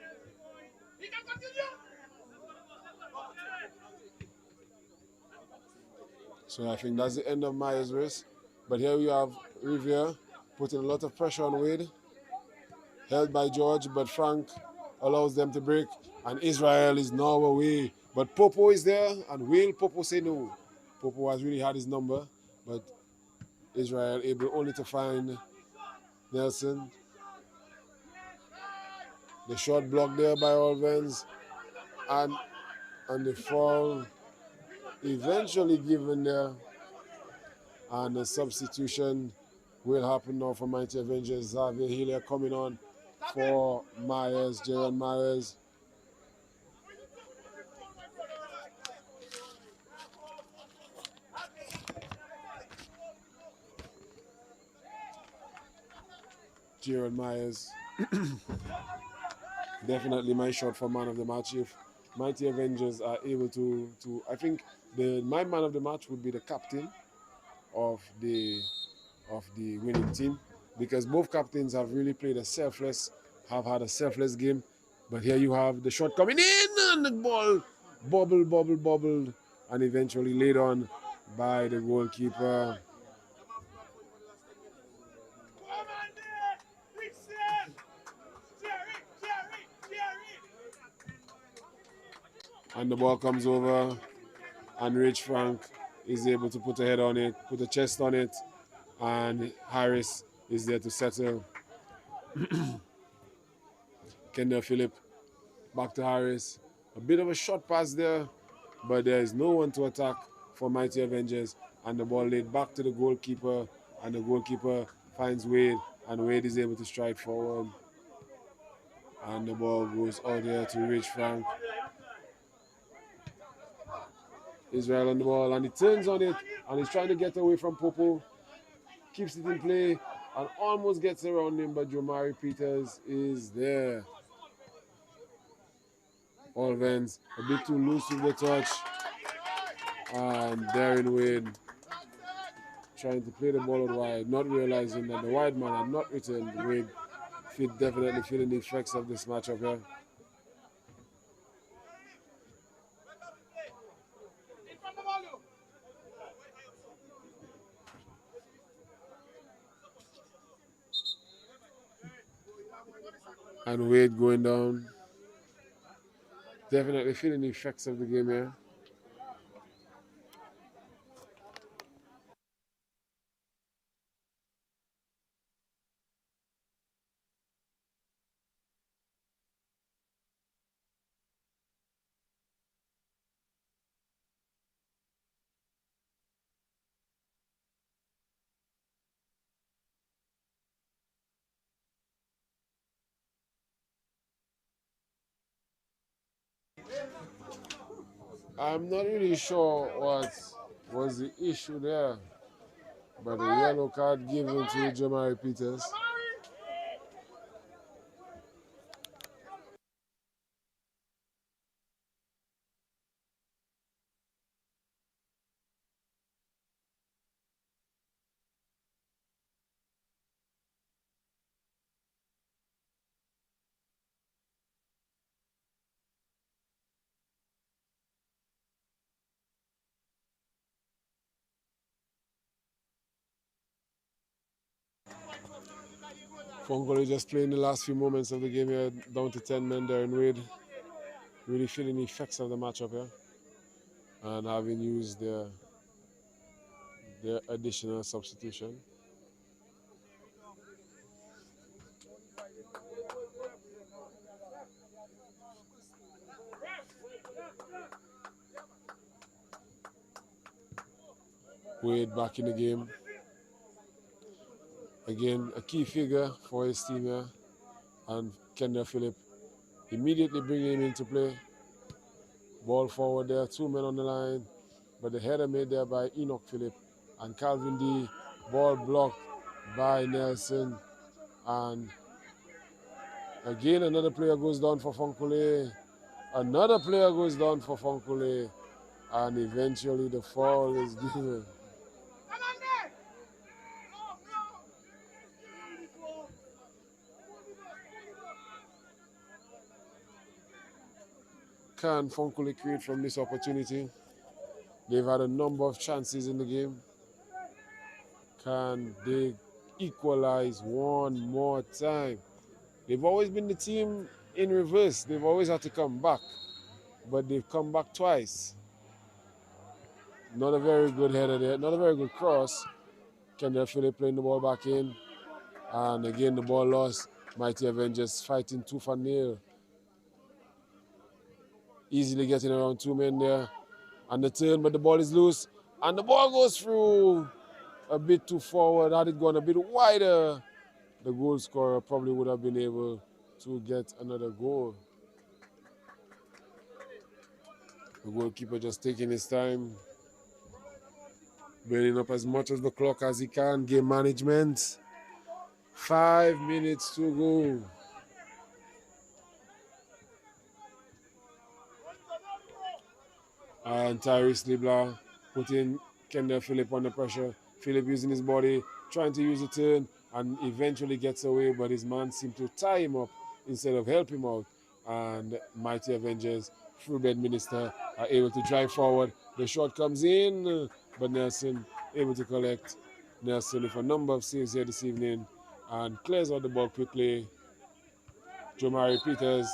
So I think that's the end of Myers' race. But here we have Riviere putting a lot of pressure on Wade. Held by George, but Frank allows them to break. And Israel is now away. But Popo is there, and will Popo say no? Popo has really had his number, but Israel able only to find Nelson. The short block there by Olvens, and the fall eventually given there. And the substitution will happen now for Mighty Avengers. Xavier Healy coming on for Myers, Jaron Myers. Jaron Myers. Definitely my shot for man of the match. If Mighty Avengers are able to I think my man of the match would be the captain of the winning team, because both captains have really played have had a selfless game. But here you have the shot coming in, and the ball bobbled, and eventually laid on by the goalkeeper. And the ball comes over, and Rich Frank is able to put a head on it, put a chest on it, and Harris is there to settle. Kendall Phillip back to Harris. A bit of a short pass there, but there is no one to attack for Mighty Avengers. And the ball laid back to the goalkeeper, and the goalkeeper finds Wade, and Wade is able to strike forward. And the ball goes out there to Rich Frank. Israel on the ball, and he turns on it, and he's trying to get away from Popo. Keeps it in play, and almost gets around him, but Jomari Peters is there. Olvens a bit too loose with the touch, and Darren Wade trying to play the ball out wide, not realizing that the wide man had not returned. Wade definitely feeling the effects of this matchup here. And Wade going down. Definitely feeling the effects of the game here. I'm not really sure what was the issue there, but a yellow card given to Jomari Peters. Funko just playing the last few moments of the game here, down to 10 men there, and Wade really feeling the effects of the matchup here, and having used their additional substitution. Wade back in the game. Again, a key figure for his team here, and Kendall Phillip immediately bringing him into play. Ball forward there, 2 men on the line, but the header made there by Enoch Phillip and Calvin D. Ball blocked by Nelson, and again another player goes down for Funkule. Another player goes down for Funkule, and eventually the foul is given. Can Funkule create from this opportunity? They've had a number of chances in the game. Can they equalize one more time? They've always been the team in reverse. They've always had to come back, but they've come back twice. Not a very good header there, not a very good cross. Kendall Phillip playing the ball back in, and again the ball lost. Mighty Avengers fighting tooth and nail. Easily getting around 2 men there. And the turn, but the ball is loose. And the ball goes through a bit too forward. Had it gone a bit wider, the goal scorer probably would have been able to get another goal. The goalkeeper just taking his time, building up as much of the clock as he can. Game management. 5 minutes to go. And Tyrese Libla putting Kendall Phillip under pressure. Phillip using his body, trying to use the turn, and eventually gets away, but his man seemed to tie him up instead of help him out. And Mighty Avengers, through Bedminster, are able to drive forward. The shot comes in, but Nelson able to collect. Nelson with a number of saves here this evening and clears out the ball quickly. Jomari Peters.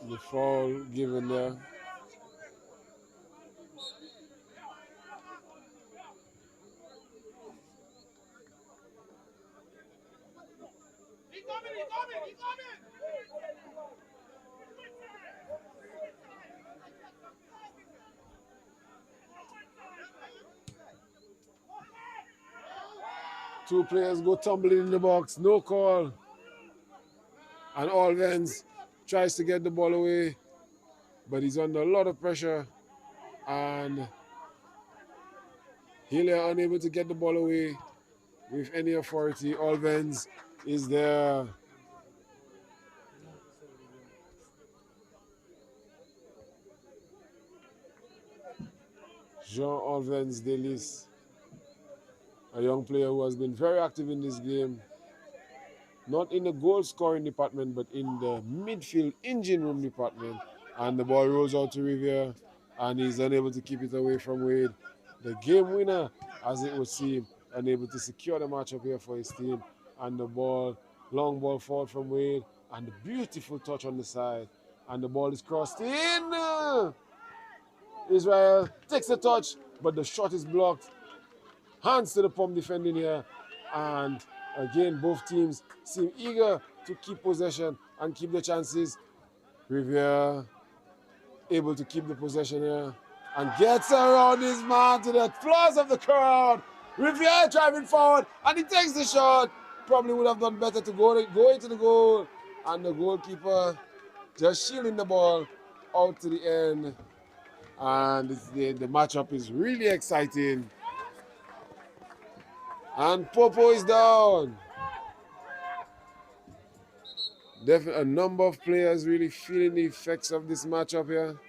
The foul given there. Two players go tumbling in the box, no call. And Alvens tries to get the ball away, but he's under a lot of pressure, and Hillier unable to get the ball away with any authority. Alvens is there. Jean Alvens Delis, a young player who has been very active in this game, not in the goal scoring department, but in the midfield engine room department. And the ball rolls out to Riviere, and he's unable to keep it away from Wade. The game winner, as it would seem, unable to secure the matchup here for his team. And the ball, long ball forward from Wade, and the beautiful touch on the side. And the ball is crossed in. Israel takes the touch, but the shot is blocked. Hands to the pump defending here. And again, both teams seem eager to keep possession and keep the chances. Riviere able to keep the possession here and gets around his man to the applause of the crowd. Riviere driving forward, and he takes the shot. Probably would have done better to go into the goal. And the goalkeeper just shielding the ball out to the end. And the matchup is really exciting. And Popo is down. Definitely a number of players really feeling the effects of this matchup here.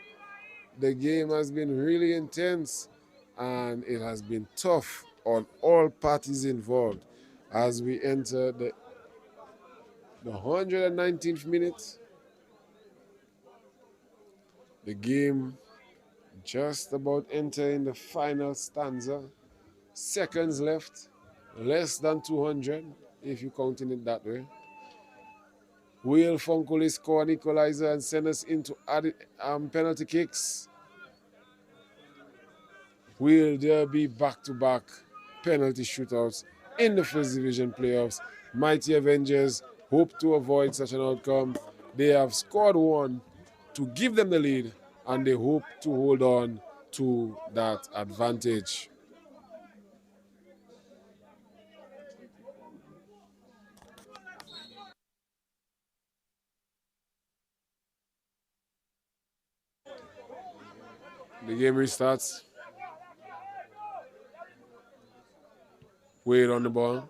The game has been really intense, and it has been tough on all parties involved as we enter the 119th minute. The game just about entering the final stanza. Seconds left, less than 200 if you're counting it that way. Will Funko score an equalizer and send us into penalty kicks? Will there be back-to-back penalty shootouts in the first division playoffs? Mighty Avengers hope to avoid such an outcome. They have scored one to give them the lead, and they hope to hold on to that advantage. The game restarts. Wade on the ball.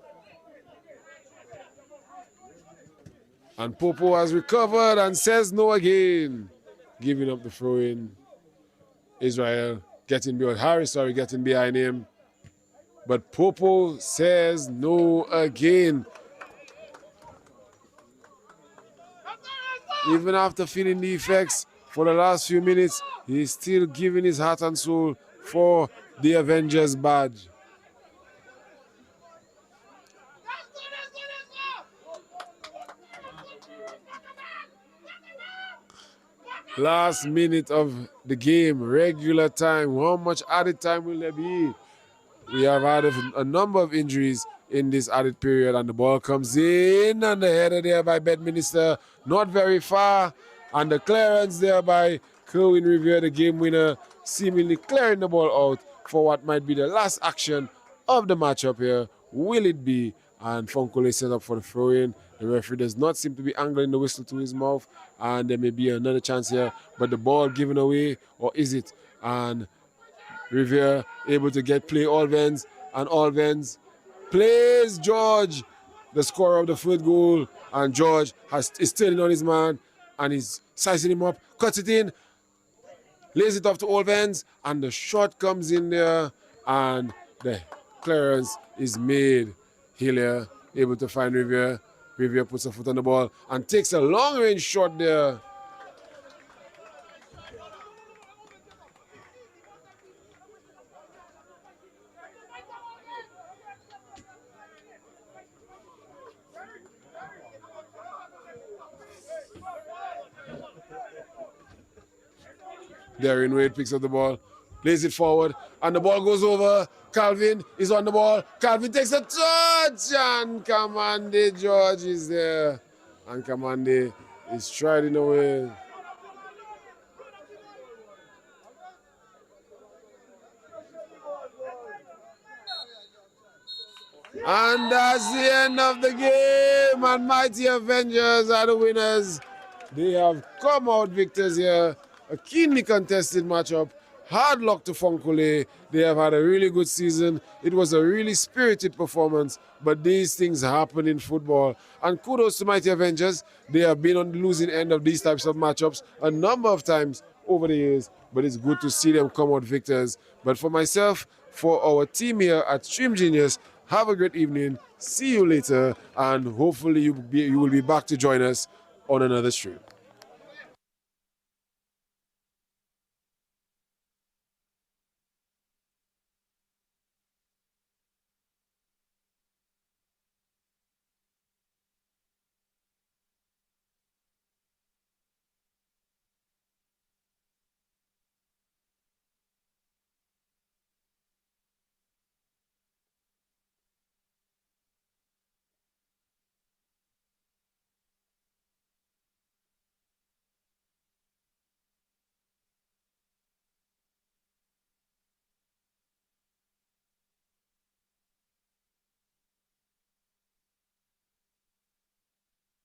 And Popo has recovered and says no again. Giving up the throw in. Israel getting behind him. But Popo says no again. Even after feeling the effects for the last few minutes, he's still giving his heart and soul for the Avengers badge. Last minute of the game, regular time. How much added time will there be? We have had a number of injuries in this added period, and the ball comes in, and the header there by Bedminster, not very far, and the clearance there by Kerwin Revere, the game winner, seemingly clearing the ball out for what might be the last action of the matchup here. Will it be? And Funko is set up for the throw-in. The referee does not seem to be angling the whistle to his mouth, and there may be another chance here, but the ball given away, or is it? And Revere able to get play Alvens, and Alvens plays George, the scorer of the third goal, and George is turning on his man, and he's sizing him up, cuts it in, lays it off to Alvens, and the shot comes in there, and the clearance is made. Hillier able to find Revere. Revere puts a foot on the ball and takes a long-range shot there. Darren Wade picks up the ball, lays it forward, and the ball goes over. Calvin is on the ball. Calvin takes a touch, and Kamande George is there. And Kamande is striding away. And that's the end of the game, and Mighty Avengers are the winners. They have come out victors here. A keenly contested matchup. Hard luck to Funkole. They have had a really good season. It was a really spirited performance, but these things happen in football. And kudos to Mighty Avengers. They have been on the losing end of these types of matchups a number of times over the years, but it's good to see them come out victors. But for myself, for our team here at Stream Genius, have a great evening. See you later, and hopefully you will be back to join us on another stream.